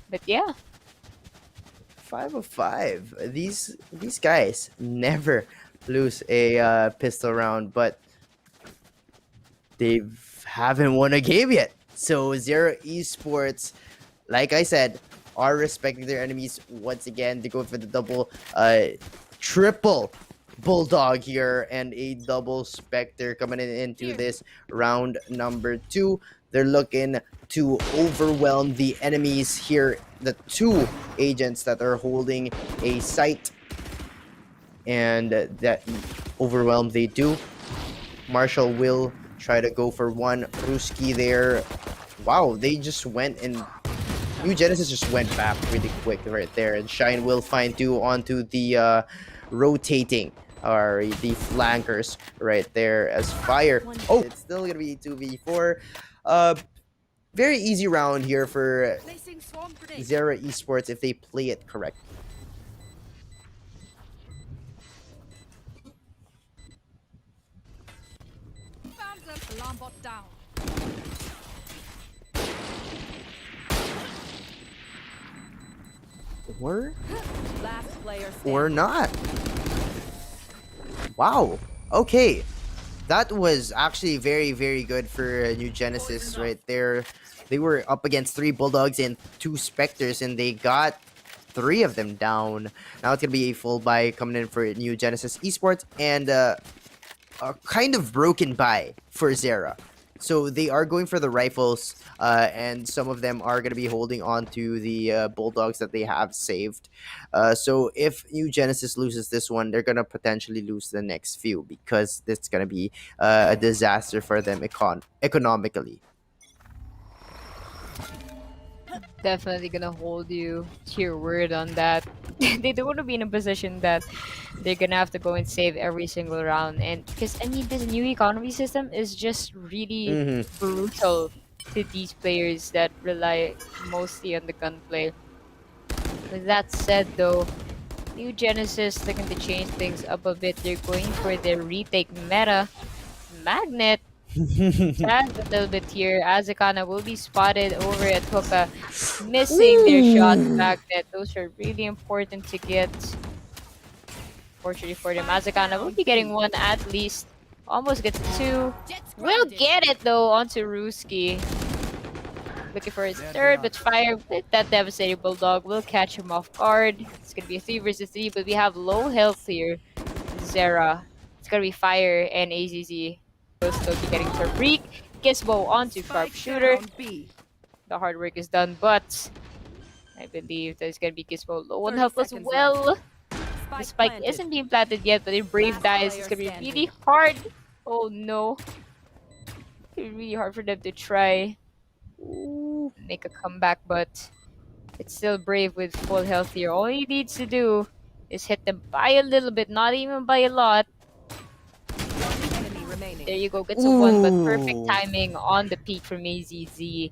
G: But yeah.
H: 5 of 5. These guys never lose a pistol round, but they haven't won a game yet. So Zera Esports, like I said, are respecting their enemies once again. They go for the triple Bulldog here and a double Spectre coming into this round number 2. They're looking to overwhelm the enemies here. The 2 agents that are holding a site. And that overwhelm they do. Marshall will try to go for one. Ruski there. Wow, they just went and... New Genesis just went back really quick right there. And Shine will find 2 onto the rotating or the flankers right there as Fire. Oh, it's still going to be 2v4. Very easy round here for Zera Esports if they play it correct.
I: Alarm bot down.
H: Or
I: Last player standing.
H: or not. Wow. Okay. That was actually very, very good for New Genesis right there. They were up against 3 Bulldogs and 2 Spectres, and they got 3 of them down. Now it's going to be a full buy coming in for New Genesis Esports, and a kind of broken buy for Zera. So they are going for the rifles, and some of them are going to be holding on to the Bulldogs that they have saved. So if New Genesis loses this one, they're going to potentially lose the next few, because this is going to be a disaster for them economically.
G: Definitely gonna hold you to your word on that. They don't want to be in a position that they're gonna have to go and save every single round, and because I mean this new economy system is just really brutal to these players that rely mostly on the gunplay. With that said though, New Genesis looking to change things up a bit. They're going for their retake meta. Magnet stands a little bit here. Azakana will be spotted over at Hookah, missing their shot. Magnet, those are really important to get. Fortunately for them, Azakana will be getting 1 at least. Almost gets 2. Will get it though onto Ruski. Looking for his 3rd, but Fire with that devastating Bulldog will catch him off guard. It's gonna be a 3 versus 3, but we have low health here. Zera. It's gonna be Fire and AZZ. Will still be getting Tariq. Gizmo onto Sharpshooter. The hard work is done, but I believe there's gonna be Gizmo low on health as well. The spike isn't being planted yet, but if Brave dies, it's gonna be really hard. Oh no. It's really hard for them to try make a comeback, but it's still Brave with full health here. All he needs to do is hit them by a little bit, not even by a lot. There you go, gets a 1, but perfect timing on the peak from AZZ.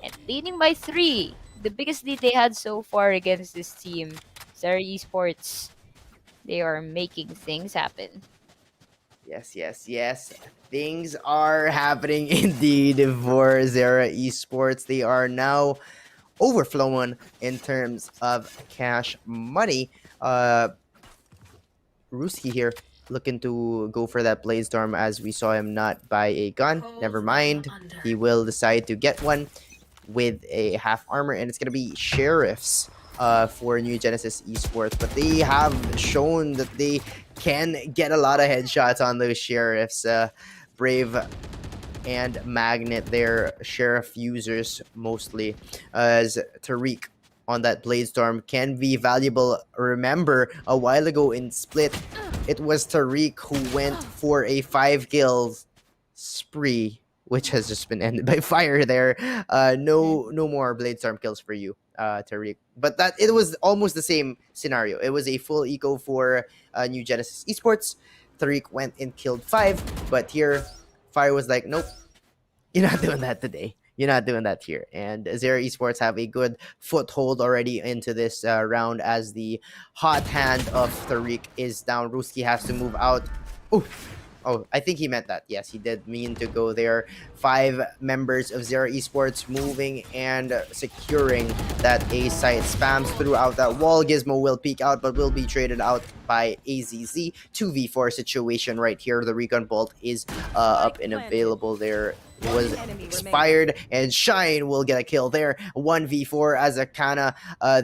G: And leading by 3. the biggest lead they had so far against this team. Zara Esports, they are making things happen.
H: Yes, yes, yes. Things are happening indeed for Zara Esports. They are now overflowing in terms of cash money. Ruski here looking to go for that Blaze Storm as we saw him not buy a gun. Never mind. He will decide to get one with a half armor, and it's gonna be sheriffs for New Genesis Esports, but they have shown that they can get a lot of headshots on those sheriffs. Brave and Magnet, their sheriff users mostly, as Tariq on that Blade Storm can be valuable. Remember, a while ago in Split, it was Tariq who went for a 5 kills spree, which has just been ended by fire there. No more Blade Storm kills for you, Tariq. But that it was almost the same scenario. It was a full eco for New Genesis Esports. Tariq went and killed 5, but here Fire was like, nope, you're not doing that today. You're not doing that here. And Zero Esports have a good foothold already into this round as the hot hand of Tariq is down. Ruski has to move out. Oh, I think he meant that. Yes, he did mean to go there. 5 members of Zero Esports moving and securing that A site. Spams throughout that wall. Gizmo will peek out, but will be traded out by AZZ. 2v4 situation right here. The Recon Bolt is up and available there. Was expired, and Shine will get a kill there. 1v4 as a Kana.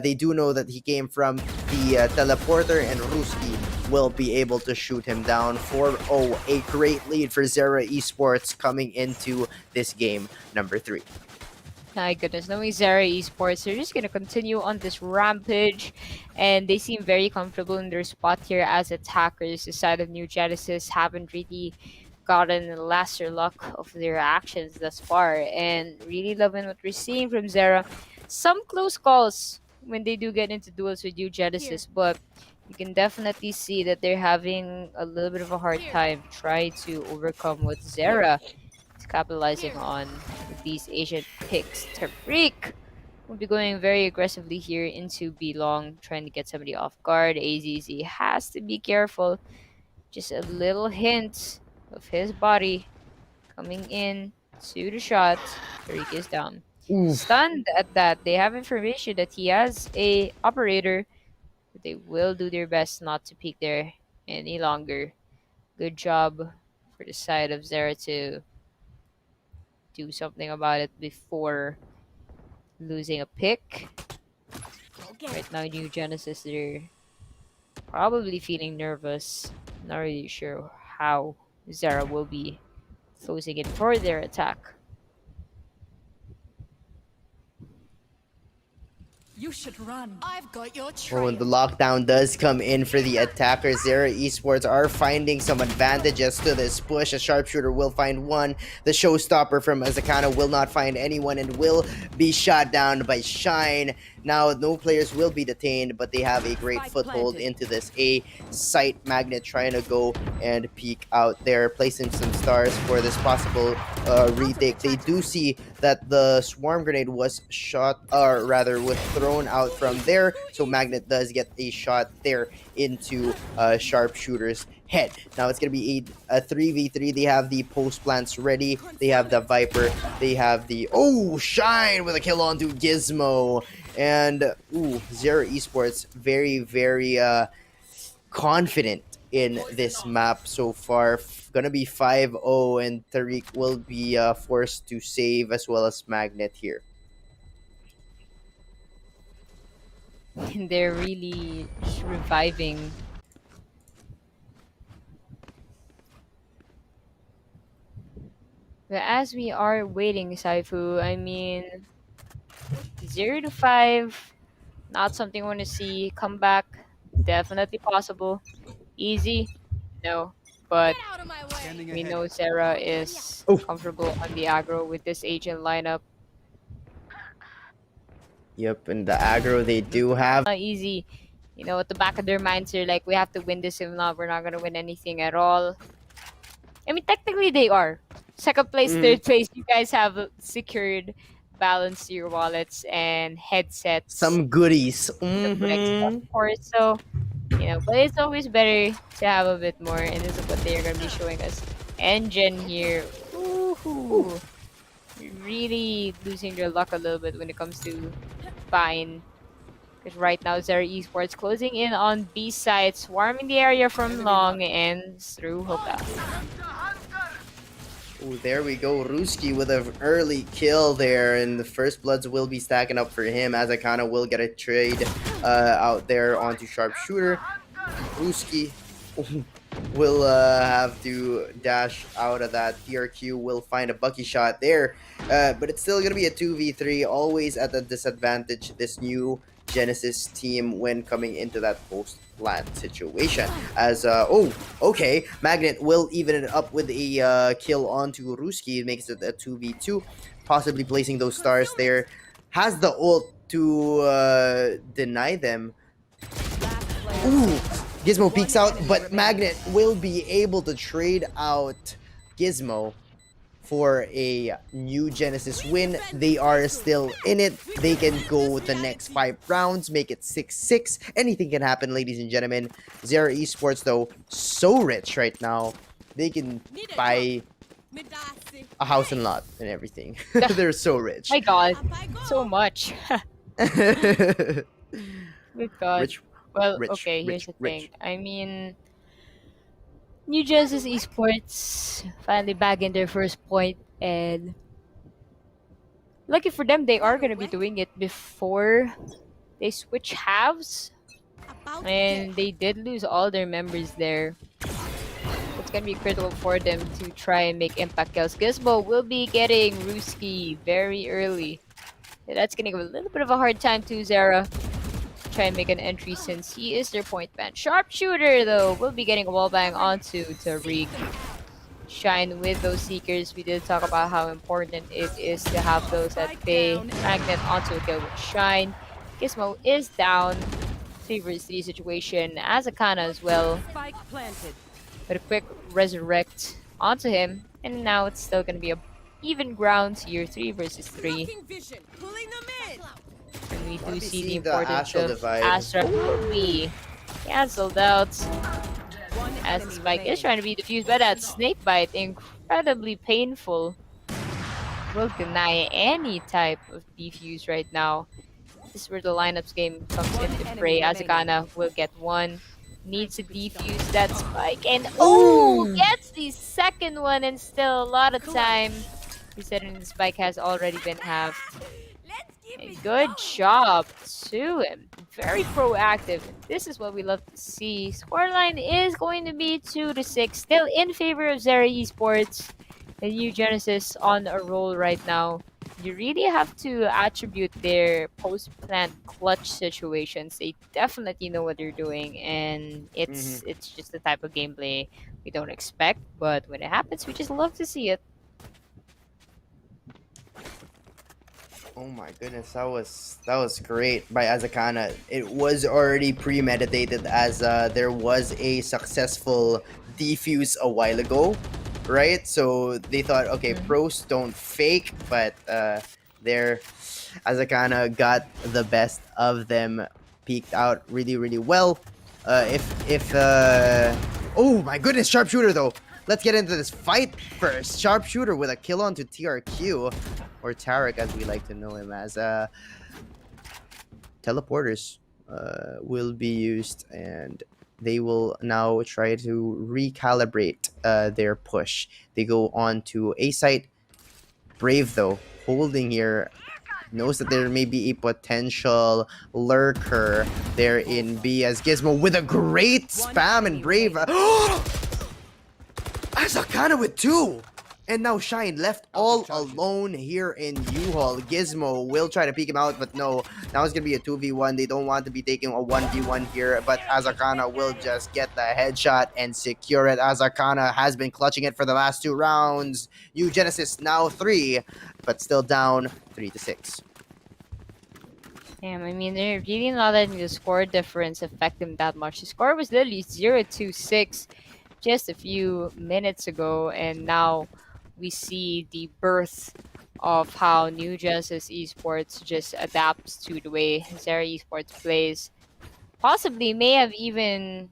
H: They do know that he came from the teleporter, and Ruski will be able to shoot him down. 4-0, a great lead for Zera Esports coming into this game number 3.
G: My goodness, knowing Zara Esports, they're just gonna continue on this rampage, and they seem very comfortable in their spot here as attackers. The side of New Genesis haven't really gotten the lesser luck of their actions thus far, and really loving what we're seeing from Zara. Some close calls when they do get into duels with New Genesis, but you can definitely see that they're having a little bit of a hard time trying to overcome what Zara is capitalizing on with these Asian picks. Tariq will be going very aggressively here into B long, trying to get somebody off guard. AZZ has to be careful. Just a little hint of his body coming in to the shot. Tariq is down. Stunned at that. They have information that he has a operator, but they will do their best not to peek there any longer. Good job for the side of Zera to do something about it before losing a pick. Right now, New Genesis, they're probably feeling nervous. Not really sure how Zara will be closing it for their attack.
I: You should run.
E: I've got your
H: Oh,
E: trail.
H: and the lockdown does come in for the attackers. Zera Esports are finding some advantages to this push. A sharpshooter will find one. The showstopper from Azakana will not find anyone and will be shot down by Shine. Now, no players will be detained, but they have a great foothold into this A site. Magnet trying to go and peek out there, placing some stars for this possible retake. They do see that the swarm grenade was shot, or rather was thrown out from there, so Magnet does get a shot there into sharpshooter's head. Now it's gonna be a 3v3. They have the post plants ready. They have the Viper. They have the Shine with a kill onto Gizmo. And Zero Esports very, very confident in this map so far. Gonna be 5-0, and Tariq will be forced to save, as well as Magnet here.
G: And they're really just reviving. But as we are waiting, Saifu, I mean, 0 to 5, not something I want to see. Comeback, definitely possible. Easy, no. But
E: Get out of my way.
G: we know Sarah is comfortable on the aggro with this agent lineup.
H: Yep, and the aggro they do have.
G: Not easy. You know, at the back of their minds, they're like, we have to win this. If not, we're not going to win anything at all. I mean, technically they are. Second place, third place, you guys have secured balance your wallets and headsets,
H: Some goodies.
G: the bricks, of
H: Mm-hmm.
G: course. So, but it's always better to have a bit more, and this is what they're gonna be showing us. Engine here, woohoo! Really losing their luck a little bit when it comes to buying. Because right now, Zera Esports closing in on B side, swarming the area from long and through hookah.
H: Ooh, there we go. Ruski with an early kill there, and the first bloods will be stacking up for him. Azakana will get a trade out there onto sharpshooter. Ruski will have to dash out of that. TRQ will find a Bucky shot there, but it's still gonna be a 2v3. Always at a disadvantage. This new Genesis team when coming into that post plant situation. As okay, Magnet will even it up with a kill onto Ruski. It makes it a 2v2, possibly placing those stars there. Has the ult to deny them. Ooh, Gizmo peeks out, but Magnet will be able to trade out Gizmo for a new Genesis win. They are still in it. They can go the next 5 rounds, make it 6-6. Anything can happen, ladies and gentlemen. Zera Esports, though, so rich right now. They can buy a house and lot and everything. They're so rich.
G: My God, so much. Good God.
H: Rich,
G: Well,
H: rich,
G: okay,
H: rich,
G: here's the
H: rich.
G: thing. I mean, New Genesis Esports finally bagging their first point, and lucky for them, they are gonna be doing it before they switch halves, and they did lose all their members there. It's gonna be critical for them to try and make impact kills. Gizmo will be getting Ruski very early. Yeah, that's gonna give a little bit of a hard time to Zera. Try and make an entry since he is their point man. Sharpshooter though will be getting a wallbang onto Tariq. Shine with those seekers. We did talk about how important it is to have those at bay. Magnet onto a kill with Shine. Gizmo is down. 3 vs 3 situation. Azakana as well. But a quick resurrect onto him. And now it's still gonna be a even ground here. 3 vs 3. And we do see the importance of Astra will be cancelled out. As the spike is trying to be defused by that snake bite. Incredibly painful. Will deny any type of defuse right now. This is where the lineups game comes into play. Azakana will get one. Needs to defuse that spike. And gets the second one and still a lot of time. Considering the spike has already been halved. And good job to him. Very proactive. This is what we love to see. Scoreline is going to be 2-6. Still in favor of Zera Esports. The new Genesis on a roll right now. You really have to attribute their post-plant clutch situations. They definitely know what they're doing, and it's just the type of gameplay we don't expect. But when it happens, we just love to see it.
H: Oh my goodness, that was great by Azakana. It was already premeditated as there was a successful defuse a while ago, right? So they thought, okay, pros don't fake, but there Azakana got the best of them, peeked out really well. Oh my goodness, sharpshooter though. Let's get into this fight first. Sharpshooter with a kill onto TRQ. Or Tarek, as we like to know him as. Teleporters will be used, and they will now try to recalibrate their push. They go on to A site. Brave, though, holding here, knows that there may be a potential lurker there in B, as Gizmo with a great spam, and Brave. Azakana with 2! And now Shine left all alone here in U-Haul. Gizmo will try to peek him out, but no. Now it's going to be a 2v1. They don't want to be taking a 1v1 here, but Azakana will just get the headshot and secure it. Azakana has been clutching it for the last 2 rounds. New Genesis now 3, but still down 3-6.
G: Damn, I mean, they're really not letting the score difference affect them that much. The score was literally 0-6 just a few minutes ago, and now we see the birth of how New Genesis Esports just adapts to the way Zera Esports plays. Possibly may have even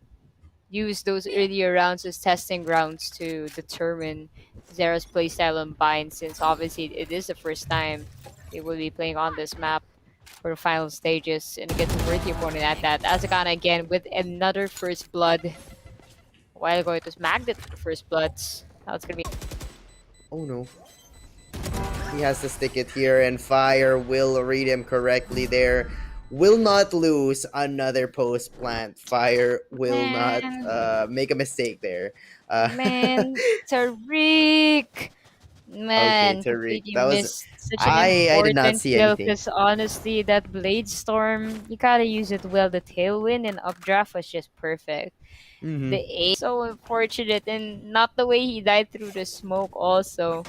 G: used those earlier rounds as testing grounds to determine Zera's playstyle and bind, since obviously it is the first time they will be playing on this map for the final stages and get to work the opponent at that. Azakana again with another first blood. A while ago it was Magnet with the first bloods. Now it's gonna be
H: Oh no. He has to stick it here, and Fire will read him correctly there. Will not lose another post plant. Fire will not
G: Man.
H: make a mistake there.
G: Man, Tariq!
H: Okay,
G: Man,
H: Tariq.
G: completely
H: That was
G: missed such an
H: I did not
G: important
H: see
G: kill
H: anything.
G: because honestly, that Blade Storm, you gotta use it well. The Tailwind and Updraft was just perfect.
H: Mm-hmm.
G: The A so unfortunate, and not the way he died through the smoke also.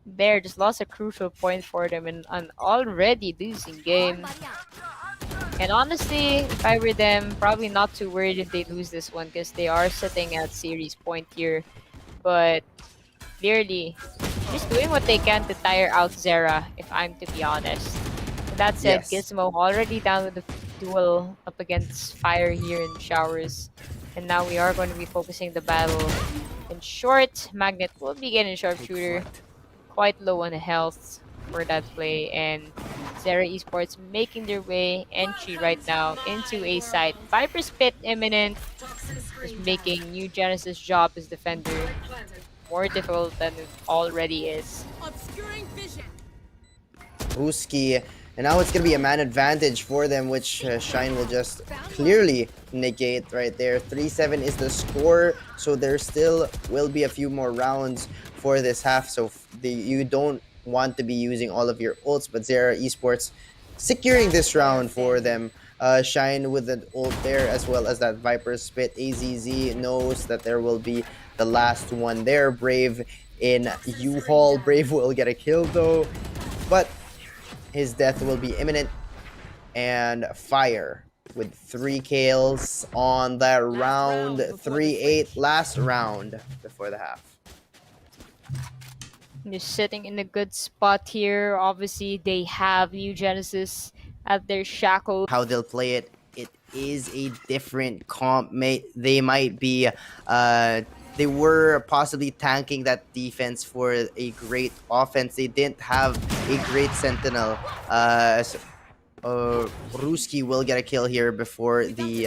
G: There, just lost a crucial point for them in an already losing game. And honestly, if I were them, probably not too worried if they lose this one because they are sitting at series point here. But clearly, just doing what they can to tire out Zera, if I'm to be honest. With that said,
H: Yes.
G: Gizmo already down with the duel up against Fire here in Showers. And now we are going to be focusing the battle in short. Magnet will be getting Sharpshooter, quite low on health for that play. And Zera Esports making their way entry right now into A site. Viper's Pit imminent, just making New Genesis' job as defender more difficult than it already is.
I: Obscuring vision.
H: Ruski. And now it's going to be a man advantage for them, which Shine will just clearly negate right there. 3-7 is the score, so there still will be a few more rounds for this half. So you don't want to be using all of your ults, but Zera Esports securing this round for them. Shine with an ult there, as well as that Viper Spit. AZZ knows that there will be the last one there. Brave in U-Haul. Brave will get a kill though, but his death will be imminent. And Fire with 3 kills on that round. 3-8, last round before the half.
G: Just sitting in a good spot here. Obviously, they have New Genesis at their shackle.
H: How they'll play it, it is a different comp. They might be they were possibly tanking that defense for a great offense. They didn't have a great sentinel. Ruski will get a kill here before the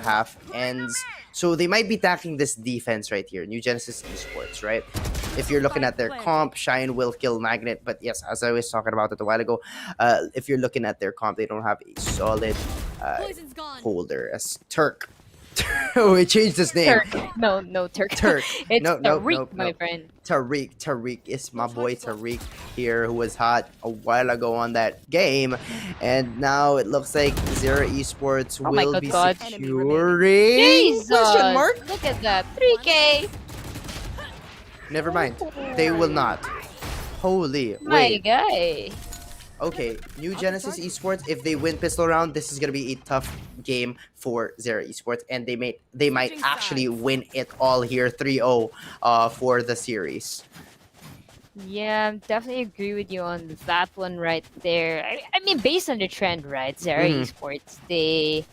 H: half ends. So they might be attacking this defense right here, New Genesis Esports, right? If you're looking at their comp, Shine will kill Magnet. But yes, as I was talking about it a while ago, if you're looking at their comp, they don't have a solid holder as Turk. Oh, he changed his name.
G: Turk. No, Turk.
H: Turk.
G: It's
H: No,
G: Tariq, my friend.
H: Tariq is my boy Tariq here, who was hot a while ago on that game, and now it looks like Zera Esports
G: Oh my
H: will
G: God,
H: be
G: God.
H: securing
G: Jesus!
H: question mark.
G: Look at that, 3K.
H: Never mind, they will not. Holy
G: My
H: wait.
G: guy.
H: Okay, New Genesis Esports, if they win pistol round, this is gonna be a tough game for Zera Esports, and they might actually win it all here, 3-0 for the series.
G: Yeah, definitely agree with you on that one right there. I mean, based on the trend, right? Zera Esports, they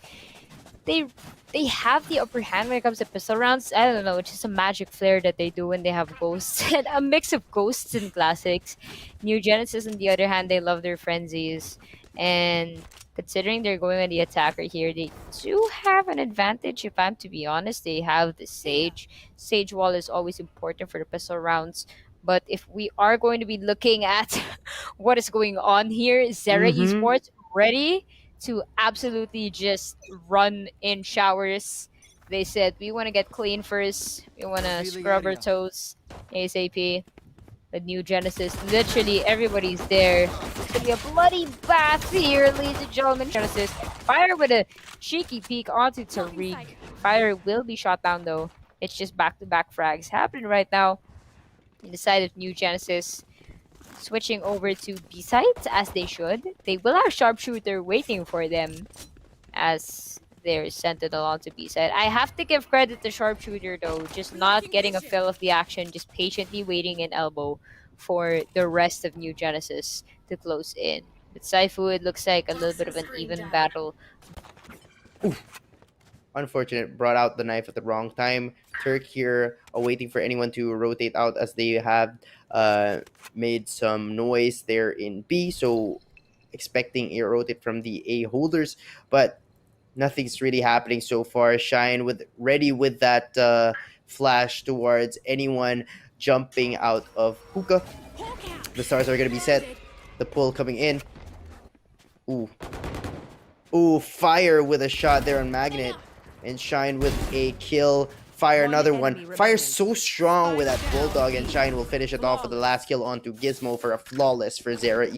G: have the upper hand when it comes to pistol rounds. I don't know, it's just a magic flair that they do when they have ghosts. And a mix of ghosts and classics. New Genesis, on the other hand, they love their frenzies. And considering they're going on the attacker here, they do have an advantage, if I'm to be honest. They have the Sage. Sage wall is always important for the pistol rounds. But if we are going to be looking at what is going on here, Zera Esports ready to absolutely just run in showers. They said, we want to get clean first. We want to scrub our toes ASAP. The New Genesis, literally everybody's there. It's going to be a bloody bath here, ladies and gentlemen. Genesis, Fire with a cheeky peek onto Tariq. Fire will be shot down though. It's just back-to-back frags happening right now. In the side of New Genesis, switching over to B sides as they should. They will have Sharpshooter waiting for them as they're sentinel onto B side. I have to give credit to Sharpshooter though, just not getting a fill of the action, just patiently waiting in elbow for the rest of New Genesis to close in. But Saifu, it looks like a little bit of an even battle.
H: Unfortunate, brought out the knife at the wrong time. Turk here, waiting for anyone to rotate out as they have made some noise there in B. So expecting a rotate from the A holders, but nothing's really happening so far. Shine with ready with that flash towards anyone jumping out of hookah. The stars are gonna be set. The pull coming in. Ooh. Ooh, Fire with a shot there on Magnet. And Shine with a kill. Fire another one. Fire's so strong with that Bulldog, and Shine will finish it off with the last kill onto Gizmo for a flawless for Zera.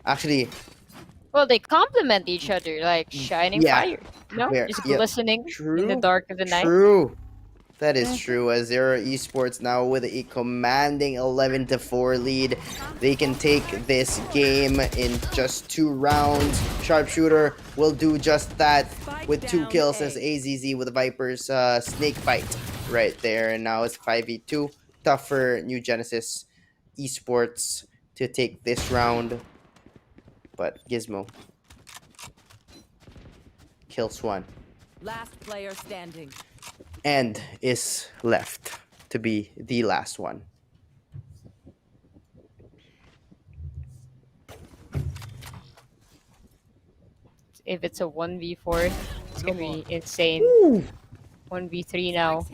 H: Actually,
G: Well, they complement each other, like shining
H: yeah.
G: fire. No,
H: Where-
G: just
H: yeah,
G: glistening in the
H: True.
G: dark of the night.
H: True. That is true. As Zero Esports now with a commanding 11-4 lead, they can take this game in just 2 rounds. Sharpshooter will do just that with 2 kills as AZZ with the Vipers snake fight right there. And now it's 5v2. Tough for New Genesis Esports to take this round. But Gizmo kills one.
I: Last player standing.
H: And is left to be the last one.
G: If it's a 1v4, it's gonna be insane. 1v3 now.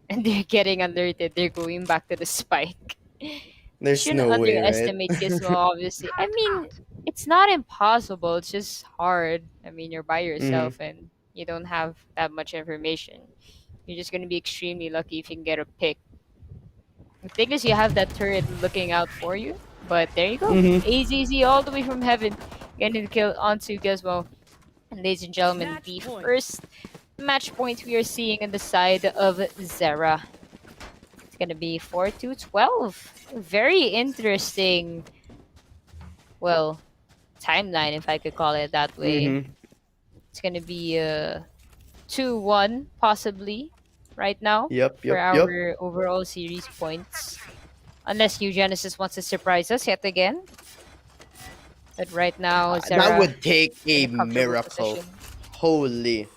G: And they're getting alerted. They're going back to the spike.
H: There's
G: Shouldn't
H: no way,
G: underestimate
H: right?
G: Gizmo, obviously. I mean, it's not impossible. It's just hard. I mean, you're by yourself and you don't have that much information. You're just gonna be extremely lucky if you can get a pick. The thing is, you have that turret looking out for you. But there you go. AZZ all the way from heaven. Getting the kill onto Gizmo. And ladies and gentlemen, the first match point we are seeing on the side of Zera. It's gonna be 4-12. Very interesting, well, timeline, if I could call it that way. It's gonna be 2-1 possibly right now for our overall series points. Unless New Genesis wants to surprise us yet again. But right now, Zera
H: That would take a
G: in a comfortable
H: miracle.
G: position.
H: Holy.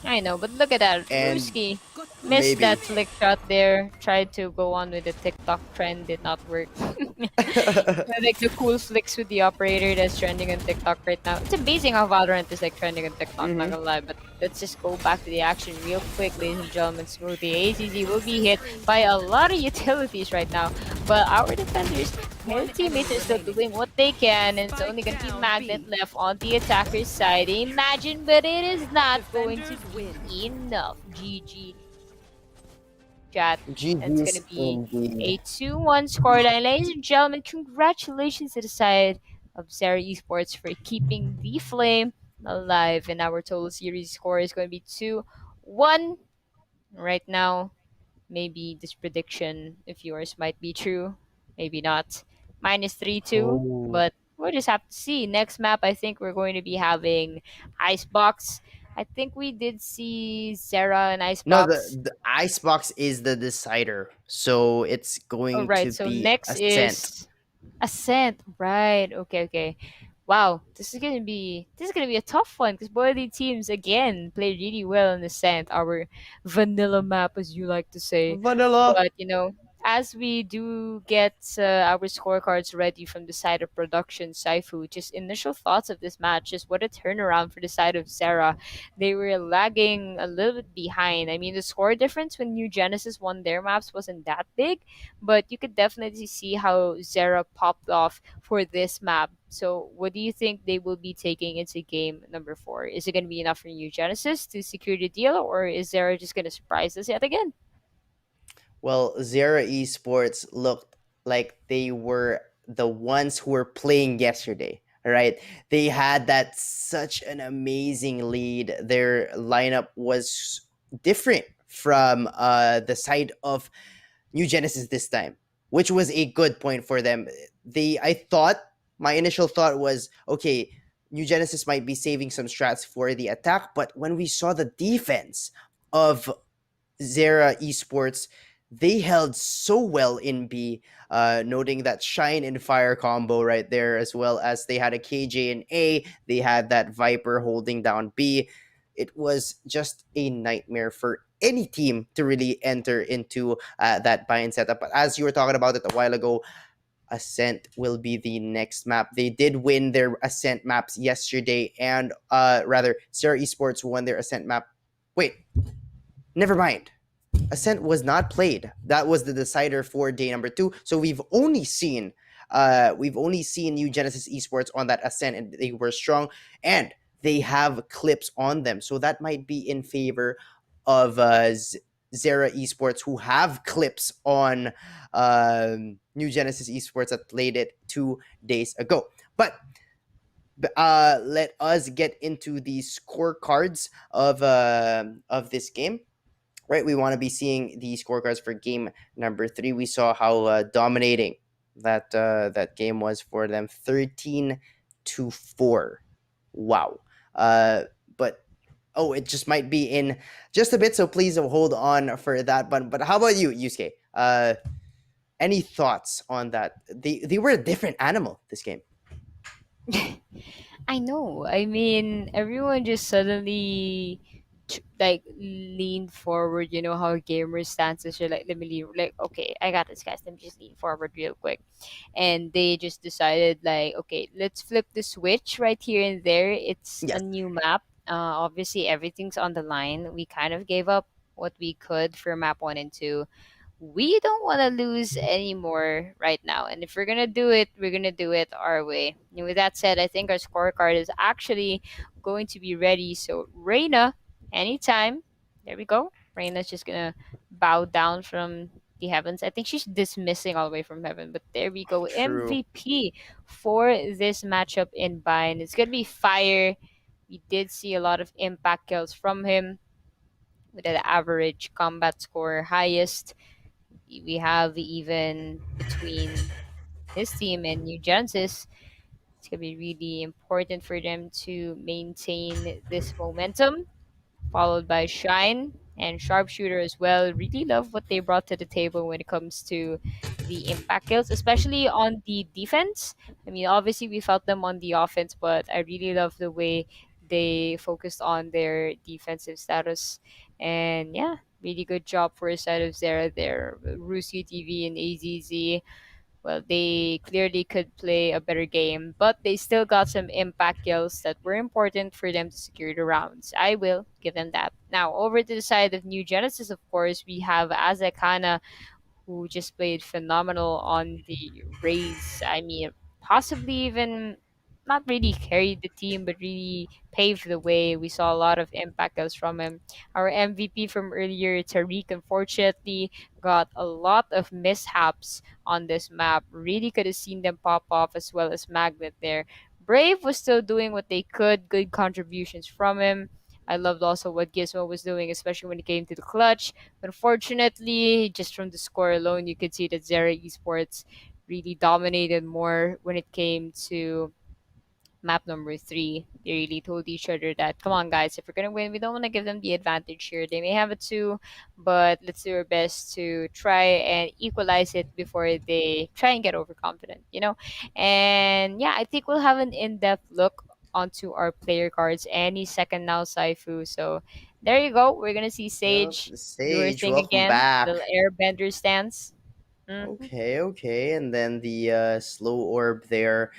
G: I know, but look at that.
H: And
G: Ruski missed
H: maybe.
G: that flick shot there. Tried to go on with the TikTok trend, did not work. Like the cool flicks with the operator that's trending on TikTok right now. It's amazing how Valorant is like trending on TikTok, not gonna lie. But let's just go back to the action real quick, ladies and gentlemen. Smoothie AZZ will be hit by a lot of utilities right now. But our defenders, their teammates are still doing what they can, and it's only gonna be Magnet left on the attacker's side. Imagine, but it is not going to be enough. GG. Chat. And it's gonna be a 2-1 scoreline. Ladies and gentlemen, congratulations to the side of Zera Esports for keeping the flame alive. And our total series score is going to be 2-1 right now. Maybe this prediction, if yours might be true, maybe not. -3-2, but we'll just have to see. Next map, I think we're going to be having Icebox. I think we did see Zera and Icebox.
H: No, the Icebox is the decider. So it's going
G: right.
H: to
G: So
H: be
G: next
H: Ascent.
G: is Ascent. Right. Okay. Wow. This is gonna be a tough one because both of the teams again played really well in Ascent, our vanilla map, as you like to say.
H: Vanilla.
G: But as we do get our scorecards ready from the side of production, Saifu, just initial thoughts of this match, just what a turnaround for the side of Zera. They were lagging a little bit behind. I mean, the score difference when New Genesis won their maps wasn't that big, but you could definitely see how Zera popped off for this map. So, what do you think they will be taking into game number 4? Is it going to be enough for New Genesis to secure the deal, or is Zera just going to surprise us yet again?
H: Well, Zera Esports looked like they were the ones who were playing yesterday, right? They had that such an amazing lead. Their lineup was different from the side of New Genesis this time, which was a good point for them. My initial thought was, okay, New Genesis might be saving some strats for the attack, but when we saw the defense of Zera Esports, they held so well in B, noting that Shine and Fire combo right there, as well as they had a KJ in A, they had that Viper holding down B. It was just a nightmare for any team to really enter into that buy-in setup. But as you were talking about it a while ago, Ascent will be the next map. They did win their Ascent maps yesterday, and rather, Sarah Esports won their Ascent map. Wait, never mind. Ascent was not played. That was the decider for day number 2. So we've only seen New Genesis Esports on that Ascent, and they were strong, and they have clips on them. So that might be in favor of Zera Esports, who have clips on New Genesis Esports that played it 2 days ago. But let us get into the scorecards of this game. Right, we want to be seeing the scorecards for game number 3. We saw how dominating that game was for them, 13-4. Wow. But it just might be in just a bit, so please hold on for that. But how about you, Yusuke? Any thoughts on that? They were a different animal this game.
G: I know. I mean, everyone just suddenly like leaned forward. You know how gamer stances are like, let me lean. Like, okay, I got this, guys. Let me just lean forward real quick. And they just decided, like, okay, let's flip the switch right here and there. It's a
H: Yes,
G: new map. Obviously, everything's on the line. We kind of gave up what we could for map 1 and 2. We don't want to lose anymore right now. And if we're going to do it, we're going to do it our way. And with that said, I think our scorecard is actually going to be ready. So, Reina, anytime. There we go. Reina's just going to bow down from the heavens. I think she's dismissing all the way from heaven. But there we go.
H: true.
G: MVP for this matchup in Bind. It's going to be Fire. We did see a lot of impact kills from him with an average combat score highest. We have even between his team and New Genesis. It's gonna be really important for them to maintain this momentum, followed by Shine and Sharpshooter as well. Really love what they brought to the table when it comes to the impact kills, especially on the defense. I mean, obviously we felt them on the offense, but I really love the way they focused on their defensive status. And yeah, really good job for a side of Zera there. Rusi TV and AZZ, well, they clearly could play a better game, but they still got some impact kills that were important for them to secure the rounds. I will give them that. Now, over to the side of New Genesis, of course, we have Azekana, who just played phenomenal on the Rays. I mean, possibly even not really carried the team, but really paved the way. We saw a lot of impact goals from him. Our MVP from earlier, Tariq, unfortunately got a lot of mishaps on this map. Really could have seen them pop off, as well as Magnet there. Brave was still doing what they could, good contributions from him. I loved also what Gizmo was doing, especially when it came to the clutch. Unfortunately, just from the score alone, you could see that Zera Esports really dominated more when it came to map number 3. They really told each other that, come on, guys, if we're going to win, we don't want to give them the advantage here. They may have it too, but let's do our best to try and equalize it before they try and get overconfident, you know? And yeah, I think we'll have an in depth look onto our player cards any second now, Saifu. So there you go. We're going to see
H: Yep,
G: Sage
H: the
G: do her
H: stage.
G: thing
H: Welcome
G: again,
H: back.
G: little airbender stance. Mhm.
H: Okay, and then the slow orb there.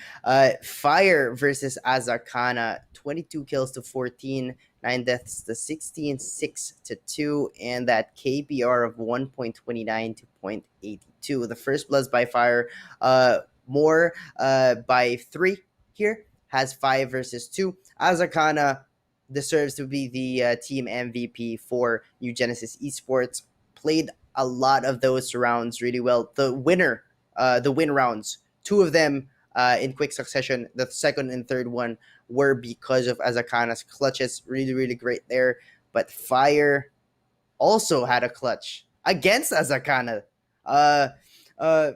H: Fire versus Azakana, 22 kills to 14, 9 deaths to 16, 6 to 2, and that KPR of 1.29 to 0.82. The first bloods by Fire, more by 3 here, has 5 versus 2. Azakana deserves to be the team MVP for New Genesis Esports. Played a lot of those rounds really well. The win rounds, 2 of them in quick succession. The second and third one were because of Azakana's clutches. Really, really great there. But Fire also had a clutch against Azakana. Uh, uh,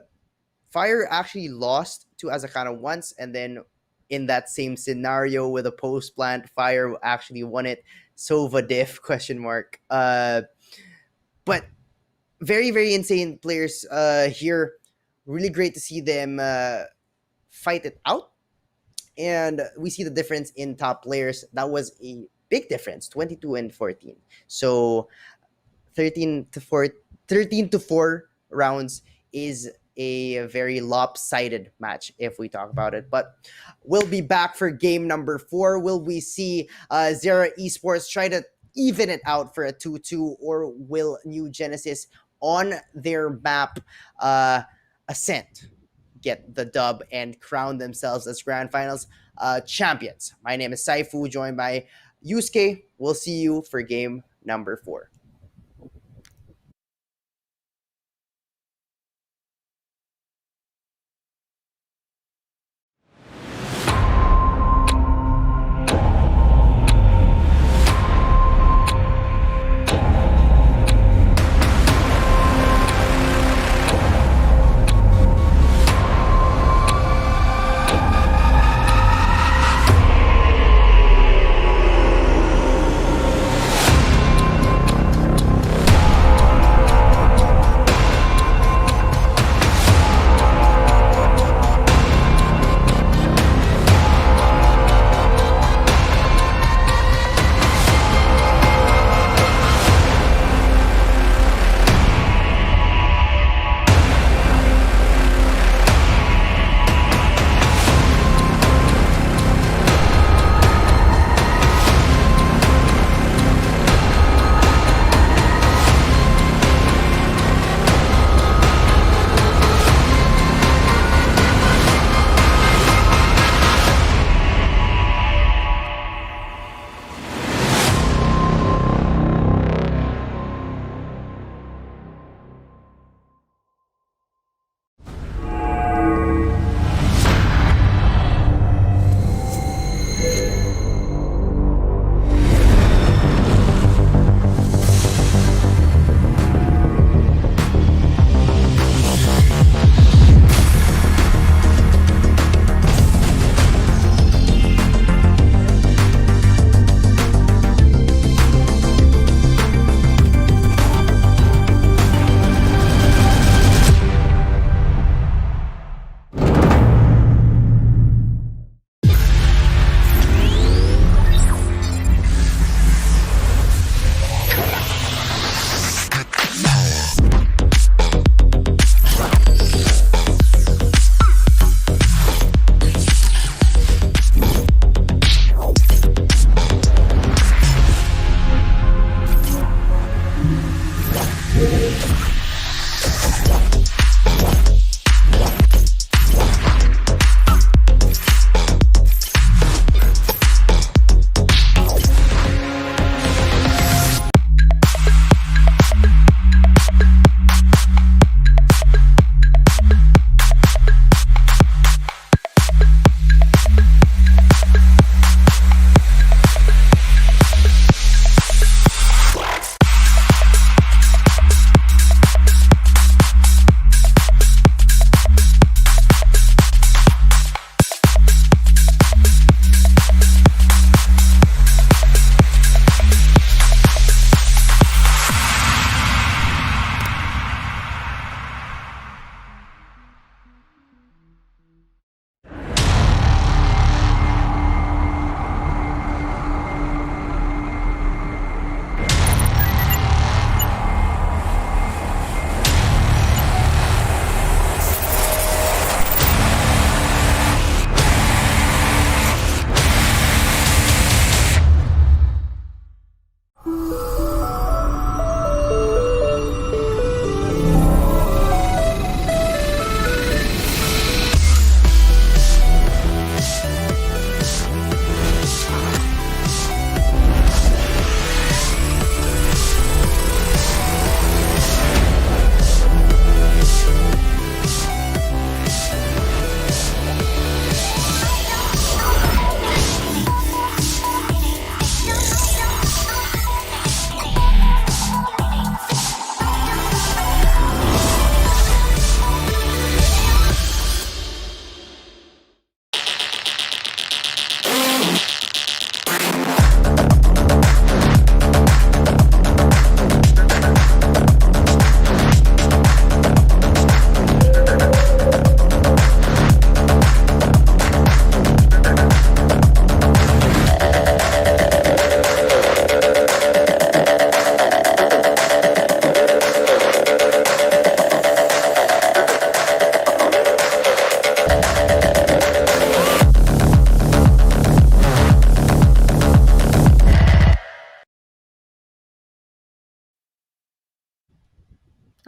H: Fire actually lost to Azakana once, and then in that same scenario with a post plant, Fire actually won it. Sova diff question mark. But very, very insane players here. Really great to see them fight it out. And we see the difference in top players. That was a big difference, 22 and 14. So 13 to 4, 13 to 4 rounds is a very lopsided match if we talk about it. But we'll be back for game number 4. Will we see Zera Esports try to even it out for a 2-2, or will New Genesis on their map Ascent get the dub and crown themselves as grand finals champions? My name is Saifu, joined by Yusuke. We'll see you for game number 4.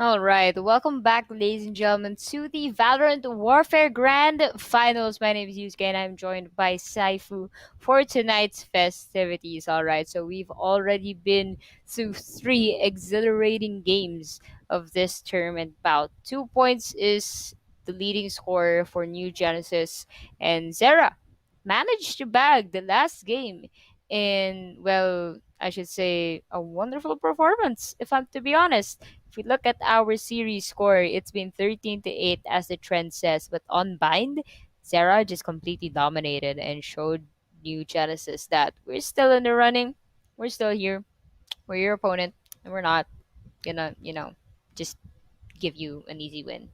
G: All right, welcome back, ladies and gentlemen, to the Valorant Warfare Grand Finals. My name is Yusuke, and I'm joined by Saifu for tonight's festivities. All right, so we've already been through three exhilarating games of this tournament bout. 2 points is the leading scorer for New Genesis, and Zera managed to bag the last game in, well, I should say, a wonderful performance, if I'm to be honest. If we look at our series score, it's been 13-8 as the trend says, but on bind, Zera just completely dominated and showed New Genesis that we're still in the running, we're still here, we're your opponent, and we're not gonna, just give you an easy win.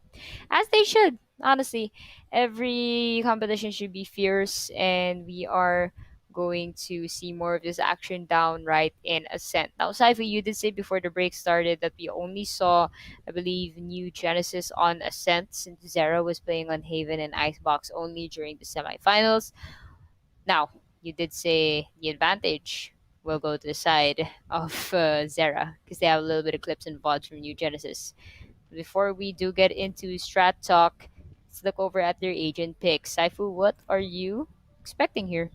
G: As they should, honestly. Every competition should be fierce, and we are going to see more of this action down right in Ascent. Now, Saifu, you did say before the break started that we only saw, I believe, New Genesis on Ascent since Zera was playing on Haven and Icebox only during the semifinals. Now, you did say the advantage will go to the side of Zera because they have a little bit of clips and VODs from New Genesis. Before we do get into strat talk, let's look over at their agent picks. Saifu, what are you expecting here?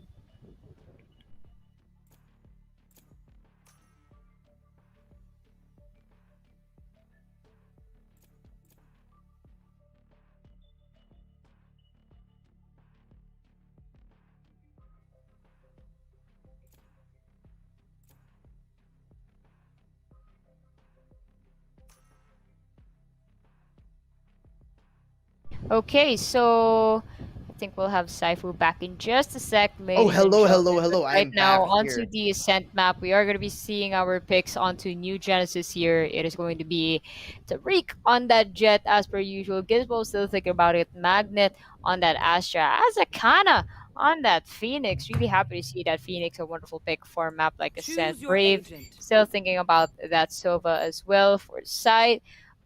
G: Okay, so I think we'll have Saifu back in just a sec,
H: Oh,
G: ladies and
H: hello,
G: gentlemen.
H: hello, hello.
G: But right
H: I'm
G: now,
H: back
G: onto
H: here.
G: the Ascent map, we are going to be seeing our picks onto New Genesis here. It is going to be Tariq on that Jet, as per usual. Gizmo still thinking about it. Magnet on that Astra. Azakana on that Phoenix. Really happy to see that Phoenix, a wonderful pick for a map like Ascent.
I: Choose your
G: Brave,
I: agent.
G: still thinking about that Sova as well for the side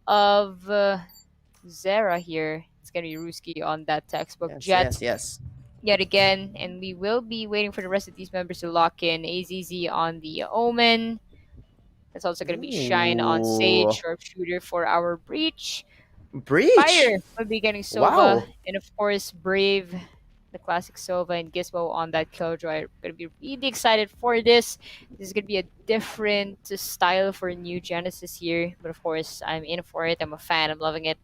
G: of Zera here. It's gonna be Ruski on that textbook
H: Yes,
G: Jet
H: yes, yes.
G: yet again, and we will be waiting for the rest of these members to lock in. AZZ on the Omen. It's also gonna be Shine on Sage,
H: Ooh.
G: Sharpshooter for our Breach.
H: Breach.
G: Fire will be getting Sova,
H: Wow.
G: and of course Brave, the classic Sova and Gizmo on that Killjoy. I'm gonna be really excited for this. This is gonna be a different style for New Genesis here, but of course I'm in for it. I'm a fan. I'm loving it.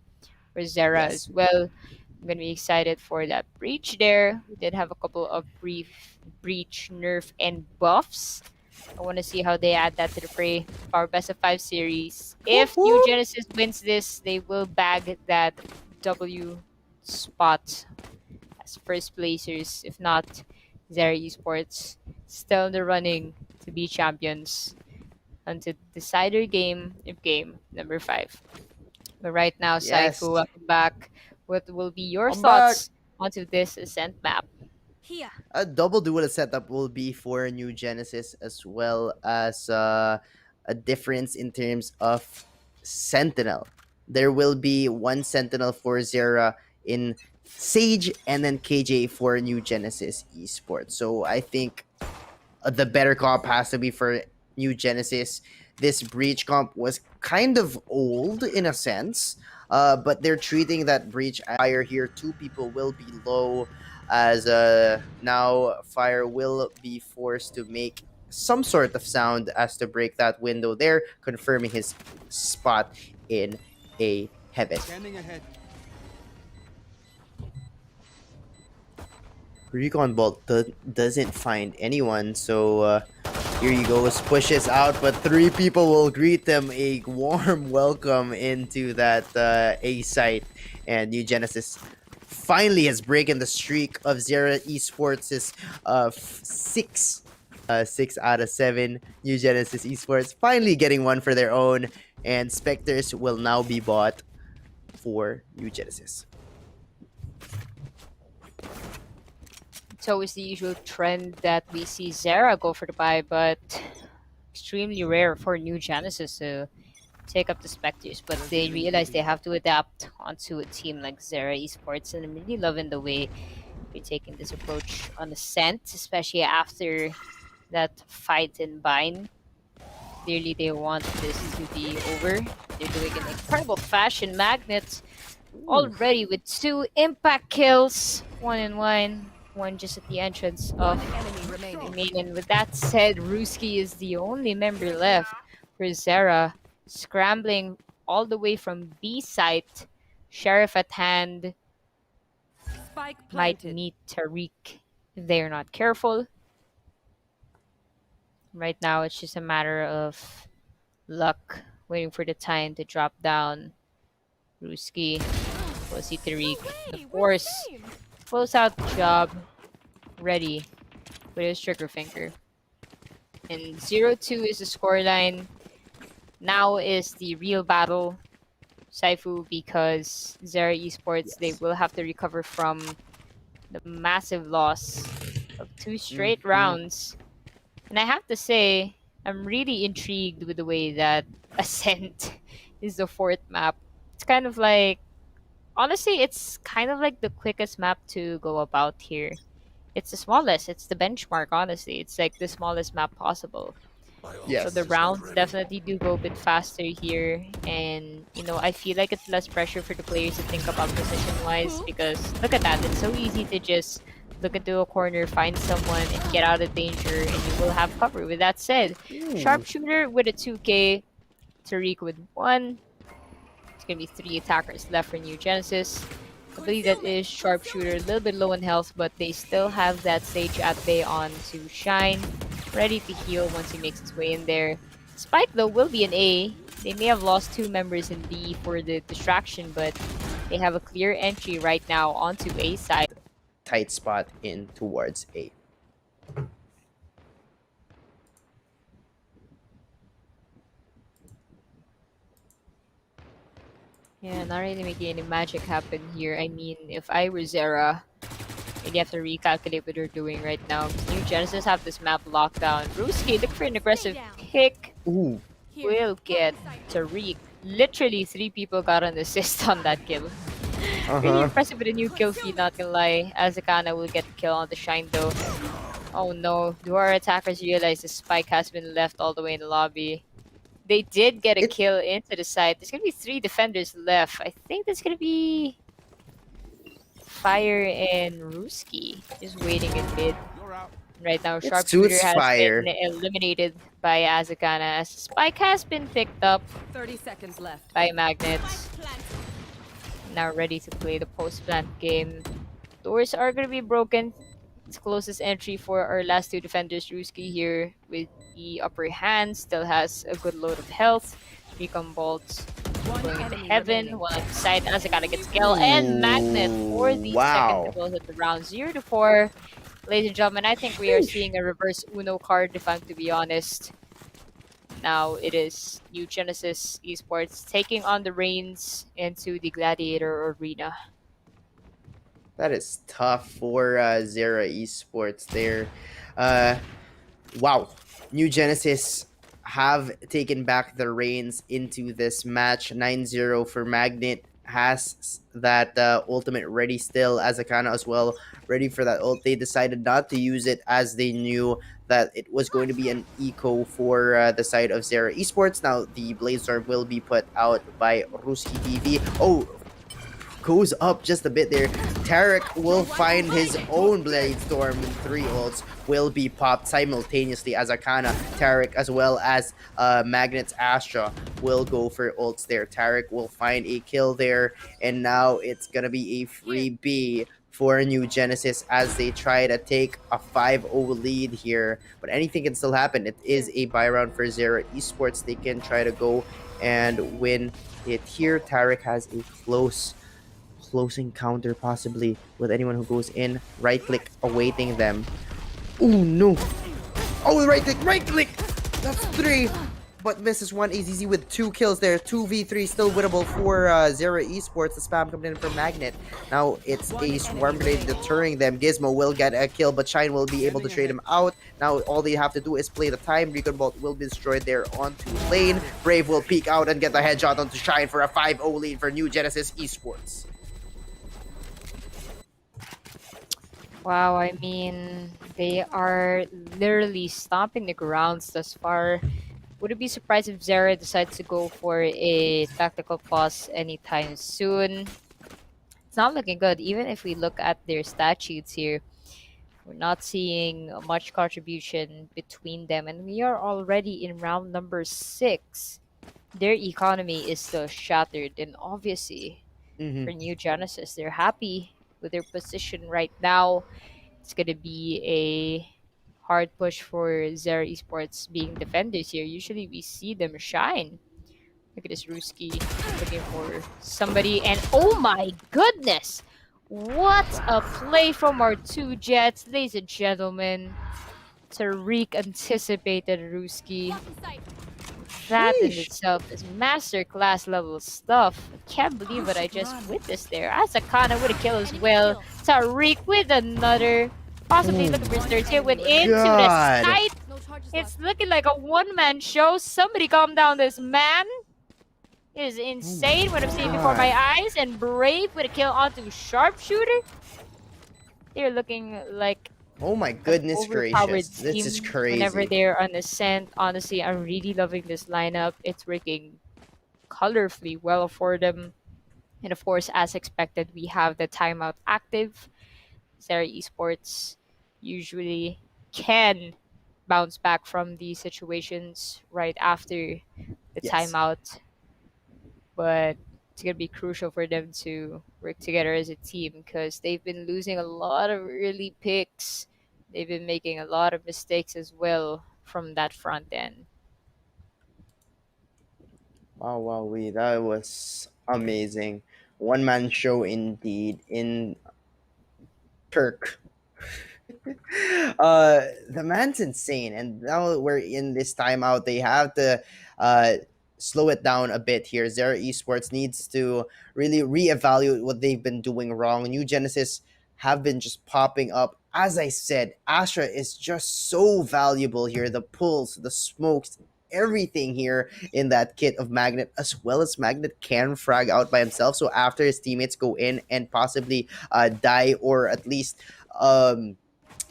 G: For Zera
H: Yes.
G: as well. I'm gonna be excited for that breach there. We did have a couple of brief breach nerf and buffs. I want to see how they add that to the fray of our best of 5 series. If New
H: Woohoo.
G: Genesis wins this, they will bag that W spot as first placers. If not, Zera Esports still in the running to be champions until decider game of game number 5. But right now,
H: Yes.
G: Saifu, welcome back. What will be your
H: I'm back.
G: thoughts onto this Ascent map?
I: Here.
H: A double dual setup will be for New Genesis as well as a difference in terms of Sentinel. There will be one Sentinel for Zera in Sage and then KJ for New Genesis Esports. So I think the better comp has to be for New Genesis. This Breach comp was kind of old in a sense, but they're treating that Breach fire here. Two people will be low, as now Fire will be forced to make some sort of sound as to break that window there, confirming his spot in a heaven.
F: Standing ahead.
H: Recon Bolt doesn't find anyone, so here he goes, pushes out, but three people will greet them a warm welcome into that A site, and New Genesis finally has broken the streak of Zera Esports' 6 out of 7. New Genesis Esports finally getting one for their own, and Spectres will now be bought for New Genesis.
G: It's always the usual trend that we see Zera go for the buy, but extremely rare for New Genesis to take up the Spectres. But they realize they have to adapt onto a team like Zera Esports, and I'm really loving the way you're taking this approach on Ascent, especially after that fight in Bind. Clearly, they want this to be over. They're doing it in incredible fashion. Magnets already with 2 impact kills. 1 and 1. One just at the entrance
I: One
G: of
I: enemy remaining.
G: the main. And with that said, Ruski is the only member left for Zera. Scrambling all the way from B site. Sheriff at hand.
I: Spike
G: Might
I: planted.
G: meet Tariq if they're not careful. Right now, it's just a matter of luck, waiting for the time to drop down. Ruski will see Tariq. Of course, close out job ready with his trigger finger. And 0-2 is the scoreline. Now is the real battle. Saifu, because Zera Esports, they
H: Yes.
G: will have to recover from the massive loss of 2 straight
H: Mhm.
G: rounds. And I have to say, I'm really intrigued with the way that Ascent is the 4th map. It's kind of like, honestly, it's kind of like the quickest map to go about here. It's the smallest, it's the benchmark, honestly. It's like the smallest map possible. So the
H: Yes.
G: rounds definitely do go a bit faster here. And, you know, I feel like it's less pressure for the players to think about position-wise because look at that. It's so easy to just look into a corner, find someone, and get out of danger, and you will have cover. With that said, Sharpshooter with a 2K, Tariq with 1. It's going to be 3 attackers left for New Genesis. I believe that is Sharpshooter, a little bit low in health, but they still have that Sage at bay on to Shine, ready to heal once he makes his way in there. Spike, though, will be an A. They may have lost 2 members in B for the distraction, but they have a clear entry right now onto A side.
H: Tight spot in towards A.
G: Yeah, not really making any magic happen here. I mean, if I were Zera, maybe have to recalculate what they're doing right now. New Genesis have this map locked down. Ruski, look for an aggressive pick.
H: Ooh.
G: Will get Tariq. Literally 3 people got an assist on that kill. Really impressive with a new kill feed, not gonna lie. Azakana will get the kill on the Shine though. Oh no, do our attackers realize the spike has been left all the way in the lobby? They did get a kill into the site. There's gonna be 3 defenders left. I think that's gonna be Fire and Ruski. Just waiting in mid. Right now,
H: It
G: Sharpshooter
H: suits
G: has
H: Fire.
G: been eliminated by Azakana as Spike has been picked up
I: 30 seconds left.
G: by Magnets. Now ready to play the post-plant game. Doors are going to be broken. It's closest entry for our last 2 defenders. Ruski here with the upper hand. Still has a good load of health. Recon bolts going into heaven. One on the side. Azakana gets kill. And Magnet for the second to close at the round. 0-4. Ladies and gentlemen, I think we are seeing a reverse Uno card, if I'm to be honest. Now it is New Genesis Esports taking on the reins into the Gladiator Arena.
H: That is tough for Zera Esports there. Wow. New Genesis have taken back the reins into this match. 9-0 for Magnet. Has that ultimate ready still. Azakana as well ready for that ult. They decided not to use it as they knew that it was going to be an eco for the side of Zera Esports. Now the Blazestorm will be put out by Ruski TV. Oh, goes up just a bit there. Tarek will find his own Bladestorm and 3 ults will be popped simultaneously. As Akana, Tarek, as well as Magnet's Astra will go for ults there. Tarek will find a kill there, and now it's gonna be a free B for New Genesis as they try to take a 5-0 lead here. But anything can still happen. It is a buy round for Zera Esports. They can try to go and win it here. Tarek has a close encounter possibly with anyone who goes in. Right click awaiting them. Oh no. Oh, right click. That's 3. But misses 1. AZZ with 2 kills there. 2v3 still winnable for Zera Esports. The spam coming in from Magnet. Now it's a swarm grenade deterring them. Gizmo will get a kill, but Shine will be able to trade him out. Now all they have to do is play the time. Recon Bolt will be destroyed there onto lane. Brave will peek out and get the headshot onto Shine for a 5-0 lead for New Genesis Esports.
G: Wow, I mean, they are literally stomping the grounds thus far. wouldn't be surprised if Zera decides to go for a tactical pause anytime soon. It's not looking good. Even if we look at their stat sheets here, we're not seeing much contribution between them, and we are already in round number 6. Their economy is still shattered, and obviously,
H: Mm-hmm.
G: for New Genesis, they're happy with their position right now. It's gonna be a hard push for Zera Esports being defenders here. Usually, we see them shine. Look at this Ruski looking for somebody, and oh my goodness! What a play from our two Jets, ladies and gentlemen. Tariq anticipated Ruski. That in
H: Sheesh.
G: itself is masterclass level stuff. I can't believe what I just witnessed there. Asakana with a kill as well. Tariq with another. Possibly looking for his third hit. Went into the
H: God.
G: side. It's looking like a one-man show. Somebody calm down this man. It is insane what I'm seeing before my eyes. And Brave with a kill onto Sharpshooter. They're looking like
H: Oh my goodness
G: overpowered
H: gracious. This is
G: team
H: crazy.
G: whenever they're on ascent. Honestly, I'm really loving this lineup. It's working colorfully well for them. And of course, as expected, we have the timeout active. Zera Esports usually can bounce back from these situations right after the
H: Yes.
G: timeout. But it's going to be crucial for them to work together as a team because they've been losing a lot of early picks. They've been making a lot of mistakes as well from that front end.
H: Wow, that was amazing. One man show indeed in Turk. The man's insane, and now we're in this timeout. They have to slow it down a bit here. Zera Esports needs to really reevaluate what they've been doing wrong. New Genesis have been just popping up. As I said, Astra is just so valuable here. The pulls, the smokes, everything here in that kit of Magnet, as well as Magnet can frag out by himself. So after his teammates go in and possibly die or at least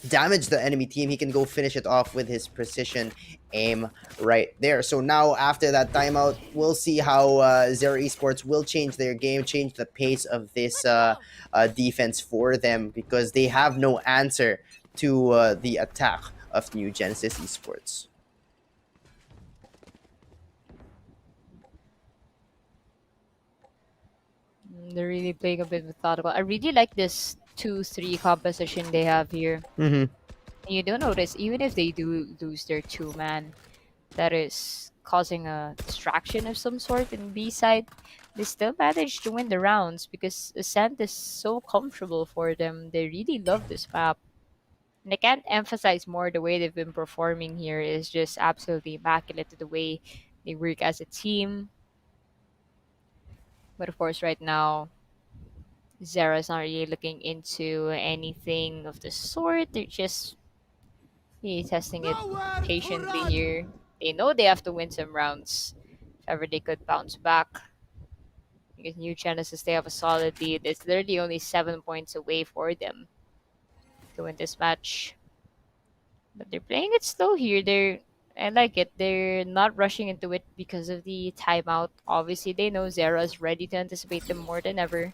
H: damage the enemy team, he can go finish it off with his precision aim right there. So now after that timeout, we'll see how Zera Esports will change their game, change the pace of this defense for them, because they have no answer to the attack of New Genesis Esports.
G: They're really playing a bit methodical. I really like this 2-3 composition they have here.
H: Mm-hmm.
G: You do notice, even if they do lose their 2-man, that is causing a distraction of some sort in B side, they still manage to win the rounds because Ascent is so comfortable for them. They really love this map. And I can't emphasize more the way they've been performing here is just absolutely immaculate to the way they work as a team. But of course, right now, Zera's not really looking into anything of the sort. They're just testing it patiently here. They know they have to win some rounds. If ever they could bounce back. Because New Genesis, they have a solid lead. It's literally only 7 points away for them to win this match. But they're playing it slow here. I like it. They're not rushing into it because of the timeout. Obviously, they know Zera's ready to anticipate them more than ever.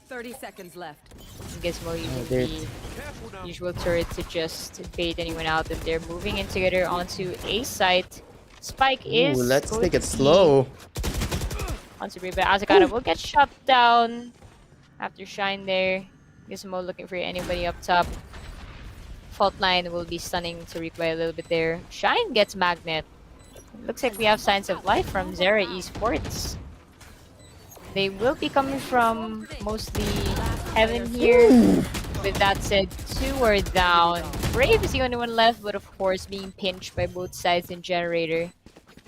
I: 30 seconds left.
G: Gizmo using the usual turret to just bait anyone out, and they're moving in together onto A site. Spike is.
H: Let's
G: going
H: take it
G: to be
H: slow.
G: onto Reba. Azakara will get shut down after Shine there. Gizmo looking for anybody up top. Fault line will be stunning Tariq by a little bit there. Shine gets Magnet. Looks like we have signs of life from Zera Esports. They will be coming from mostly Heaven here. With that said, 2 are down. Brave is the only one left, but of course being pinched by both sides in Generator.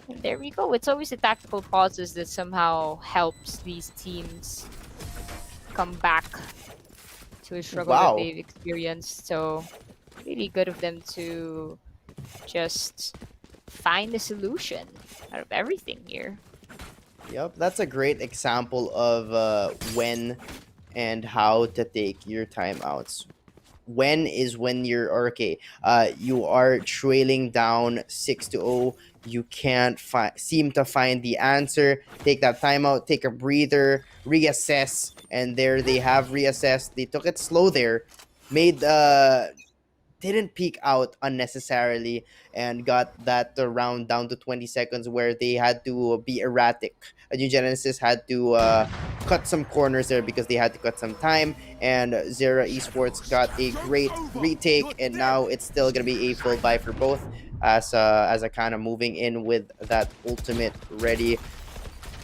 G: And there we go. It's always the tactical pauses that somehow helps these teams come back to a struggle that they've experienced. So really good of them to just find a solution out of everything here.
H: Yep, that's a great example of when and how to take your timeouts. when is when you're or okay. You are trailing down 6-0. You can't seem to find the answer. Take that timeout, take a breather, reassess, and there they have reassessed. They took it slow there, made didn't peak out unnecessarily, and got that round down to 20 seconds where they had to be erratic. New Genesis had to cut some corners there because they had to cut some time, and Zera Esports got a great retake, and now it's still gonna be a full buy for both as a kind of moving in with that ultimate ready.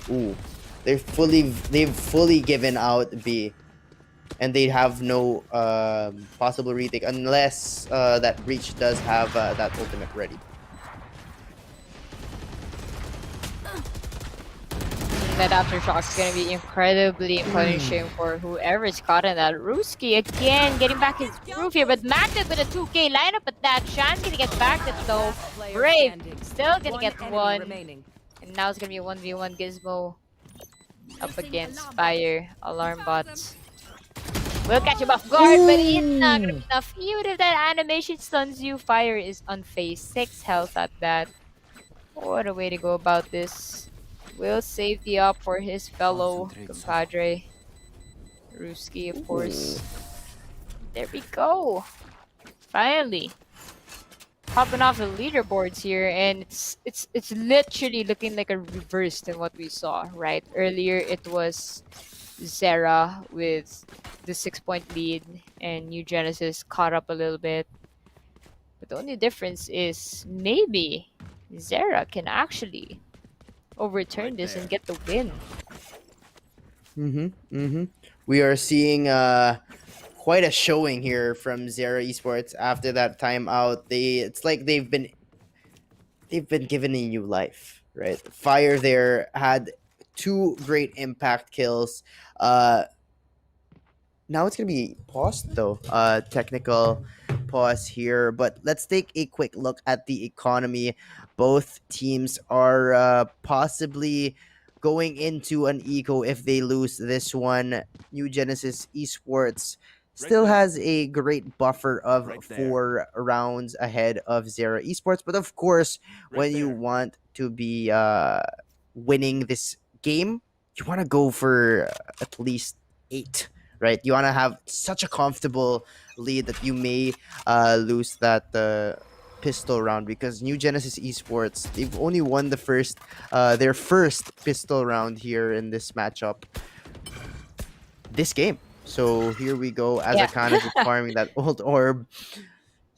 H: Ooh, they've fully given out B, and they have no possible retake unless that Breach does have that ultimate ready.
G: That aftershock is going to be incredibly punishing for whoever's caught in that. Ruski again getting back his groove here, but Magnet with a 2K lineup, but that Shan gonna get back it though. Brave still gonna get one. And now it's gonna be a 1v1 Gizmo up against Fire. Alarm bots will catch him off guard, but it's not gonna be enough. Even if that animation stuns you, Fire is unfazed. 6 health at that. What a way to go about this. Will save the up for his fellow compadre. Ruski, of course. There we go. Finally. Popping off the leaderboards here, and it's literally looking like a reverse than what we saw, right? Earlier it was Zera with the 6-point lead, and New Genesis caught up a little bit. But the only difference is maybe Zera can actually overturn this and get the win.
H: We are seeing quite a showing here from Zera Esports after that timeout. It's like they've been given a new life, right? Fire there had 2 great impact kills. Now it's gonna be paused though. Technical pause here, but let's take a quick look at the economy. Both teams are possibly going into an eco if they lose this one. New Genesis Esports still has a great buffer of 4 rounds ahead of Zera Esports, but of course, when you want to be winning this game, you want to go for at least 8. Right, you want to have such a comfortable lead that you may lose that pistol round, because New Genesis Esports, they've only won their first pistol round here in this matchup this game. So here we go. Azakana is farming that old orb.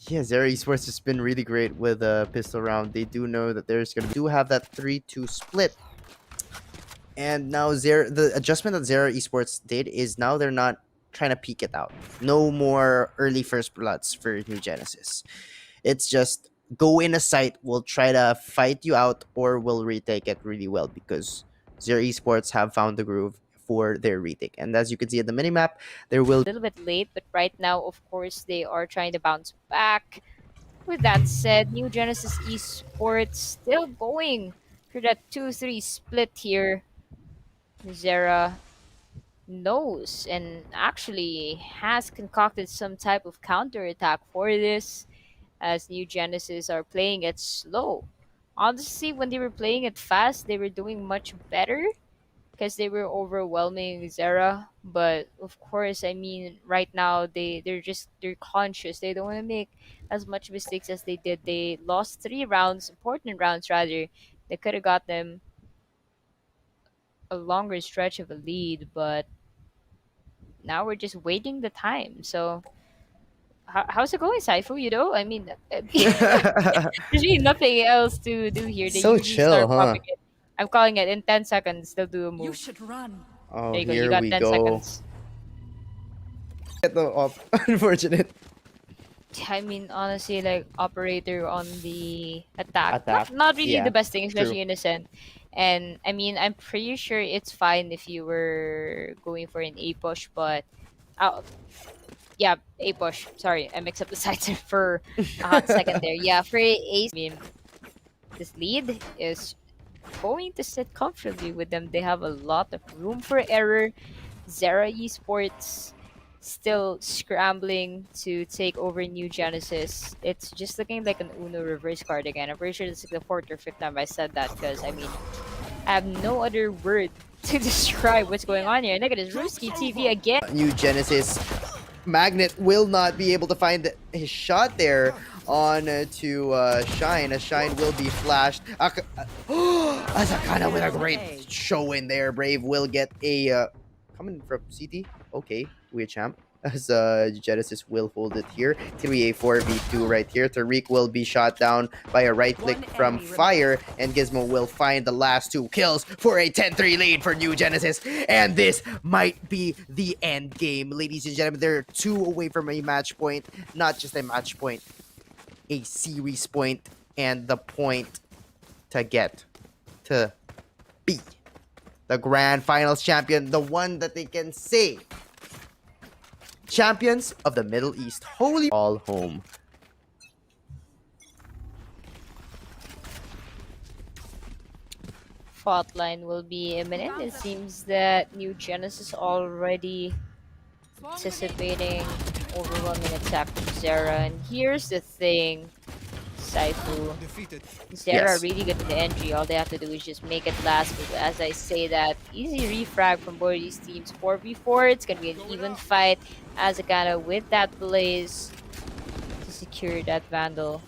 H: Yeah, Zera Esports has been really great with a pistol round. They do know that there's gonna do have that 3-2 split. And now the adjustment that Zera Esports did is now they're not trying to peek it out. No more early first bloods for New Genesis. It's just go in a site, we'll try to fight you out, or we'll retake it really well, because Zera Esports have found the groove for their retake. And as you can see at the minimap, there will
G: A little bit late, but right now, of course, they are trying to bounce back. With that said, New Genesis Esports still going for that 2-3 split here. Zera knows and actually has concocted some type of counterattack for this, as New Genesis are playing it slow. Honestly, when they were playing it fast, they were doing much better because they were overwhelming Zera. But of course, I mean, right now they're conscious. They don't want to make as much mistakes as they did. They lost 3 rounds, important rounds rather. They could have got them a longer stretch of a lead, but now we're just waiting the time. So how's it going, Saifu? You know, I mean, there's really nothing else to do here. They
H: So
G: usually
H: chill,
G: start
H: huh?
G: popping it. I'm calling it in 10 seconds. They'll do a
I: You
G: move.
I: should run.
H: Oh,
G: There you go.
H: here
G: You got
H: we
G: 10
H: go.
G: seconds.
H: Get the unfortunate.
G: I mean, honestly, like operator on the attack,
H: Attack,
G: not really
H: yeah,
G: the best thing, especially
H: true.
G: innocent. And I mean, I'm pretty sure it's fine if you were going for an A push, but yeah, A push. Sorry, I mixed up the sides for a hot second there. Yeah, for A, I mean, this lead is going to sit comfortably with them. They have a lot of room for error. Zera Esports still scrambling to take over New Genesis. It's just looking like an Uno reverse card again. I'm pretty sure this is the fourth or fifth time I said that because I mean, I have no other word to describe what's going on here. Look at this Ruski TV again.
H: New Genesis Magnet will not be able to find his shot there on to Shine, as Shine will be flashed. Azakana with a great show in there. Brave will get a coming from CT. Okay, weird champ. As Genesis will hold it here. 3A4v2 right here. Tariq will be shot down by a right click from Fire, and Gizmo will find the last 2 kills for a 10-3 lead for New Genesis. And this might be the end game. Ladies and gentlemen, they're 2 away from a match point. Not just a match point, a series point, and the point to get to be the grand finals champion, the one that they can say champions of the Middle East. Holy all home.
G: Fault line will be imminent. It seems that New Genesis already anticipating overwhelming attack from Zera. And here's the thing, Saifu. Zera are really good in the entry. All they have to do is just make it last. But as I say that, easy refrag from both these teams. 4v4, it's going to be an even fight. Azakana with that Blaze to secure that Vandal.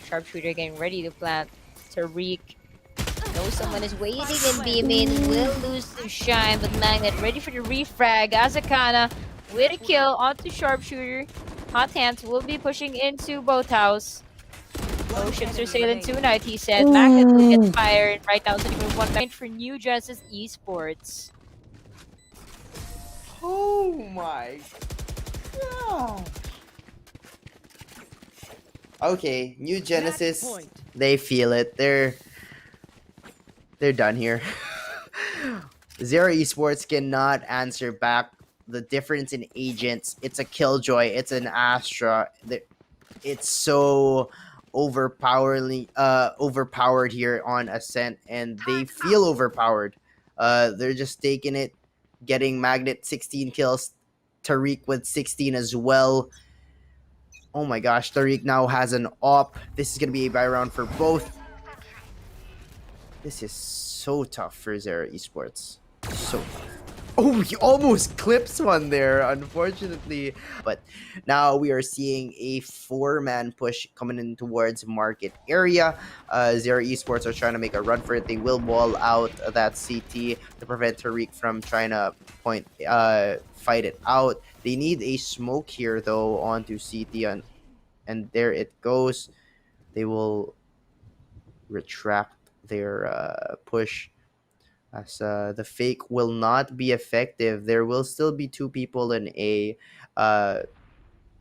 G: Sharpshooter getting ready to plant. Tariq knows someone is waiting in B main. Will lose to Shine, but Magnet ready for the refrag. Azakana with a kill onto Sharpshooter. Hot Hands will be pushing into Boathouse. No ships are sailing tonight, he said. Magnet will get fired. Right now, it's only 1 point for New Genesis Esports.
H: Oh my god. Okay, New Genesis, they feel it. They're done here. Zero Esports cannot answer back. The difference in agents, it's a Killjoy, it's an Astra. It's so overpowered here on Ascent, and they feel overpowered. They're just taking it, getting Magnet 16 kills, Tariq with 16 as well. Oh my gosh, Tariq now has an op. This is gonna be a buy round for both. This is so tough for Zero Esports. So tough. Oh, he almost clips one there, unfortunately. But now we are seeing a 4-man push coming in towards market area. Zero Esports are trying to make a run for it. They will wall out that CT to prevent Tariq from trying to fight it out. They need a smoke here, though, onto CT, and there it goes. They will retract their push, as the fake will not be effective. There will still be 2 people in A.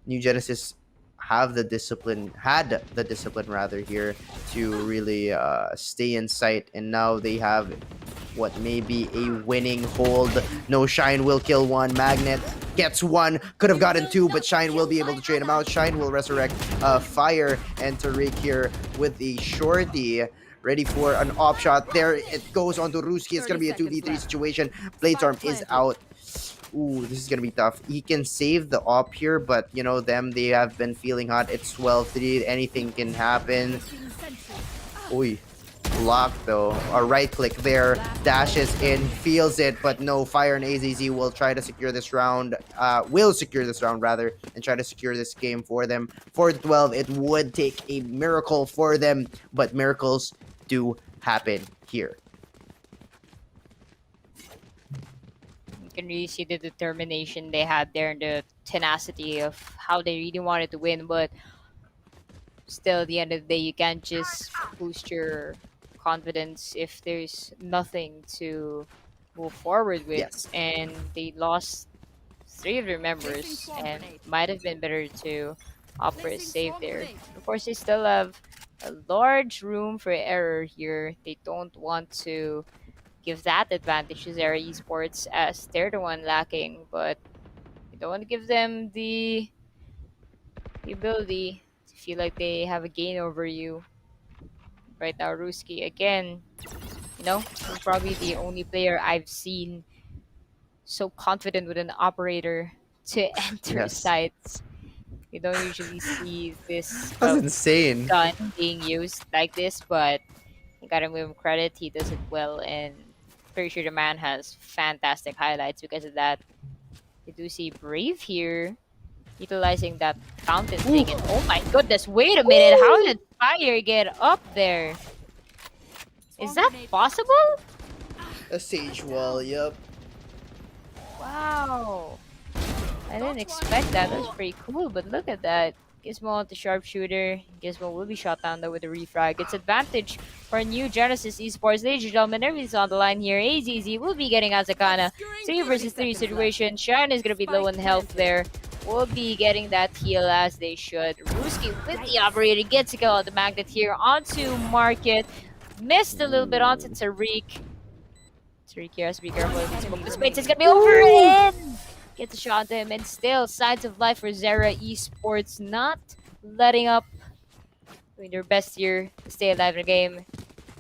H: New Genesis had the discipline rather here to really stay in sight, and now they have what may be a winning hold. No, Shine will kill 1. Magnet gets 1, could have gotten 2, but Shine will be able to trade him out. Shine will resurrect Fire, and Tariq here with the shorty, ready for an op shot. There it goes onto Ruski. It's gonna be a 2v3 situation. Playtorm is out. Ooh, this is gonna be tough. He can save the op here, but you know them, they have been feeling hot. It's 12-3. Anything can happen. Ooh, blocked though. A right click there, dashes in, feels it, but no. Fire and AZZ will try to secure this round. Will secure this round rather, and try to secure this game for them. 4-12. It would take a miracle for them, but miracles do happen here.
G: You can really see the determination they had there and the tenacity of how they really wanted to win, but still at the end of the day, you can't just boost your confidence if there's nothing to move forward with.
H: Yes.
G: And they lost 3 of their members, and might have been better to opt for a save there. Of course, they still have a large room for error here. They don't want to give that advantage to Zera Esports, as they're the one lacking, but you don't want to give them the ability to feel like they have a gain over you. Right now, Ruski again, you know, he's probably the only player I've seen so confident with an operator to enter
H: Yes.
G: sites. You don't usually see this
H: That's insane.
G: gun being used like this, but you gotta give him credit. He does it well, and pretty sure the man has fantastic highlights because of that. You do see Brave here utilizing that fountain
H: Ooh.
G: thing, and oh my goodness, wait a minute, how did Fire get up there? Is that possible?
H: A sage wall, yep.
G: Wow. I didn't expect that. That was pretty cool, but look at that. Gizmo the sharpshooter. Gizmo will be shot down though with a refrag. It's advantage for new Genesis Esports. Ladies and gentlemen, everything's on the line here. AZZ will be getting Azakana. 3 versus 3 situation. Shine is going to be low in health there. Will be getting that heal as they should. Ruski with the operator gets a kill on the magnet here. Onto Market. Missed a little bit onto Tariq. Tariq here has to be careful if he smoke the space. It's going to be over in. Gets a shot to him, and still signs of life for Zera Esports, not letting up, doing their best here to stay alive in the game.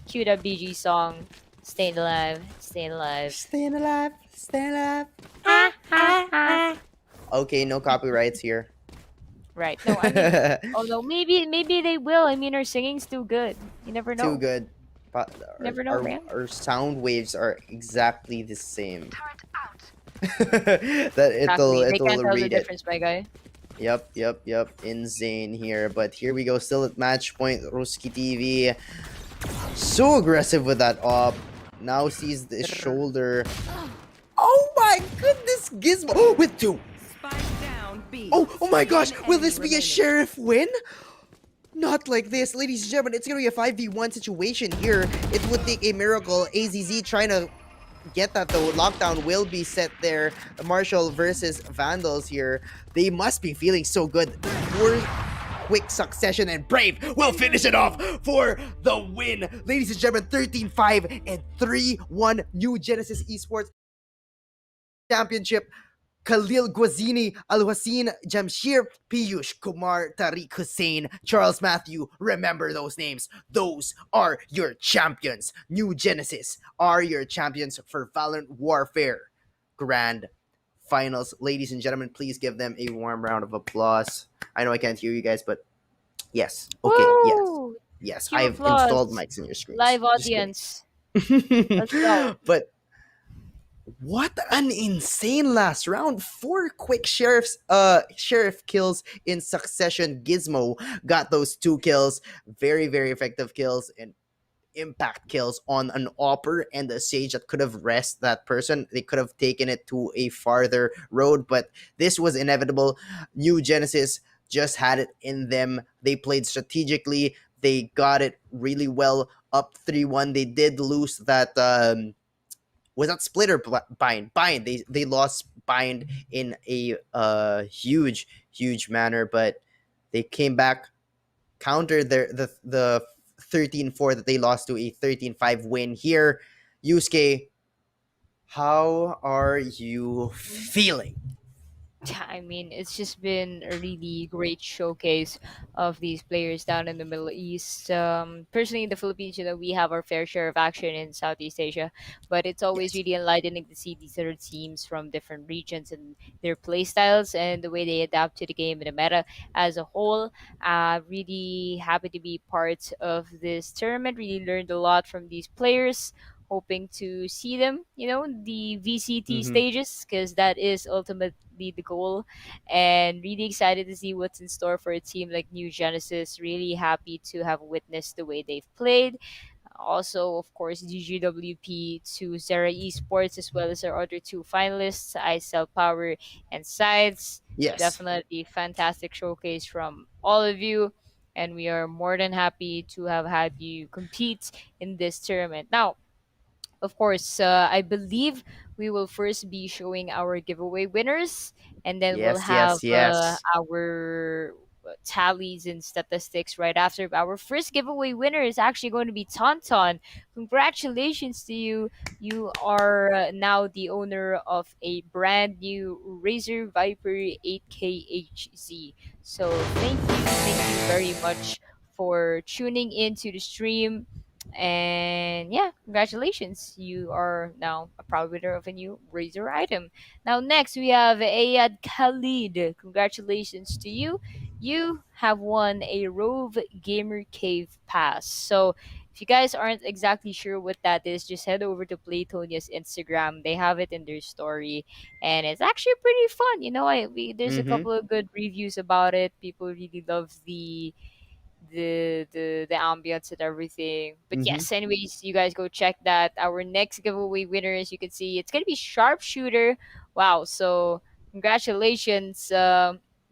G: Cue that BG song, staying alive, staying alive.
H: Staying alive, staying alive. Okay, no copyrights here.
G: Right. No, I mean, oh no, maybe they will. I mean, our singing's too good. You never know.
H: Too good. But
G: Never know, man.
H: our sound waves are exactly the same. That it'll
G: They can't tell the
H: read it.
G: difference, my guy.
H: Yep. Insane here. But here we go. Still at match point. Ruski TV. So aggressive with that op. Now sees the shoulder. Oh my goodness. Gizmo. Oh, with 2.
I: Spike down B.
H: Oh my gosh.
I: One
H: Will this
I: enemy
H: be a
I: remaining.
H: sheriff win? Not like this, ladies and gentlemen. It's going to be a 5v1 situation here. It would take a miracle. AZZ trying to get that though. Lockdown will be set there. Marshall versus Vandals here. They must be feeling so good. For quick succession, and Brave will finish it off for the win. Ladies and gentlemen, 13-5 and 3-1 New Genesis Esports Championship. Khalil Guazini, Al Hassin Jamshir, Piyush Kumar, Tariq Hussain, Charles Matthew. Remember those names. Those are your champions. New Genesis are your champions for Valorant Warfare Grand Finals. Ladies and gentlemen, please give them a warm round of applause. I know I can't hear you guys, but yes. Okay,
G: Woo!
H: yes.
G: Cue
H: I've
G: applause.
H: installed mics in your screen.
G: Live audience. Let's go.
H: But what an insane last round. 4 quick sheriff kills in succession. Gizmo got those 2 kills. Very effective kills and impact kills on an Opper and a Sage that could have rest that person. They could have taken it to a farther road, but this was inevitable. New Genesis just had it in them. They played strategically. They got it really well. Up 3-1. They did lose that was that split or bind? Bind. They lost bind in a huge manner, but they came back, countered the 13-4 that they lost to a 13-5 win here. Yusuke, how are you feeling?
G: I mean, it's just been a really great showcase of these players down in the Middle East. Personally, in the Philippines, we have our fair share of action in Southeast Asia, but it's always
H: Yes.
G: really enlightening to see these other teams from different regions and their play styles and the way they adapt to the game and the meta as a whole. Really happy to be part of this tournament. Really learned a lot from these players. Hoping to see them, the VCT
H: Mhm.
G: stages, because that is ultimately the goal. And really excited to see what's in store for a team like New Genesis. Really happy to have witnessed the way they've played. Also, of course, DGWP to Zera Esports, as well as our other 2 finalists, ISL Power and Sides.
H: Yes.
G: Definitely fantastic showcase from all of you. And we are more than happy to have had you compete in this tournament. Now, of course, I believe we will first be showing our giveaway winners, and then we'll have
H: Yes.
G: our tallies and statistics right after. Our first giveaway winner is actually going to be Tauntaun. Congratulations to you. You are now the owner of a brand new Razer Viper 8K HZ. So thank you very much for tuning in to the stream. And yeah, congratulations. You are now a proud winner of a new Razor item. Now, next we have Ayad Khalid. Congratulations to you. You have won a Rove Gamer Cave Pass. So, if you guys aren't exactly sure what that is, just head over to Playtonia's Instagram. They have it in their story, and it's actually pretty fun. There's a
H: Mm-hmm.
G: couple of good reviews about it. People really love the ambience and everything. But
H: Mm-hmm.
G: yes, anyways, you guys go check that. Our next giveaway winners, you can see it's gonna be sharpshooter. Wow! So congratulations.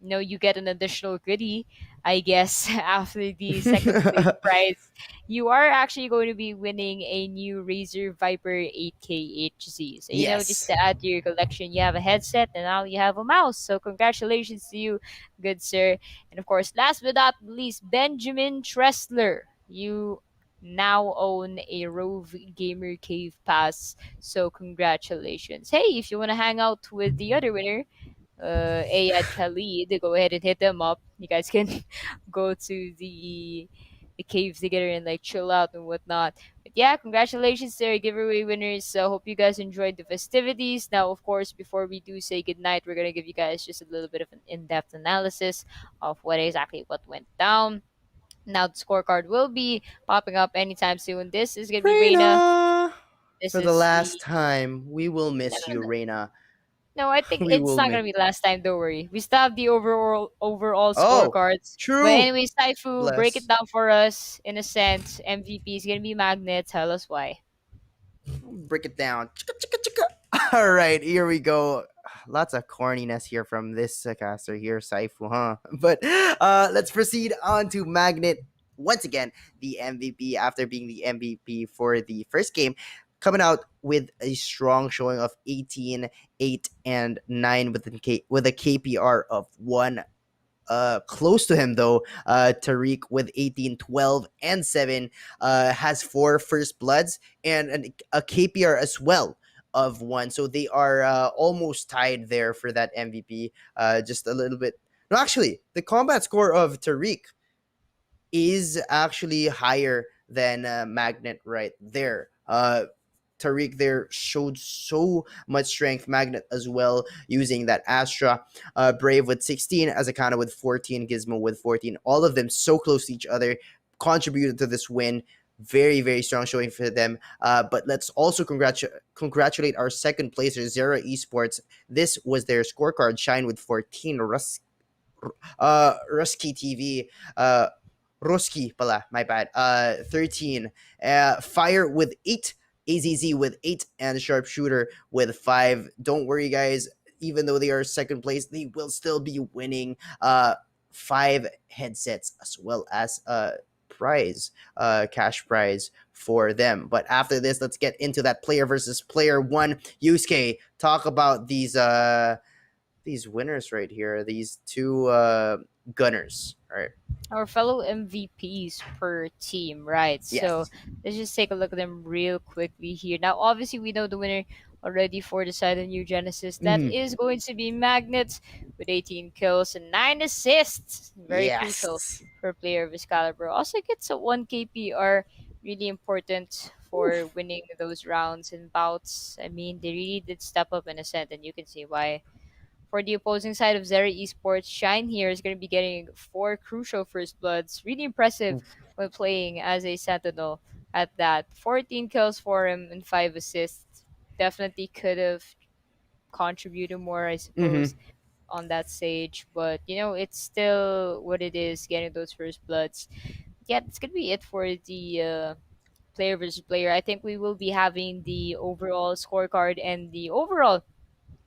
G: You get an additional goodie, I guess, after the second place prize. You are actually going to be winning a new Razer Viper 8K HZ. So just
H: Yes.
G: to add to your collection, you have a headset and now you have a mouse. So congratulations to you, good sir. And of course, last but not least, Benjamin Tressler. You now own a Rove Gamer Cave Pass. So congratulations. Hey, if you want to hang out with the other winner, Ayad Khalid, go ahead and hit them up. You guys can go to the cave together and like chill out and whatnot. But yeah, congratulations to our giveaway winners. So hope you guys enjoyed the festivities. Now, of course, before we do say goodnight, we're gonna give you guys just a little bit of an in-depth analysis of what went down. Now the scorecard will be popping up anytime soon. This is gonna be Reina.
H: Reina!
G: This
H: For the
G: is the
H: last time, we will
G: no,
H: miss
G: no,
H: you,
G: no.
H: Reina.
G: No, I think
H: We
G: it's
H: will
G: not
H: miss.
G: gonna be last time. Don't worry. We still have the overall
H: Oh,
G: scorecards. But
H: true.
G: anyway, Saifu, break it
H: Bless.
G: down for us. In a sense, MVP is gonna be Magnet. Tell us why.
H: Break it down. Chicka, chicka, chicka. All right, here we go. Lots of corniness here from this caster here, Saifu, huh? But let's proceed on to Magnet. Once again, the MVP after being the MVP for the first game, coming out with a strong showing of 18, 8, and 9 with a KPR of 1. Close to him though, Tariq with 18, 12, and 7 has 4 first bloods and a KPR as well of 1. So they are almost tied there for that MVP. Just a little bit. No, actually, the combat score of Tariq is actually higher than Magnet right there. Tariq there showed so much strength. Magnet as well, using that Astra. Brave with 16, Azakana with 14, Gizmo with 14. All of them so close to each other, contributed to this win. Very, very strong showing for them. But let's also congratulate our second placer, Zera Esports. This was their scorecard. Shine with 14, Rusky TV, Roski pala, my bad. 13. Fire with 8. AZZ with 8 and Sharpshooter with 5. Don't worry, guys. Even though they are second place, they will still be winning 5 headsets as well as prize, cash prize for them. But after this, let's get into that player versus player one. Yusuke, talk about these winners right here. These two gunners. All right.
G: Our fellow MVPs per team, right? So
H: Yes.
G: let's just take a look at them real quickly here. Now, obviously, we know the winner already for the side of New Genesis. That
H: Mhm.
G: is going to be Magnet with 18 kills and 9 assists. Very crucial
H: Yes.
G: for a player of his caliber. Also gets a 1 KPR, really important for
H: Oof.
G: winning those rounds and bouts. I mean, they really did step up in a sense, and you can see why. For the opposing side of Zera Esports, Shine here is going to be getting 4 crucial first bloods. Really impressive
H: Oof.
G: when playing as a Sentinel at that. 14 kills for him and 5 assists. Definitely could have contributed more, I
H: Mm-hmm.
G: suppose, on that stage. But, it's still what it is, getting those first bloods. Yeah, that's going to be it for the player versus player. I think we will be having the overall scorecard and the overall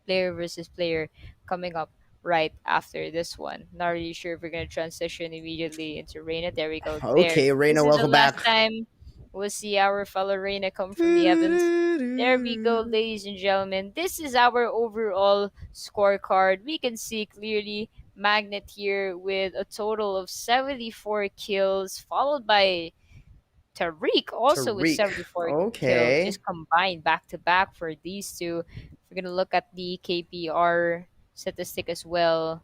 G: player versus player coming up right after this one. Not really sure if we're gonna transition immediately into Reina. There we go. There.
H: Okay,
G: This
H: Reina,
G: is the
H: welcome
G: last
H: back.
G: time we'll see our fellow Reina come from the heavens. There we go, ladies and gentlemen. This is our overall scorecard. We can see clearly Magnet here with a total of 74 kills, followed by Tariq also with
H: Tariq.
G: 74 kills,
H: Okay.
G: just combined back to back for these two. If we're gonna look at the KPR statistic as well,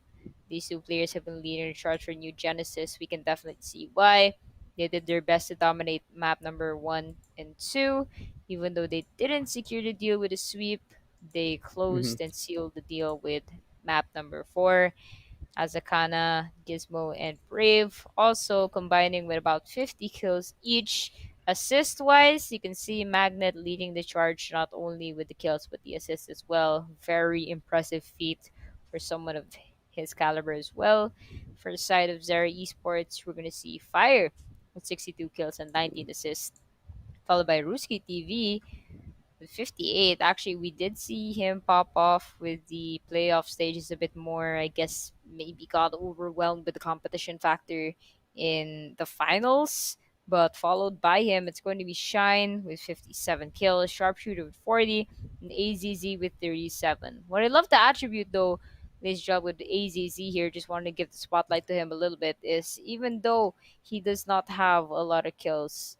G: these two players have been leading the charge for New Genesis. We can definitely see why. They did their best to dominate map number 1 and 2. Even though they didn't secure the deal with a sweep, they
H: Mhm.
G: closed and sealed the deal with map number 4. Azakana, Gizmo, and Brave, also combining with about 50 kills each. Assist wise, you can see Magnet leading the charge not only with the kills but the assists as well. Very impressive feat for someone of his caliber as well. For the side of Zara Esports, we're going to see Fire with 62 kills and 19 assists, followed by Ruski TV with 58. Actually, we did see him pop off with the playoff stages a bit more. I guess maybe got overwhelmed with the competition factor in the finals. But followed by him, it's going to be Shine with 57 kills, Sharpshooter with 40, and AZZ with 37. What I love the attribute though, this job with AZZ here, just wanted to give the spotlight to him a little bit, is even though he does not have a lot of kills,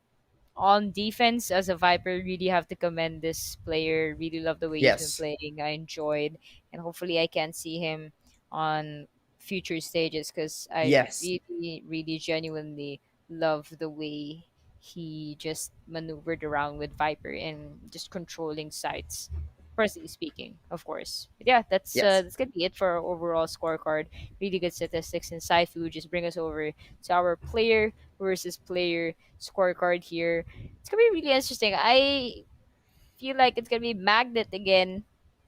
G: on defense as a Viper, really have to commend this player. Really love the way he's been
H: Yes.
G: playing. I enjoyed, and hopefully I can see him on future stages because I
H: Yes.
G: really, really genuinely love the way he just maneuvered around with Viper and just controlling sites. Personally speaking, of course. But yeah,
H: Yes.
G: that's gonna be it for our overall scorecard. Really good statistics, and Saifu just bring us over to our player versus player scorecard here. It's gonna be really interesting. I feel like it's gonna be Magnet again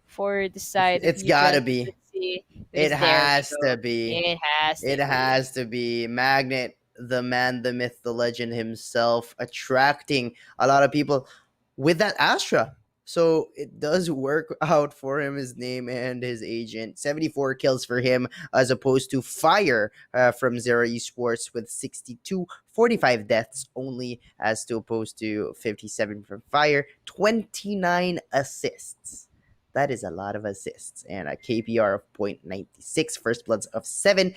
G: for the side of
H: It's gotta
G: Mutant.
H: be.
G: Let's see.
H: It
G: Because there we
H: has
G: go.
H: to be.
G: It has
H: It
G: to be.
H: has to be Magnet, the man, the myth, the legend himself, attracting a lot of people with that Astra. So it does work out for him, his name and his agent. 74 kills for him, as opposed to Fire from Zero Esports with 62, 45 deaths only, as to opposed to 57 from Fire, 29 assists. That is a lot of assists and a KPR of 0.96, first bloods of 7.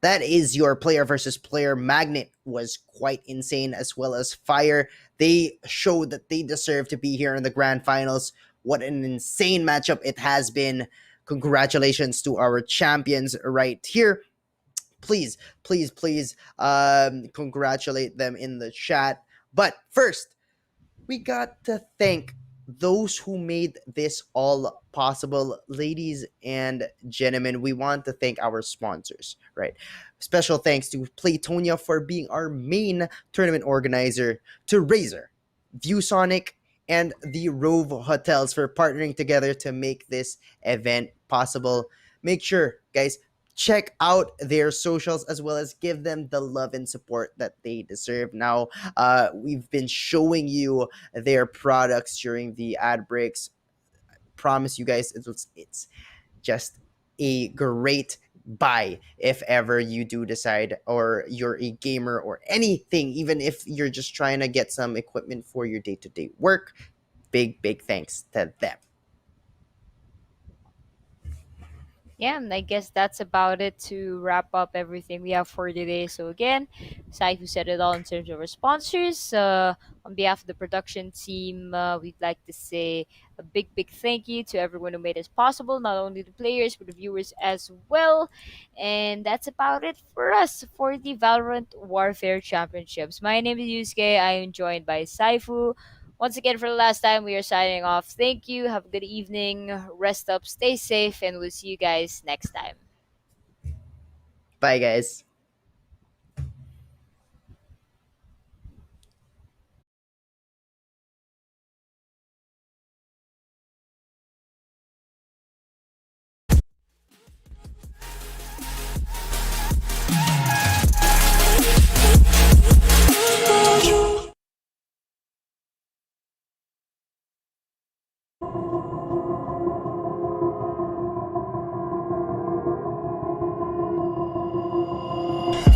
H: That is your player versus player. Magnet was quite insane, as well as Fire. They showed that they deserve to be here in the grand finals. What an insane matchup it has been. Congratulations to our champions right here. Please, please, please congratulate them in the chat. But first, we got to thank those who made this all possible. Ladies and gentlemen, we want to thank our sponsors, right? Special thanks to Playtonia for being our main tournament organizer, to Razer, ViewSonic, and the Rove Hotels for partnering together to make this event possible. Make sure, guys, check out their socials, as well as give them the love and support that they deserve. Now, we've been showing you their products during the ad breaks. Promise you guys, it's just a great buy if ever you do decide, or you're a gamer or anything, even if you're just trying to get some equipment for your day-to-day work. Big thanks to them.
G: Yeah, and I guess that's about it to wrap up everything we have for today. So again, Saifu said it all in terms of our sponsors. On behalf of the production team, we'd like to say a big thank you to everyone who made this possible, not only the players but the viewers as well. And that's about it for us for the Valorant Warfare Championships. My name is Yusuke. I am joined by Saifu. Once again, for the last time, we are signing off. Thank you. Have a good evening. Rest up, stay safe, and we'll see you guys next time.
H: Bye, guys.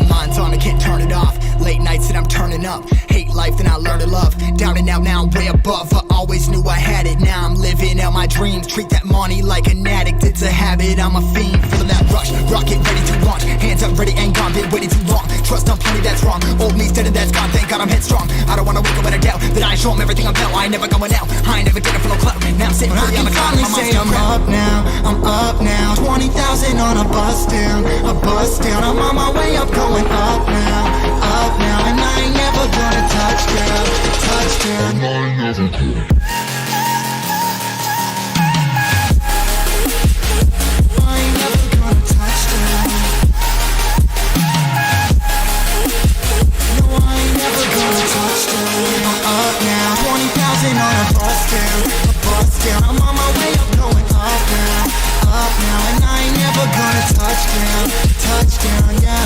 B: Mine's on, I can't turn it off. Late nights and I'm turning up. Hate life, then I learn to love. Down and out, now I'm way above. I always knew I had it, now I'm living out my dreams. Treat that money like an addict, it's a habit. I'm a fiend, feeling that rush. Rocket ready to launch. Hands up, ready and gone. Been waiting too long. Trust on plenty, that's wrong. Old me's dead and that's gone. Thank God I'm headstrong. I don't wanna wake up with a doubt that I ain't show 'em everything I'm about. I ain't never going out. I ain't never getting for no clout. Now I'm sitting pretty on the cloud. My mom's
E: I'm up now, I'm up now. 20,000 on a bus down, a bus down. I'm on my way up, going up now, and I ain't never
B: gonna touchdown, touchdown, yeah.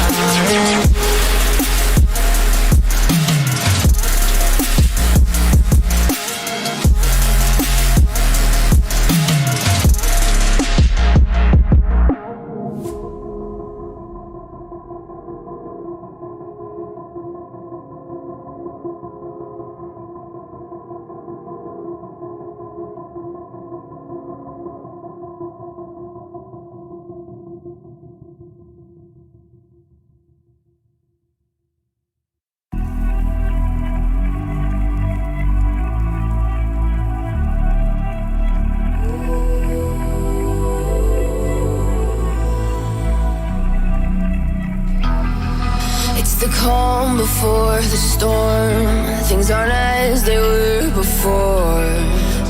C: It's the calm before the storm. Things aren't as they were before.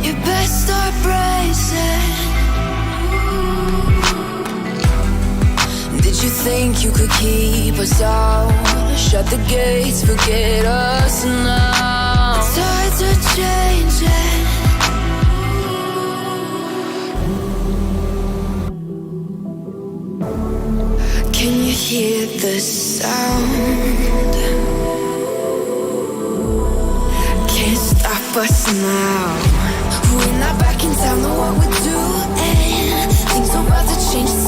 C: You best start bracing. Did you think you could keep us out? Shut the gates, forget us now. The tides are changing. Can you hear the sound? Can't stop us now. We're not back in town, know what we're doing. Things are about to change.